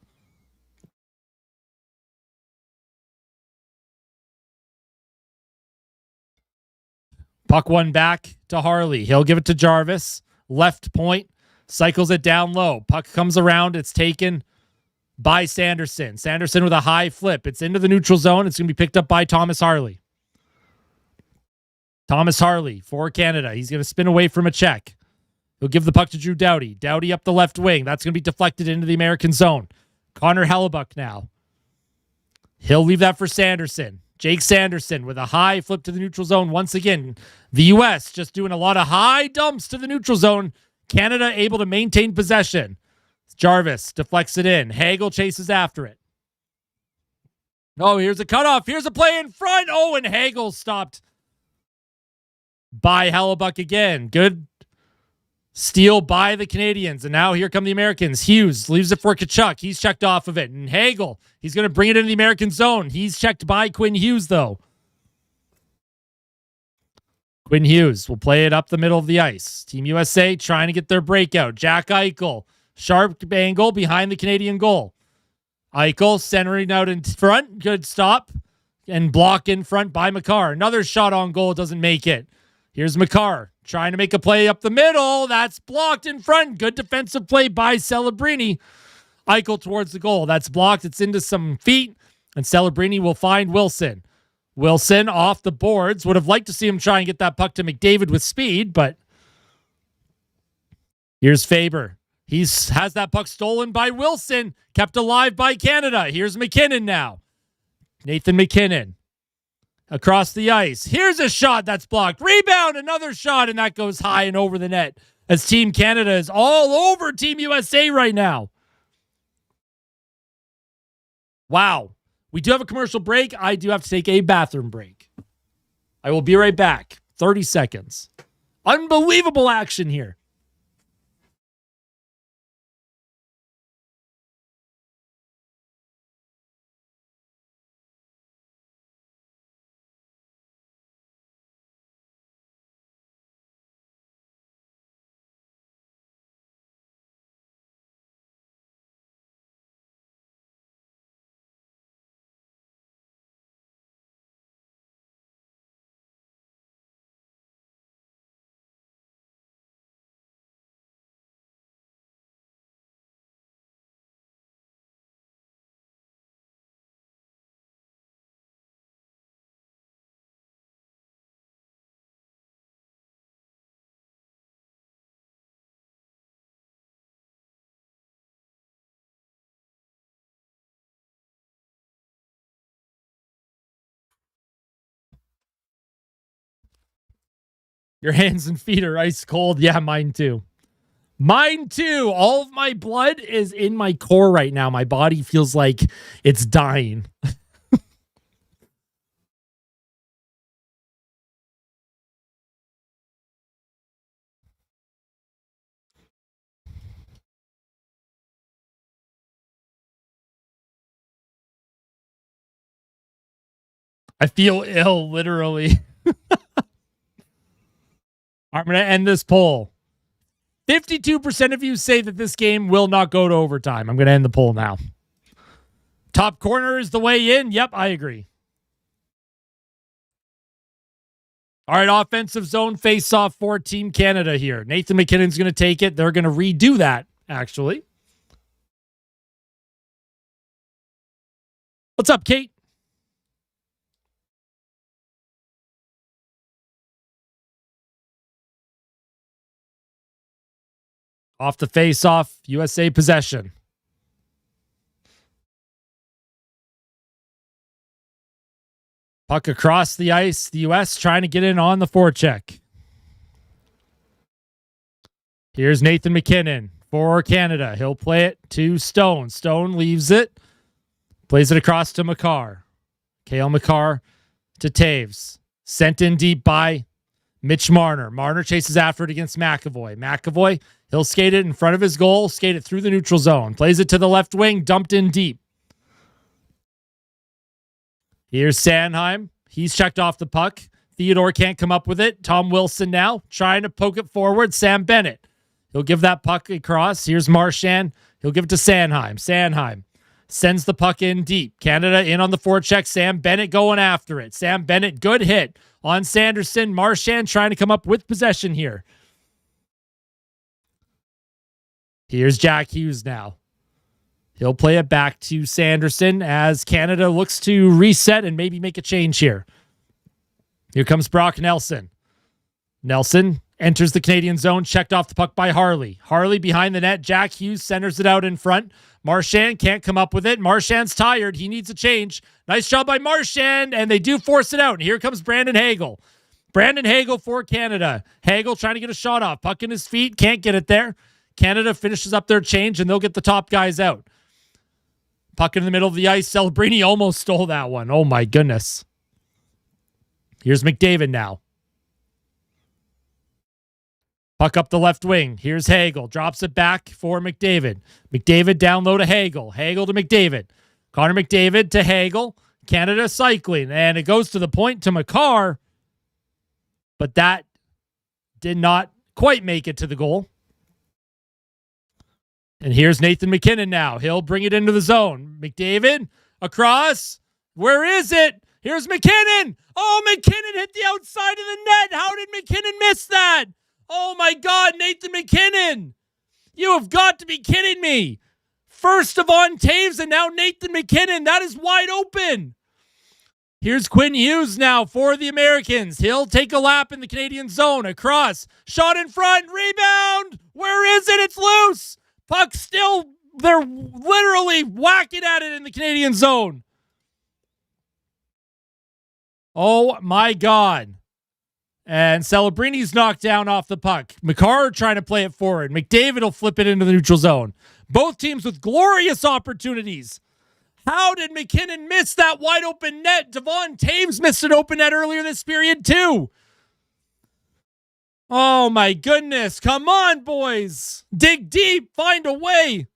Puck one back to Harley. He'll give it to Jarvis. Left point. Cycles it down low. Puck comes around. It's taken by Sanderson. Sanderson with a high flip. It's into the neutral zone. It's going to be picked up by Thomas Harley. Thomas Harley for Canada. He's going to spin away from a check. He'll give the puck to Drew Doughty. Doughty up the left wing. That's going to be deflected into the American zone. Connor Hellebuck now. He'll leave that for Sanderson. Jake Sanderson with a high flip to the neutral zone. Once again, the U.S. just doing a lot of high dumps to the neutral zone. Canada able to maintain possession. Jarvis deflects it in. Hagel chases after it. Oh, here's a cutoff. Here's a play in front. Oh, and Hagel stopped by Hellebuck again. Good steal by the Canadians. And now here come the Americans. Hughes leaves it for Tkachuk. He's checked off of it. And Hagel, he's going to bring it into the American zone. He's checked by Quinn Hughes, though. Quinn Hughes will play it up the middle of the ice. Team USA trying to get their breakout. Jack Eichel. Sharp angle behind the Canadian goal. Eichel centering out in front. Good stop. And block in front by Makar. Another shot on goal. Doesn't make it. Here's Makar trying to make a play up the middle. That's blocked in front. Good defensive play by Celebrini. Eichel towards the goal. That's blocked. It's into some feet. And Celebrini will find Wilson. Wilson off the boards. Would have liked to see him try and get that puck to McDavid with speed, but here's Faber. He has that puck stolen by Wilson, kept alive by Canada. Here's McKinnon now. Nathan McKinnon across the ice. Here's a shot that's blocked. Rebound, another shot, and that goes high and over the net as Team Canada is all over Team USA right now. Wow. We do have a commercial break. I do have to take a bathroom break. I will be right back. 30 seconds. Unbelievable action here. Your hands and feet are ice cold. Yeah, mine too. Mine too. All of my blood is in my core right now. My body feels like it's dying. I feel ill, literally. I'm going to end this poll. 52% of you say that this game will not go to overtime. I'm going to end the poll now. Top corner is the way in. Yep, I agree. All right, offensive zone face-off for Team Canada here. Nathan McKinnon's going to take it. They're going to redo that, actually. What's up, Kate? Off the face-off, USA possession. Puck across the ice. The U.S. trying to get in on the forecheck. Here's Nathan McKinnon for Canada. He'll play it to Stone. Stone leaves it. Plays it across to Makar. Cale Makar to Taves. Sent in deep by Mitch Marner. Marner chases after it against McAvoy. McAvoy, he'll skate it in front of his goal, skate it through the neutral zone. Plays it to the left wing, dumped in deep. Here's Sanheim. He's checked off the puck. Theodore can't come up with it. Tom Wilson now trying to poke it forward. Sam Bennett. He'll give that puck across. Here's Marchand. He'll give it to Sanheim. Sanheim sends the puck in deep. Canada in on the forecheck. Sam Bennett going after it. Sam Bennett, good hit on Sanderson. Marchand trying to come up with possession here. Here's Jack Hughes now. He'll play it back to Sanderson as Canada looks to reset and maybe make a change here. Here comes Brock Nelson. Nelson enters the Canadian zone, checked off the puck by Harley. Harley behind the net. Jack Hughes centers it out in front. Marchand can't come up with it. Marchand's tired. He needs a change. Nice job by Marchand, and they do force it out. And here comes Brandon Hagel. Brandon Hagel for Canada. Hagel trying to get a shot off. Puck in his feet. Can't get it there. Canada finishes up their change, and they'll get the top guys out. Puck in the middle of the ice. Celebrini almost stole that one. Oh, my goodness. Here's McDavid now. Puck up the left wing. Here's Hagel. Drops it back for McDavid. McDavid down low to Hagel. Hagel to McDavid. Connor McDavid to Hagel. Canada cycling. And it goes to the point to Makar. But that did not quite make it to the goal. And here's Nathan McKinnon now. He'll bring it into the zone. McDavid across. Where is it? Here's McKinnon. Oh, McKinnon hit the outside of the net. How did McKinnon miss that? Oh, my God, Nathan McKinnon. You have got to be kidding me. First Devon Taves and now Nathan McKinnon. That is wide open. Here's Quinn Hughes now for the Americans. He'll take a lap in the Canadian zone. Across. Shot in front. Rebound. Where is it? It's loose. Puck still, they're literally whacking at it in the Canadian zone. Oh, my God. And Celebrini's knocked down off the puck. Makar trying to play it forward. McDavid will flip it into the neutral zone. Both teams with glorious opportunities. How did McKinnon miss that wide open net? Devon Taves missed an open net earlier this period too. Oh my goodness. Come on, boys. Dig deep. Find a way.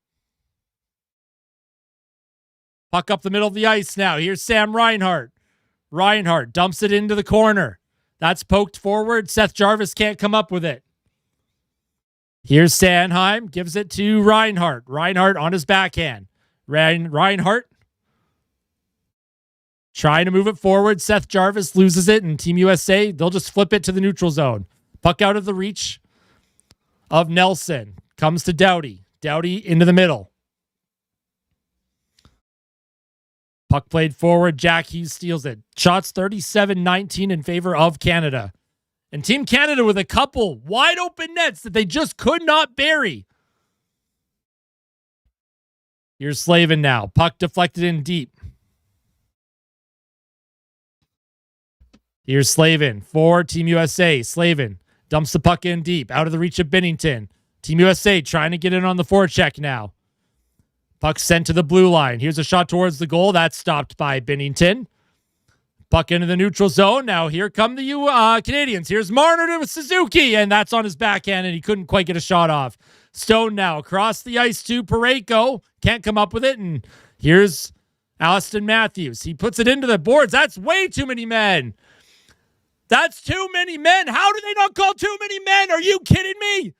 Puck up the middle of the ice now. Here's Sam Reinhart. Reinhart dumps it into the corner. That's poked forward. Seth Jarvis can't come up with it. Here's Sanheim. Gives it to Reinhart. Reinhart on his backhand. Reinhart trying to move it forward. Seth Jarvis loses it, and Team USA, they'll just flip it to the neutral zone. Puck out of the reach of Nelson. Comes to Doughty. Doughty into the middle. Puck played forward. Jack Hughes steals it. Shots 37-19 in favor of Canada. And Team Canada with a couple wide open nets that they just could not bury. Here's Slavin now. Puck deflected in deep. Here's Slavin for Team USA. Slavin Dumps the puck in deep, out of the reach of Binnington. Team USA trying to get in on the forecheck now. Puck sent to the blue line. Here's a shot towards the goal. That's stopped by Binnington. Puck into the neutral zone. Now here come the Canadians. Here's Marner to Suzuki, and that's on his backhand, and he couldn't quite get a shot off. Stone now across the ice to Parayko. Can't come up with it, and here's Austin Matthews. He puts it into the boards. That's way too many men. That's too many men. How do they not call too many men? Are you kidding me?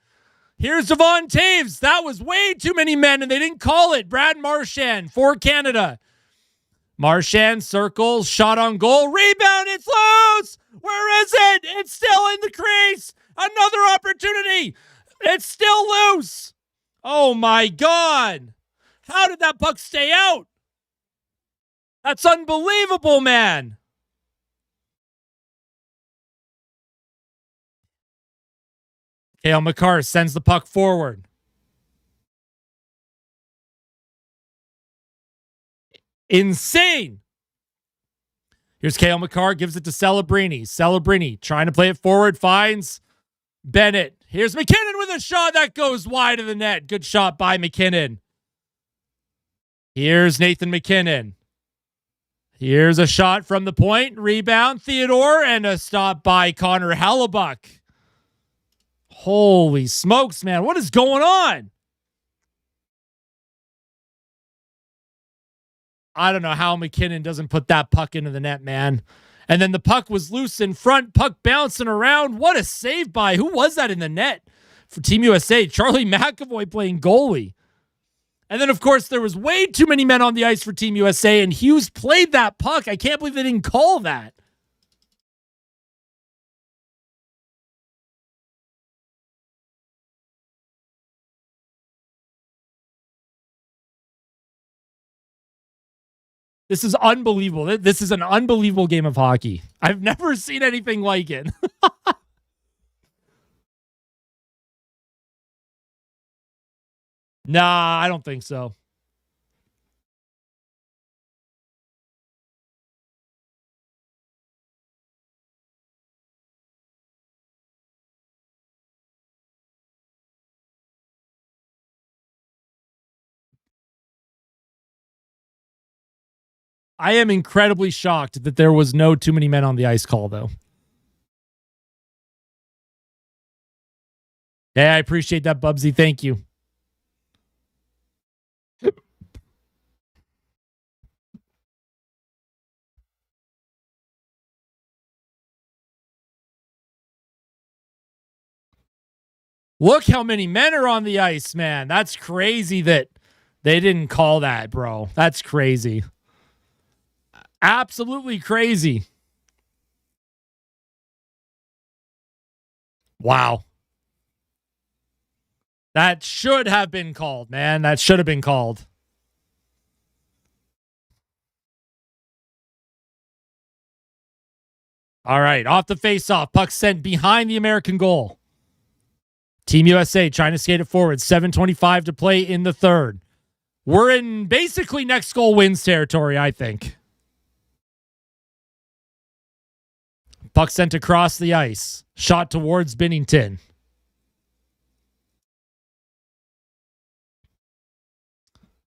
Here's Devon Taves. That was way too many men, and they didn't call it. Brad Marchand for Canada. Marchand circles, shot on goal, rebound, it's loose! Where is it? It's still in the crease! Another opportunity! It's still loose! Oh my God! How did that puck stay out? That's unbelievable, man! Cale Makar sends the puck forward. Insane. Here's Cale Makar, gives it to Celebrini. Celebrini trying to play it forward, finds Bennett. Here's McKinnon with a shot that goes wide of the net. Good shot by McKinnon. Here's Nathan McKinnon. Here's a shot from the point. Rebound, Theodore, and a stop by Connor Hellebuck. Holy smokes, man. What is going on? I don't know how McKinnon doesn't put that puck into the net, man. And then the puck was loose in front, puck bouncing around. What a save by, who was that in the net for Team USA? Charlie McAvoy playing goalie. And then, of course, there was way too many men on the ice for Team USA, and Hughes played that puck. I can't believe they didn't call that. This is unbelievable. This is an unbelievable game of hockey. I've never seen anything like it. Nah, I don't think so. I am incredibly shocked that there was no too many men on the ice call, though. Yeah, I appreciate that, Bubsy. Thank you. Look how many men are on the ice, man. That's crazy that they didn't call that, bro. That's crazy. Absolutely crazy. Wow. That should have been called, man. That should have been called. All right, off the face-off. Puck sent behind the American goal. Team USA trying to skate it forward. 7:25 to play in the third. We're in basically next goal wins territory, I think. Puck sent across the ice. Shot towards Binnington.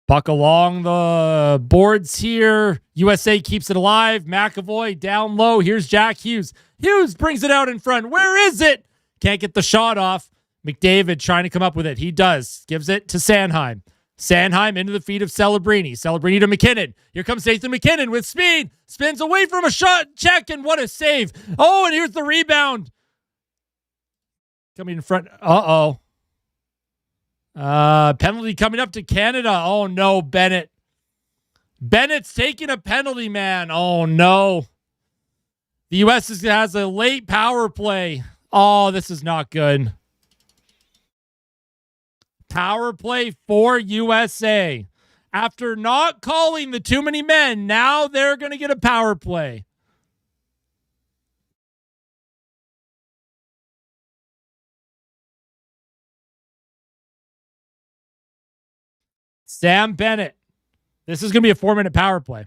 Puck along the boards here. USA keeps it alive. McAvoy down low. Here's Jack Hughes. Hughes brings it out in front. Where is it? Can't get the shot off. McDavid trying to come up with it. He does. Gives it to Sanheim. Sanheim into the feet of Celebrini. Celebrini to McKinnon. Here comes Nathan McKinnon with speed. Spins away from a shot. Check, and what a save. Oh, and here's the rebound. Coming in front. Uh-oh. Penalty coming up to Canada. Oh, no, Bennett. Bennett's taking a penalty, man. Oh, no. The U.S. has a late power play. Oh, this is not good. Power play for USA. After not calling the too many men, now they're going to get a power play. Sam Bennett. This is going to be a 4-minute power play.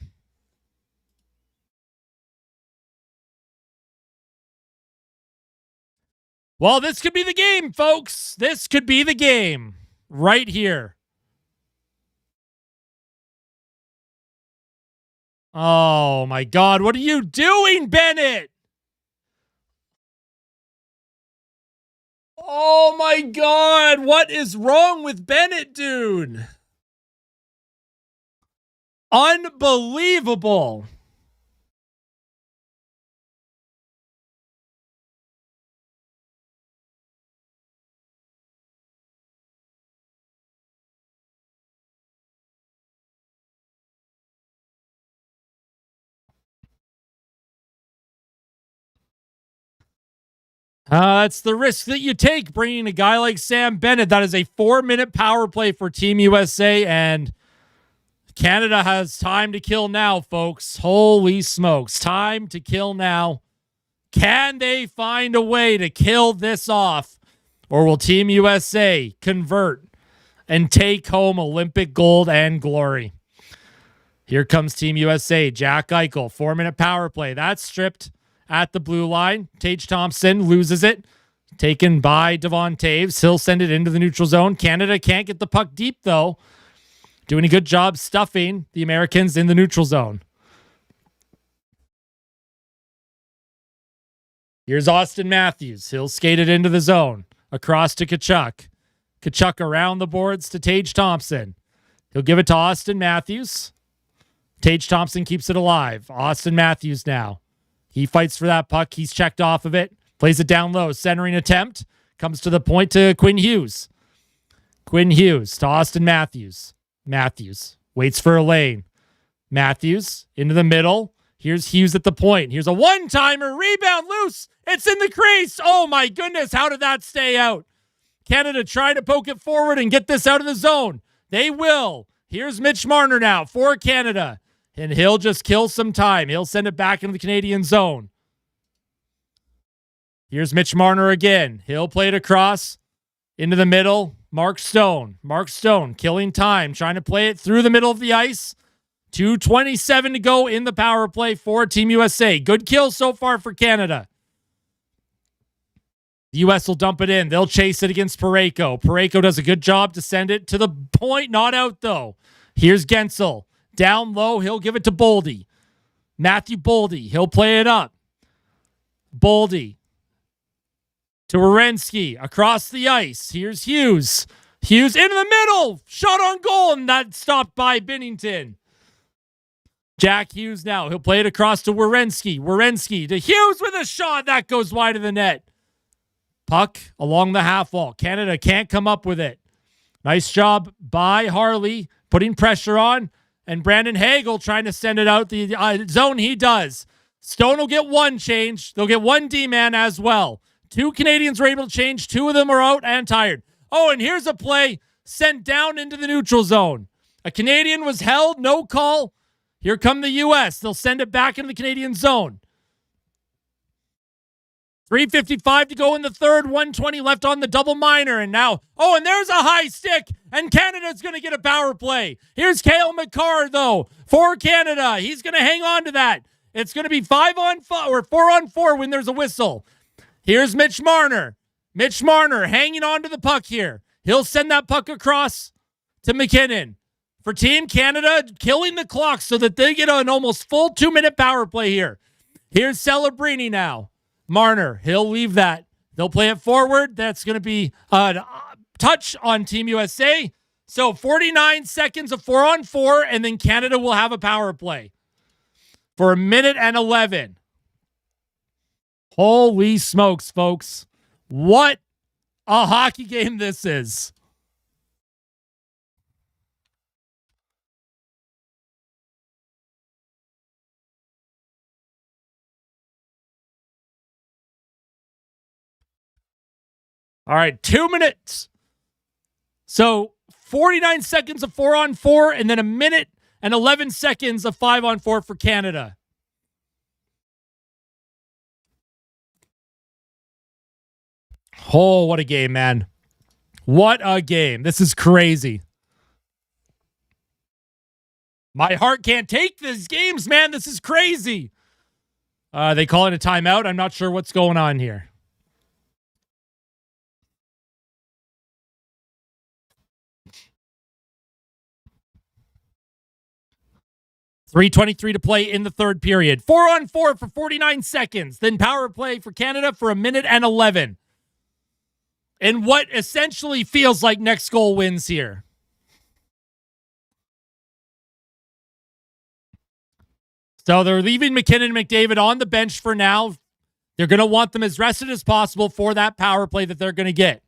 Well, this could be the game, folks. This could be the game right here. Oh, my God. What are you doing, Bennett? Oh, my God. What is wrong with Bennett, dude? Unbelievable. That's the risk that you take bringing a guy like Sam Bennett. That is a 4-minute power play for Team USA, and Canada has time to kill now, folks. Holy smokes. Time to kill now. Can they find a way to kill this off, or will Team USA convert and take home Olympic gold and glory? Here comes Team USA. Jack Eichel, 4-minute power play. That's stripped at the blue line. Tage Thompson loses it. Taken by Devon Taves. He'll send it into the neutral zone. Canada can't get the puck deep, though. Doing a good job stuffing the Americans in the neutral zone. Here's Austin Matthews. He'll skate it into the zone. Across to Tkachuk. Tkachuk around the boards to Tage Thompson. He'll give it to Austin Matthews. Tage Thompson keeps it alive. Austin Matthews now. He fights for that puck. He's checked off of it. Plays it down low. Centering attempt. Comes to the point to Quinn Hughes. Quinn Hughes to Austin Matthews. Matthews waits for a lane. Matthews into the middle. Here's Hughes at the point. Here's a one-timer. Rebound loose. It's in the crease. Oh, my goodness. How did that stay out? Canada trying to poke it forward and get this out of the zone. They will. Here's Mitch Marner now for Canada. And he'll just kill some time. He'll send it back into the Canadian zone. Here's Mitch Marner again. He'll play it across into the middle. Mark Stone. Mark Stone killing time. Trying to play it through the middle of the ice. 2:27 to go in the power play for Team USA. Good kill so far for Canada. The U.S. will dump it in. They'll chase it against Parayko. Parayko does a good job to send it to the point. Not out, though. Here's Gensel. Down low, he'll give it to Boldy. Matthew Boldy, he'll play it up. Boldy to Werenski across the ice. Here's Hughes. Hughes into the middle. Shot on goal, and that's stopped by Binnington. Jack Hughes now. He'll play it across to Werenski. Werenski to Hughes with a shot. That goes wide of the net. Puck along the half wall. Canada can't come up with it. Nice job by Harley putting pressure on. And Brandon Hagel trying to send it out the zone. He does. Stone will get one change. They'll get one D-man as well. 2 Canadians were able to change. 2 of them are out and tired. Oh, and here's a play sent down into the neutral zone. A Canadian was held. No call. Here come the U.S. They'll send it back into the Canadian zone. 3:55 to go in the third. 1:20 left on the double minor. And now, and there's a high stick. And Canada's going to get a power play. Here's Cale Makar, though, for Canada. He's going to hang on to that. It's going to be 5-on-5 or 4-on-4 when there's a whistle. Here's Mitch Marner. Mitch Marner hanging on to the puck here. He'll send that puck across to McKinnon. For Team Canada, killing the clock so that they get an almost full 2-minute power play here. Here's Celebrini now. Marner, he'll leave that. They'll play it forward. That's going to be a touch on Team USA. So 49 seconds of 4-on-4, and then Canada will have a power play for 1:11. Holy smokes, folks. What a hockey game this is. All right, 2 minutes. So 49 seconds of 4-on-4, and then 1:11 seconds of 5-on-4 for Canada. Oh, what a game, man. What a game. This is crazy. My heart can't take these games, man. This is crazy. They call it a timeout. I'm not sure what's going on here. 3:23 to play in the third period. 4-on-4 for 49 seconds. Then power play for Canada for 1:11. And what essentially feels like next goal wins here. So they're leaving McKinnon and McDavid on the bench for now. They're going to want them as rested as possible for that power play that they're going to get.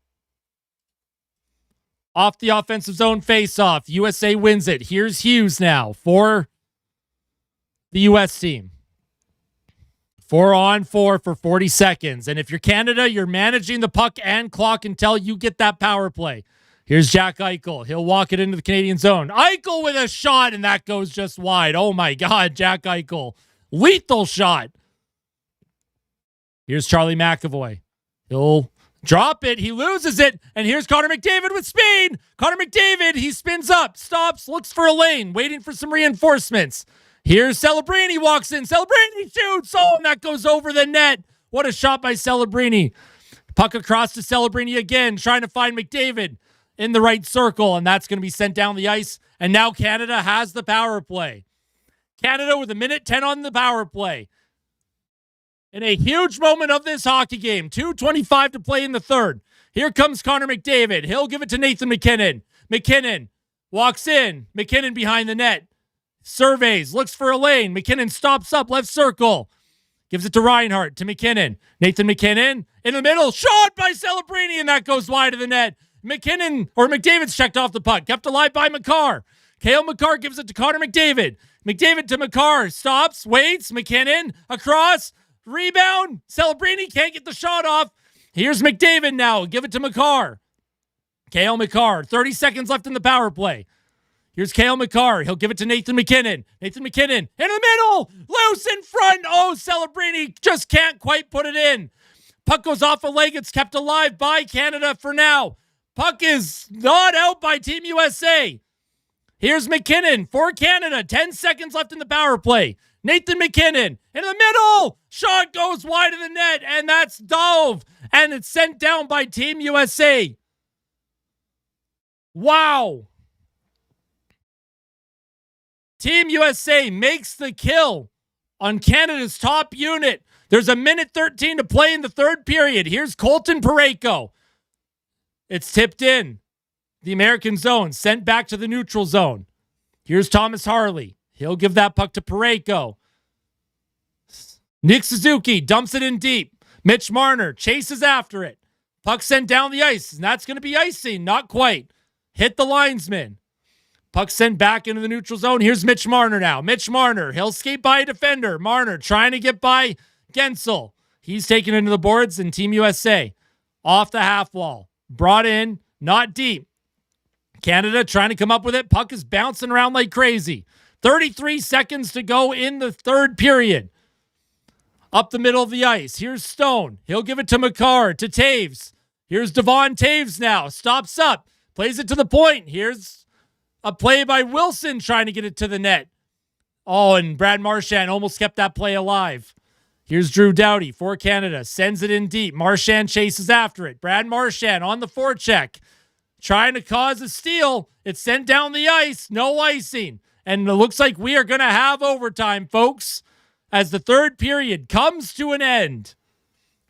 Off the offensive zone faceoff. USA wins it. Here's Hughes now for the U.S. team. 4-on-4 for 40 seconds. And if you're Canada, you're managing the puck and clock until you get that power play. Here's Jack Eichel. He'll walk it into the Canadian zone. Eichel with a shot, and that goes just wide. Oh, my God, Jack Eichel. Lethal shot. Here's Charlie McAvoy. He'll drop it. He loses it. And here's Connor McDavid with speed. Connor McDavid, he spins up, stops, looks for a lane, waiting for some reinforcements. Here's Celebrini, walks in. Celebrini shoots. Oh, and that goes over the net. What a shot by Celebrini. Puck across to Celebrini again, trying to find McDavid in the right circle, and that's going to be sent down the ice. And now Canada has the power play. Canada with 1:10 on the power play. In a huge moment of this hockey game, 2:25 to play in the third. Here comes Connor McDavid. He'll give it to Nathan McKinnon. McKinnon walks in. McKinnon behind the net. Surveys, looks for a lane. McKinnon stops up, left circle. Gives it to Reinhart, to McKinnon. Nathan McKinnon in the middle. Shot by Celebrini, and that goes wide of the net. McDavid's checked off the puck. Kept alive by Makar. Cale Makar gives it to Connor McDavid. McDavid to Makar. Stops, waits. McKinnon across. Rebound. Celebrini can't get the shot off. Here's McDavid now. Give it to Makar. Cale Makar. 30 seconds left in the power play. Here's Cale Makar. He'll give it to Nathan McKinnon. Nathan McKinnon in the middle. Loose in front. Oh, Celebrini just can't quite put it in. Puck goes off a leg. It's kept alive by Canada for now. Puck is not out by Team USA. Here's McKinnon for Canada. 10 seconds left in the power play. Nathan McKinnon in the middle. Shot goes wide of the net, and that's dove. And it's sent down by Team USA. Wow. Team USA makes the kill on Canada's top unit. There's 1:13 to play in the third period. Here's Colton Parayko. It's tipped in the American zone, sent back to the neutral zone. Here's Thomas Harley. He'll give that puck to Parayko. Nick Suzuki dumps it in deep. Mitch Marner chases after it. Puck sent down the ice, and that's going to be icing. Not quite. Hit the linesman. Puck sent back into the neutral zone. Here's Mitch Marner now. Mitch Marner. He'll skate by a defender. Marner trying to get by Gensel. He's taken into the boards, and Team USA off the half wall. Brought in, not deep. Canada trying to come up with it. Puck is bouncing around like crazy. 33 seconds to go in the third period. Up the middle of the ice. Here's Stone. He'll give it to Makar, to Taves. Here's Devon Taves now. Stops up. Plays it to the point. Here's a play by Wilson trying to get it to the net. Oh, and Brad Marchand almost kept that play alive. Here's Drew Doughty for Canada. Sends it in deep. Marchand chases after it. Brad Marchand on the forecheck. Trying to cause a steal. It's sent down the ice. No icing. And it looks like we are going to have overtime, folks. As the third period comes to an end,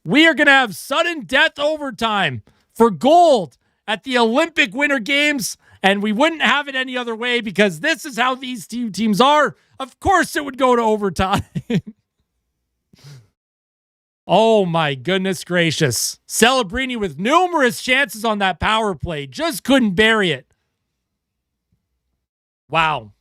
we are going to have sudden death overtime for gold at the Olympic Winter Games. And we wouldn't have it any other way because this is how these two teams are. Of course it would go to overtime. Oh my goodness gracious. Celebrini with numerous chances on that power play. Just couldn't bury it. Wow.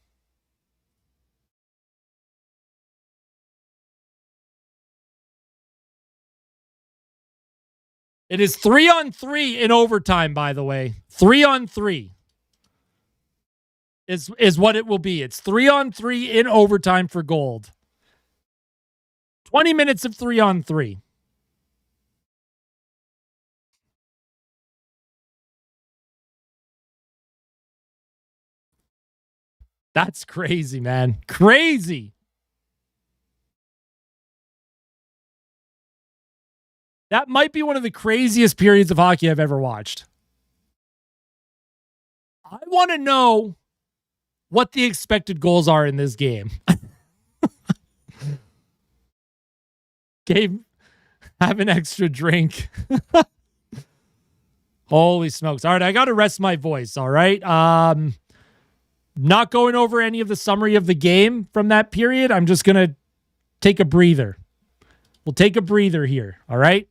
It is 3-on-3 in overtime, by the way. 3-on-3 is what it will be. It's 3-on-3 in overtime for gold. 20 minutes of 3-on-3. That's crazy, man. Crazy. That might be one of the craziest periods of hockey I've ever watched. I want to know what the expected goals are in this game. Gabe, have an extra drink. Holy smokes. All right, I got to rest my voice, all right? Not going over any of the summary of the game from that period. I'm just going to take a breather. We'll take a breather here, all right?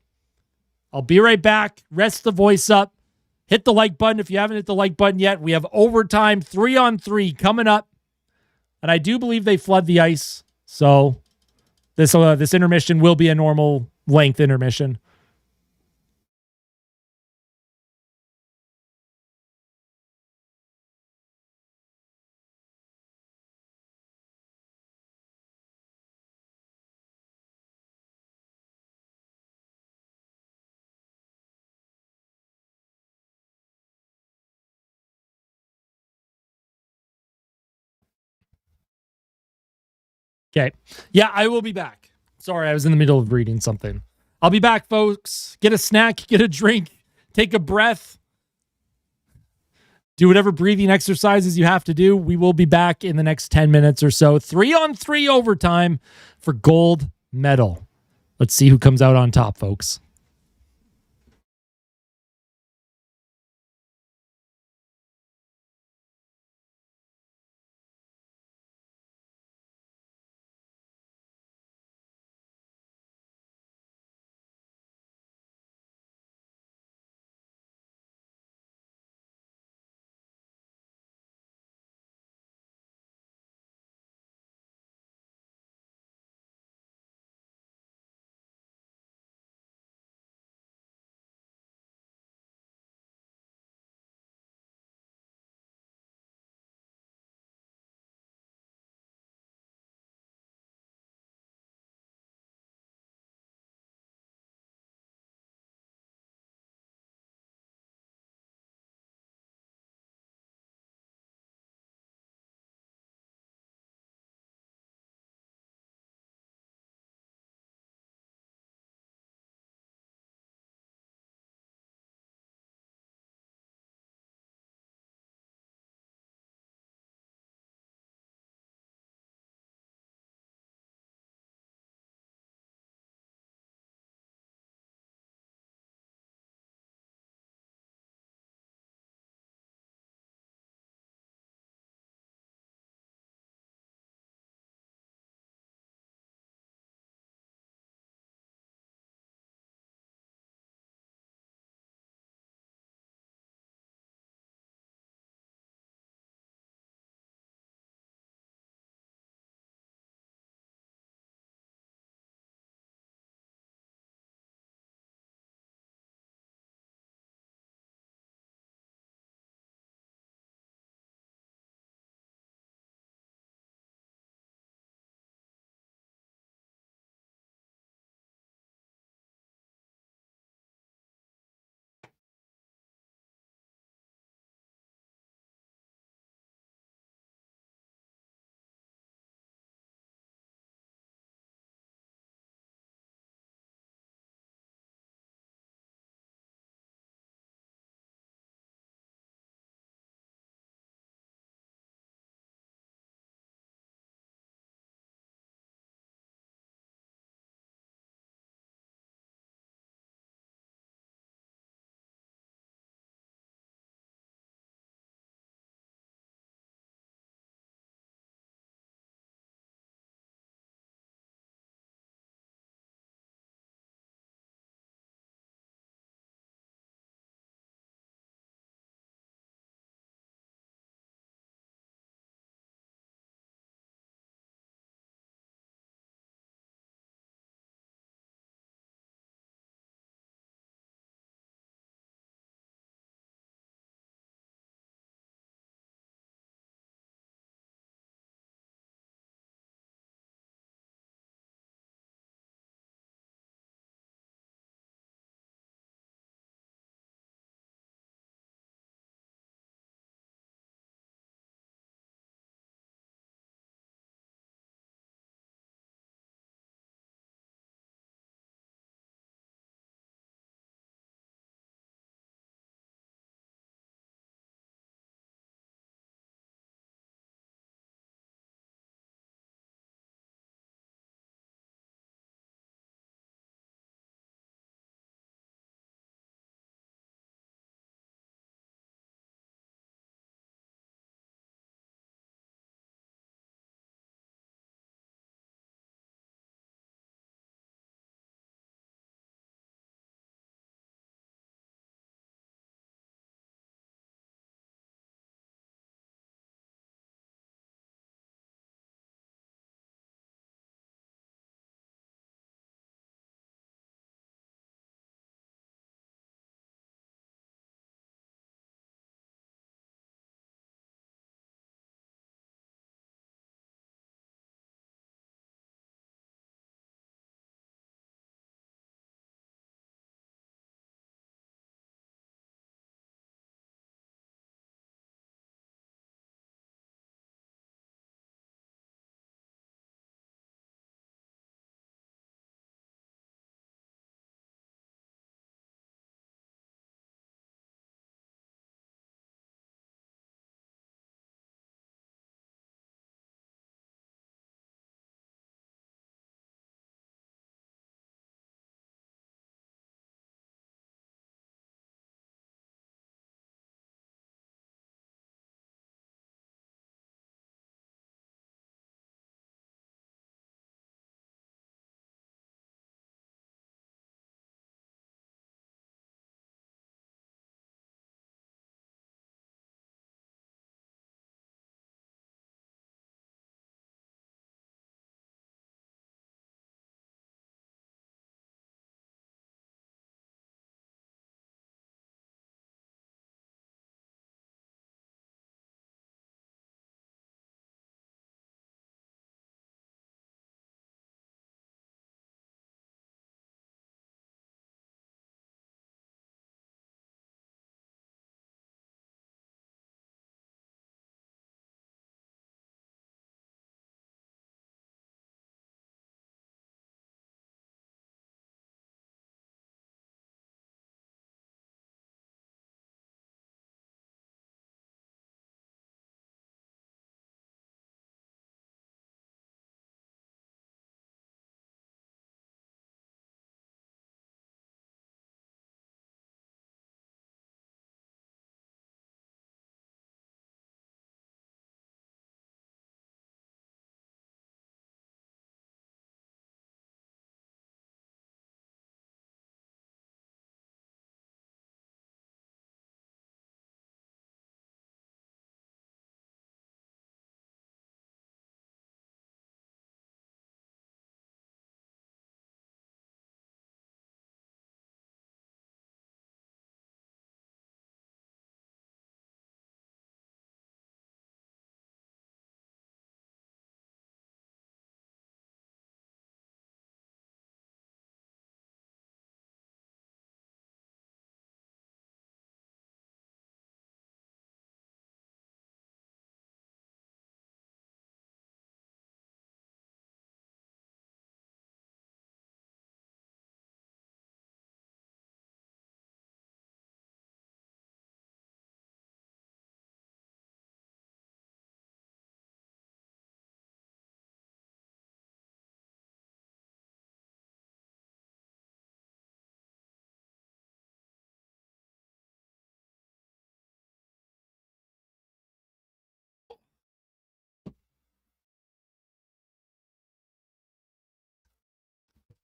I'll be right back. Rest the voice up. Hit the like button if you haven't hit the like button yet. We have overtime 3-on-3 coming up. And I do believe they flood the ice. So this intermission will be a normal length intermission. Okay. Yeah, I will be back. Sorry, I was in the middle of reading something. I'll be back, folks. Get a snack, get a drink, take a breath. Do whatever breathing exercises you have to do. We will be back in the next 10 minutes or so. 3-on-3 overtime for gold medal. Let's see who comes out on top, folks.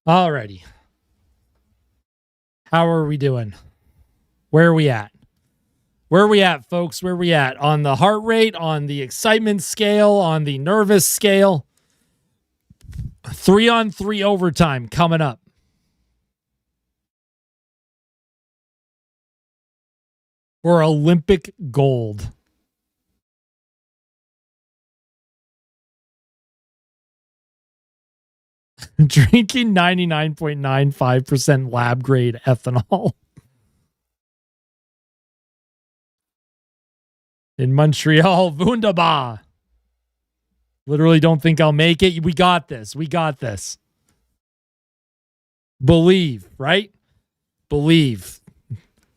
Alrighty. How are we doing? Where are we at? Where are we at, folks? Where are we at? On the heart rate, on the excitement scale, on the nervous scale? 3-on-3 overtime coming up. For Olympic gold. Drinking 99.95% lab grade ethanol. In Montreal, wunderbar. Literally don't think I'll make it. We got this. We got this. Believe, right? Believe.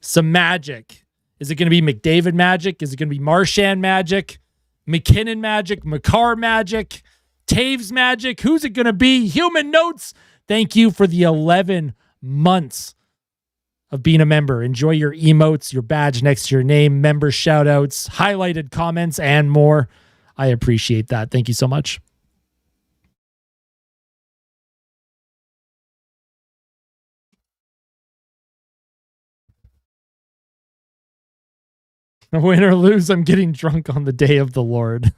Some magic. Is it going to be McDavid magic? Is it going to be Marchand magic? McKinnon magic? Makar magic? Taves magic? Who's it going to be? Human Notes. Thank you for the 11 months of being a member. Enjoy your emotes, your badge next to your name, member shout outs, highlighted comments, and more. I appreciate that. Thank you so much. Win or lose, I'm getting drunk on the day of the Lord.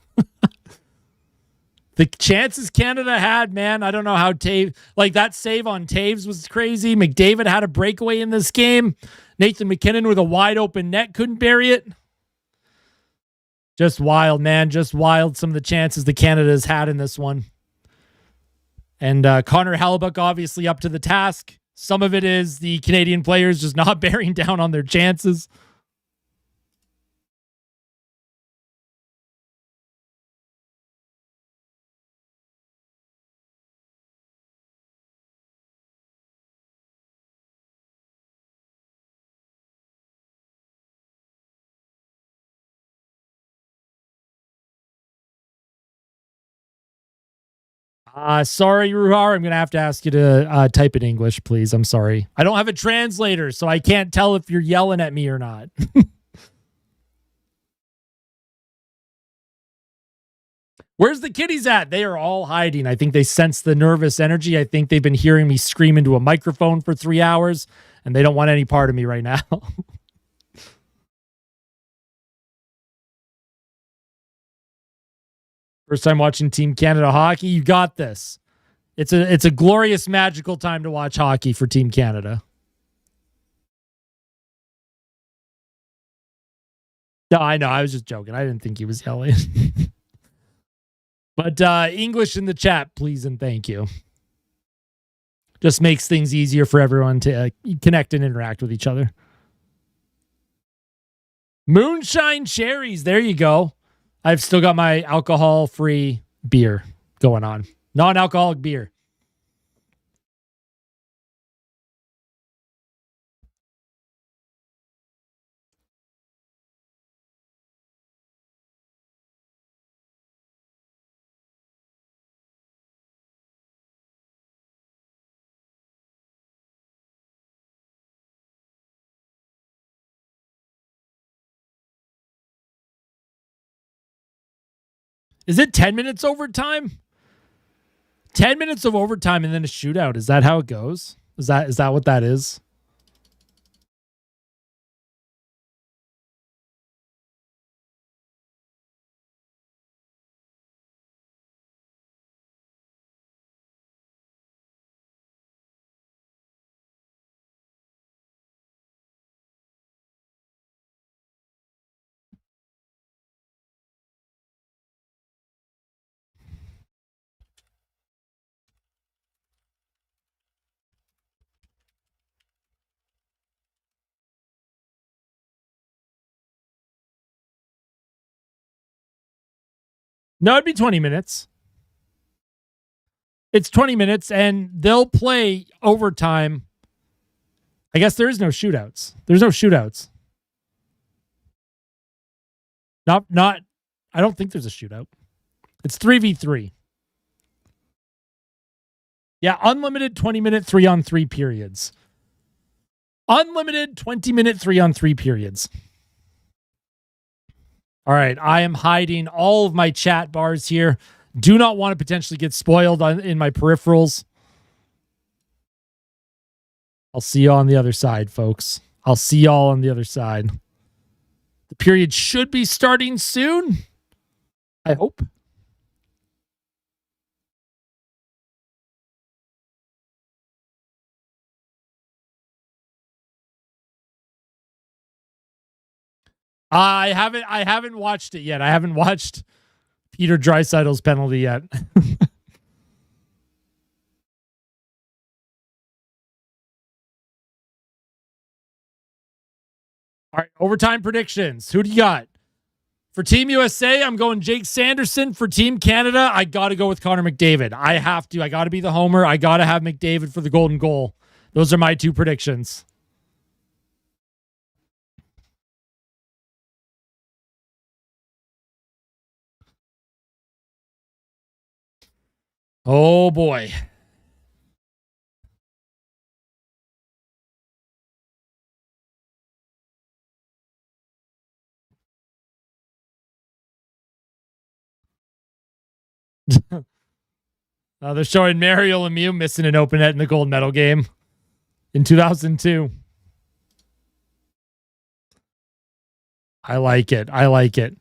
The chances Canada had, man, I don't know how Taves, like that save on Taves was crazy. McDavid had a breakaway in this game. Nathan McKinnon with a wide open net couldn't bury it. Just wild, man. Just wild. Some of the chances that Canada's had in this one. And Connor Hellebuyck obviously up to the task. Some of it is the Canadian players just not bearing down on their chances. Sorry, Ruhar. I'm going to have to ask you to type in English, please. I'm sorry. I don't have a translator, so I can't tell if you're yelling at me or not. Where's the kiddies at? They are all hiding. I think they sense the nervous energy. I think they've been hearing me scream into a microphone for 3 hours, and they don't want any part of me right now. First time watching Team Canada hockey. You got this. It's a glorious, magical time to watch hockey for Team Canada. No, I know. I was just joking. I didn't think he was yelling. But English in the chat, please and thank you. Just makes things easier for everyone to connect and interact with each other. Moonshine cherries. There you go. I've still got my alcohol-free beer going on. Non-alcoholic beer. Is it 10 minutes overtime? 10 minutes of overtime and then a shootout. Is that how it goes? Is that what that is? No, it'd be 20 minutes. It's 20 minutes, and they'll play overtime. I guess there is no shootouts. There's no shootouts. Not. I don't think there's a shootout. It's 3v3. Yeah, unlimited 20-minute 3-on-3 periods. Unlimited 20-minute 3-on-3 periods. All right, I am hiding all of my chat bars here. Do not want to potentially get spoiled in my peripherals. I'll see you on the other side, folks. I'll see y'all on the other side. The period should be starting soon. I hope. I haven't watched it yet. I haven't watched Peter Draisaitl's penalty yet. All right, overtime predictions. Who do you got? For Team USA, I'm going Jake Sanderson. For Team Canada, I got to go with Connor McDavid. I have to. I got to be the homer. I got to have McDavid for the golden goal. Those are my two predictions. Oh, boy. They're showing Mario Lemieux missing an open net in the gold medal game in 2002. I like it. I like it.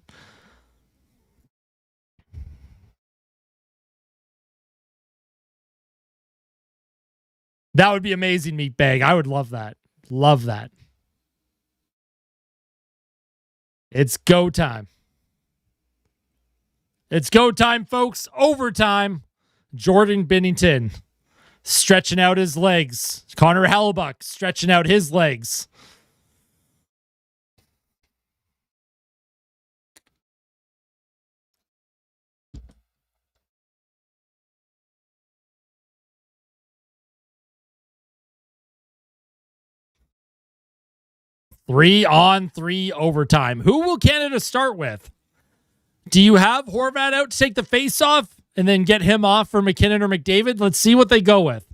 That would be amazing, Meatbag. I would love that. Love that. It's go time. It's go time, folks. Overtime. Jordan Binnington stretching out his legs. Connor Hellebuyck stretching out his legs. Three-on-three overtime. Who will Canada start with? Do you have Horvat out to take the face-off and then get him off for McKinnon or McDavid? Let's see what they go with.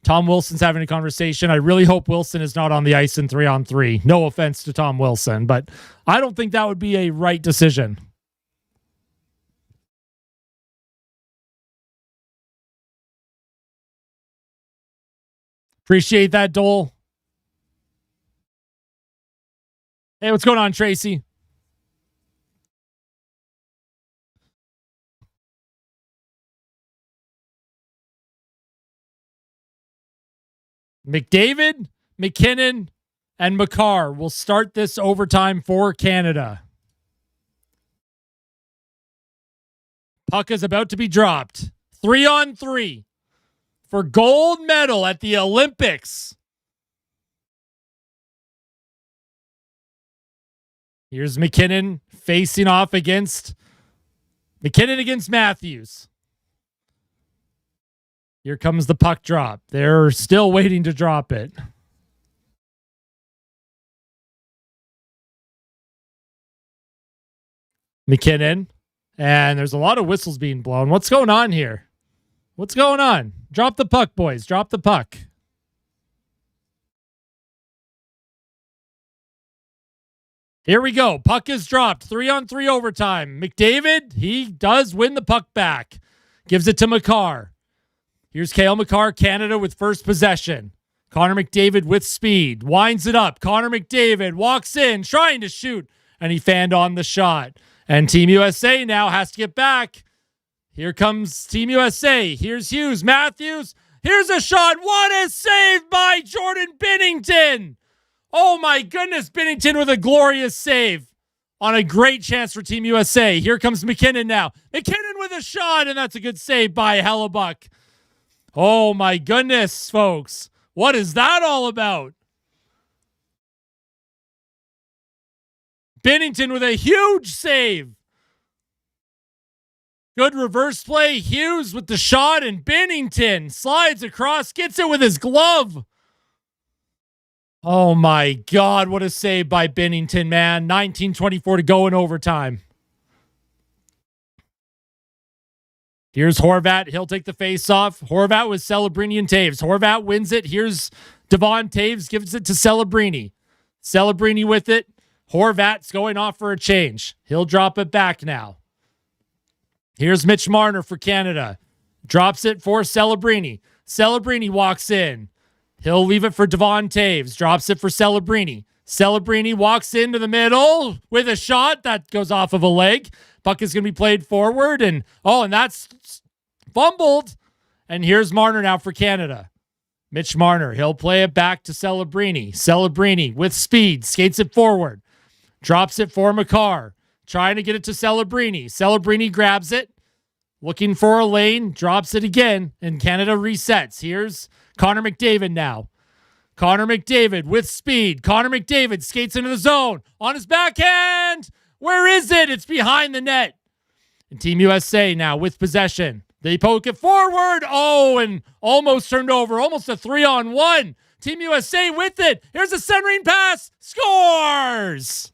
Tom Wilson's having a conversation. I really hope Wilson is not on the ice in 3-on-3. No offense to Tom Wilson, but I don't think that would be a right decision. Appreciate that, Dole. Hey, what's going on, Tracy? McDavid, McKinnon, and Makar will start this overtime for Canada. Puck is about to be dropped. 3-on-3 for gold medal at the Olympics. Here's McKinnon facing off against Matthews. Here comes the puck drop. They're still waiting to drop it. McKinnon. And there's a lot of whistles being blown. What's going on here? What's going on? Drop the puck, boys. Drop the puck. Here we go. Puck is dropped. 3-on-3 overtime. McDavid, he does win the puck back. Gives it to Makar. Here's Cale Makar, Canada with first possession. Connor McDavid with speed. Winds it up. Connor McDavid walks in, trying to shoot, and he fanned on the shot. And Team USA now has to get back. Here comes Team USA. Here's Hughes. Matthews. Here's a shot. What a save by Jordan Binnington. Oh my goodness, Binnington with a glorious save on a great chance for Team USA. Here comes McKinnon now. McKinnon with a shot, and that's a good save by Hellebuyck. Oh my goodness, folks. What is that all about? Binnington with a huge save. Good reverse play. Hughes with the shot, and Binnington slides across, gets it with his glove. Oh my God, what a save by Binnington, man. 19:24 to go in overtime. Here's Horvat. He'll take the face off. Horvat with Celebrini and Taves. Horvat wins it. Here's Devon Taves, gives it to Celebrini. Celebrini with it. Horvat's going off for a change. He'll drop it back now. Here's Mitch Marner for Canada. Drops it for Celebrini. Celebrini walks in. He'll leave it for Devon Taves. Drops it for Celebrini. Celebrini walks into the middle with a shot that goes off of a leg. Puck is going to be played forward. And that's fumbled. And here's Marner now for Canada. Mitch Marner. He'll play it back to Celebrini. Celebrini with speed. Skates it forward. Drops it for Makar. Trying to get it to Celebrini. Celebrini grabs it. Looking for a lane. Drops it again. And Canada resets. Here's Connor McDavid now. Connor McDavid with speed. Connor McDavid skates into the zone. On his backhand. Where is it? It's behind the net. And Team USA now with possession. They poke it forward. Oh, and almost turned over. Almost a 3-on-1. Team USA with it. Here's a centering pass. Scores!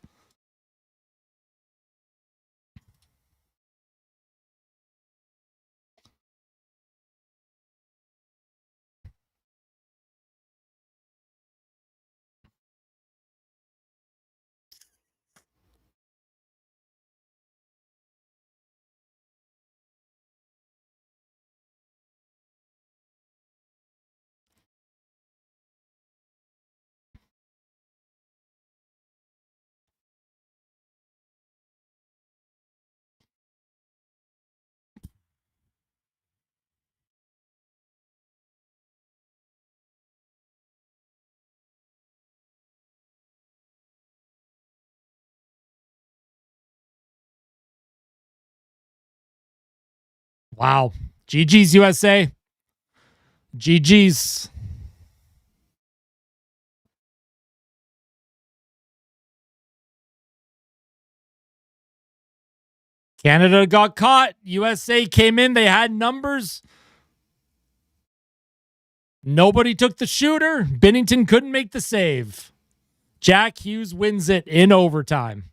Wow. GG's USA. GG's. Canada got caught. USA came in. They had numbers. Nobody took the shooter. Binnington couldn't make the save. Jack Hughes wins it in overtime.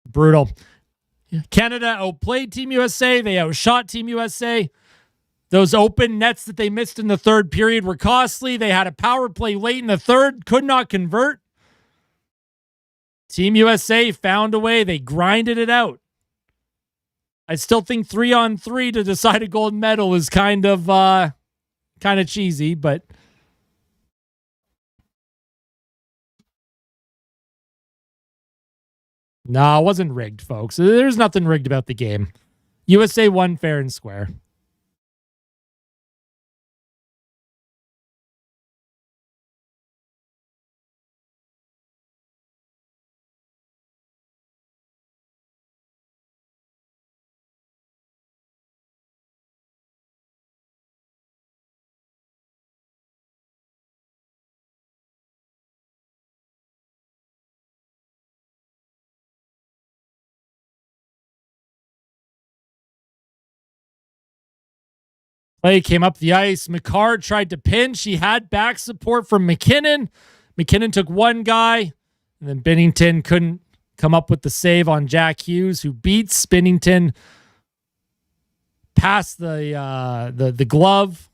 Brutal. Canada outplayed Team USA. They outshot Team USA. Those open nets that they missed in the third period were costly. They had a power play late in the third, could not convert. Team USA found a way. They grinded it out. I still think 3-on-3 to decide a gold medal is kind of cheesy, but no, it wasn't rigged, folks. There's nothing rigged about the game. USA won fair and square. Play came up the ice. McCarr tried to pinch. He had back support from McKinnon. McKinnon took one guy, and then Binnington couldn't come up with the save on Jack Hughes, who beats Binnington past the glove.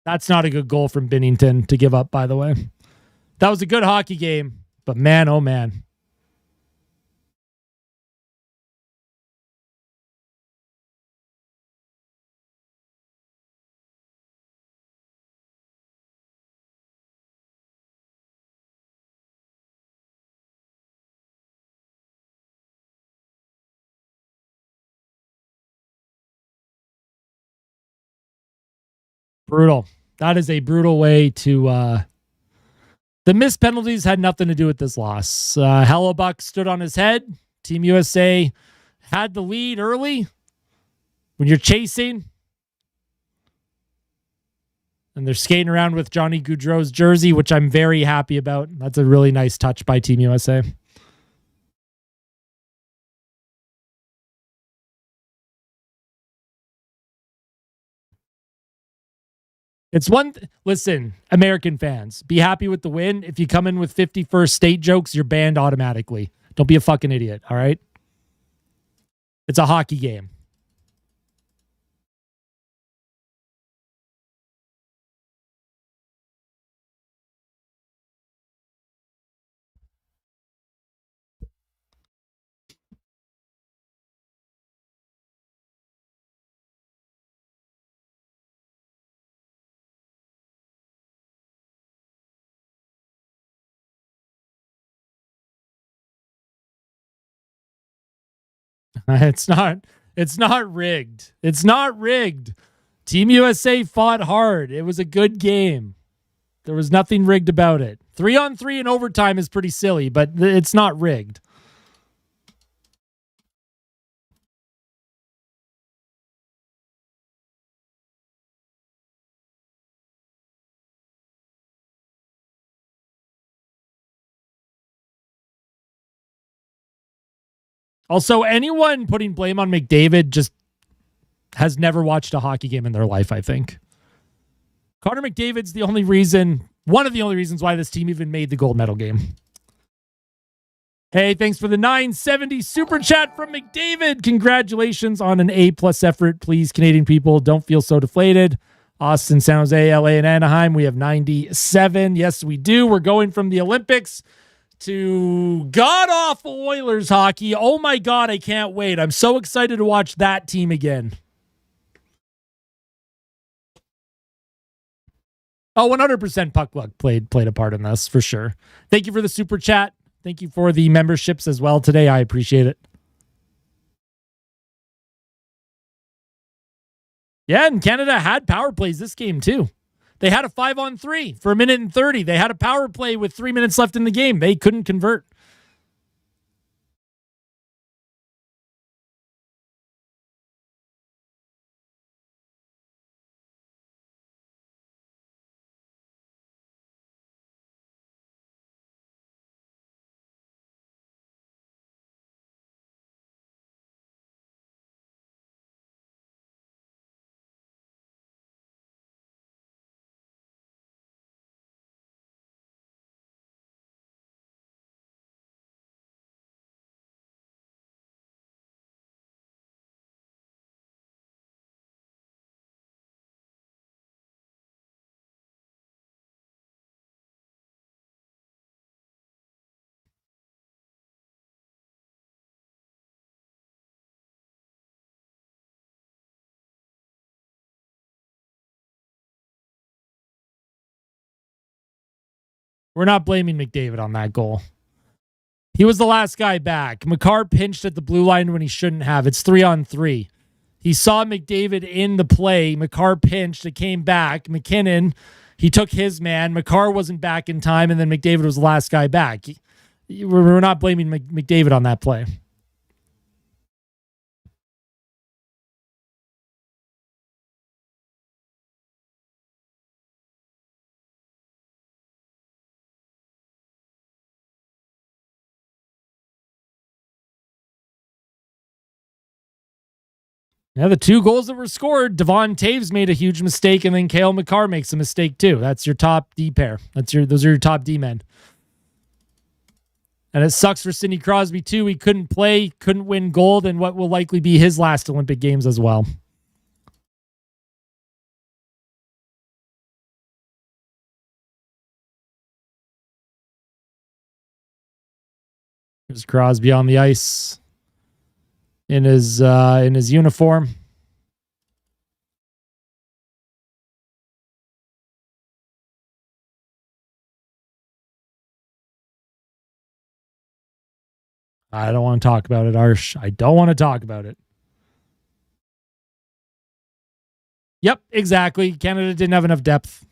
That's not a good goal from Binnington to give up, by the way. That was a good hockey game, but man, oh man. Brutal. That is a brutal way to. The missed penalties had nothing to do with this loss. Hellebuck stood on his head. Team USA had the lead early. When you're chasing and they're skating around with Johnny Gaudreau's jersey, which I'm very happy about. That's a really nice touch by Team USA. It's listen, American fans, be happy with the win. If you come in with 51st state jokes, you're banned automatically. Don't be a fucking idiot, all right? It's a hockey game. It's not rigged. It's not rigged. Team USA fought hard. It was a good game. There was nothing rigged about it. 3-on-3 in overtime is pretty silly, but it's not rigged. Also, anyone putting blame on McDavid just has never watched a hockey game in their life, I think. Connor McDavid's one of the only reasons why this team even made the gold medal game. Hey, thanks for the 970 super chat from McDavid. Congratulations on an A+ effort. Please, Canadian people, don't feel so deflated. Austin, San Jose, LA, and Anaheim, we have 97. Yes, we do. We're going from the Olympics to god-awful Oilers hockey. Oh my God, I can't wait. I'm so excited to watch that team again. Oh, 100% puck luck played a part in this, for sure. Thank you for the super chat. Thank you for the memberships as well today. I appreciate it. Yeah, and Canada had power plays this game too. They had a 5-on-3 for 1:30. They had a power play with 3 minutes left in the game. They couldn't convert. We're not blaming McDavid on that goal. He was the last guy back. Makar pinched at the blue line when he shouldn't have. It's 3-on-3. He saw McDavid in the play. Makar pinched. It came back. McKinnon, he took his man. Makar wasn't back in time, and then McDavid was the last guy back. We're not blaming McDavid on that play. Yeah, the 2 goals that were scored, Devon Taves made a huge mistake, and then Cale Makar makes a mistake too. That's your top D pair. Those are your top D men. And it sucks for Sidney Crosby too. He couldn't play, couldn't win gold, and what will likely be his last Olympic Games as well. There's Crosby on the ice in his uniform. I don't want to talk about it, Arsh. I don't want to talk about it. Yep, exactly. Canada didn't have enough depth.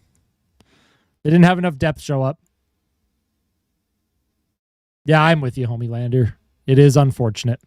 They didn't have enough depth show up. Yeah, I'm with you, homie Lander. It is unfortunate.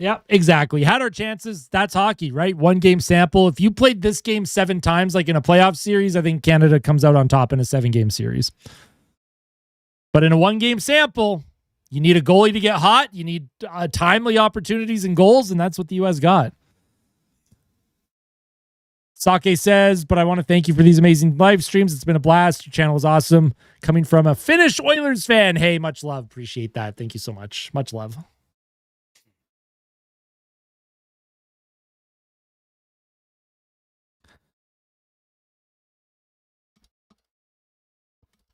Yeah, exactly. Had our chances. That's hockey, right? 1-game sample. If you played this game 7 times, like in a playoff series, I think Canada comes out on top in a 7-game series. But in a 1-game sample, you need a goalie to get hot. You need timely opportunities and goals, and that's what the U.S. got. Sake says, but I want to thank you for these amazing live streams. It's been a blast. Your channel is awesome. Coming from a Finnish Oilers fan. Hey, much love. Appreciate that. Thank you so much. Much love.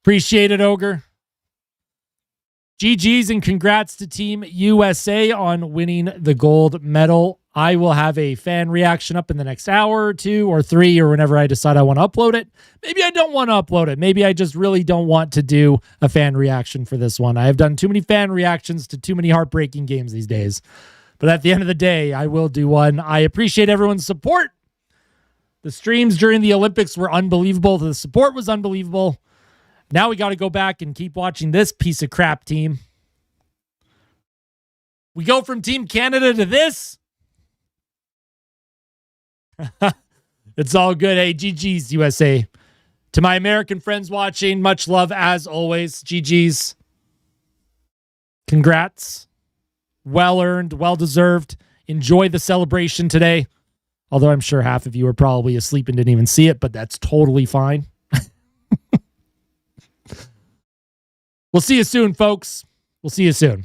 Appreciate it, Ogre. GG's and congrats to Team USA on winning the gold medal. I will have a fan reaction up in the next hour or 2 or 3 or whenever I decide I want to upload it. Maybe I don't want to upload it. Maybe I just really don't want to do a fan reaction for this one. I have done too many fan reactions to too many heartbreaking games these days. But at the end of the day, I will do one. I appreciate everyone's support. The streams during the Olympics were unbelievable. The support was unbelievable. Now we got to go back and keep watching this piece of crap team. We go from Team Canada to this. It's all good. Hey, GG's USA. To my American friends watching, much love as always. GG's. Congrats. Well earned, well deserved. Enjoy the celebration today. Although I'm sure half of you are probably asleep and didn't even see it, but that's totally fine. We'll see you soon, folks. We'll see you soon.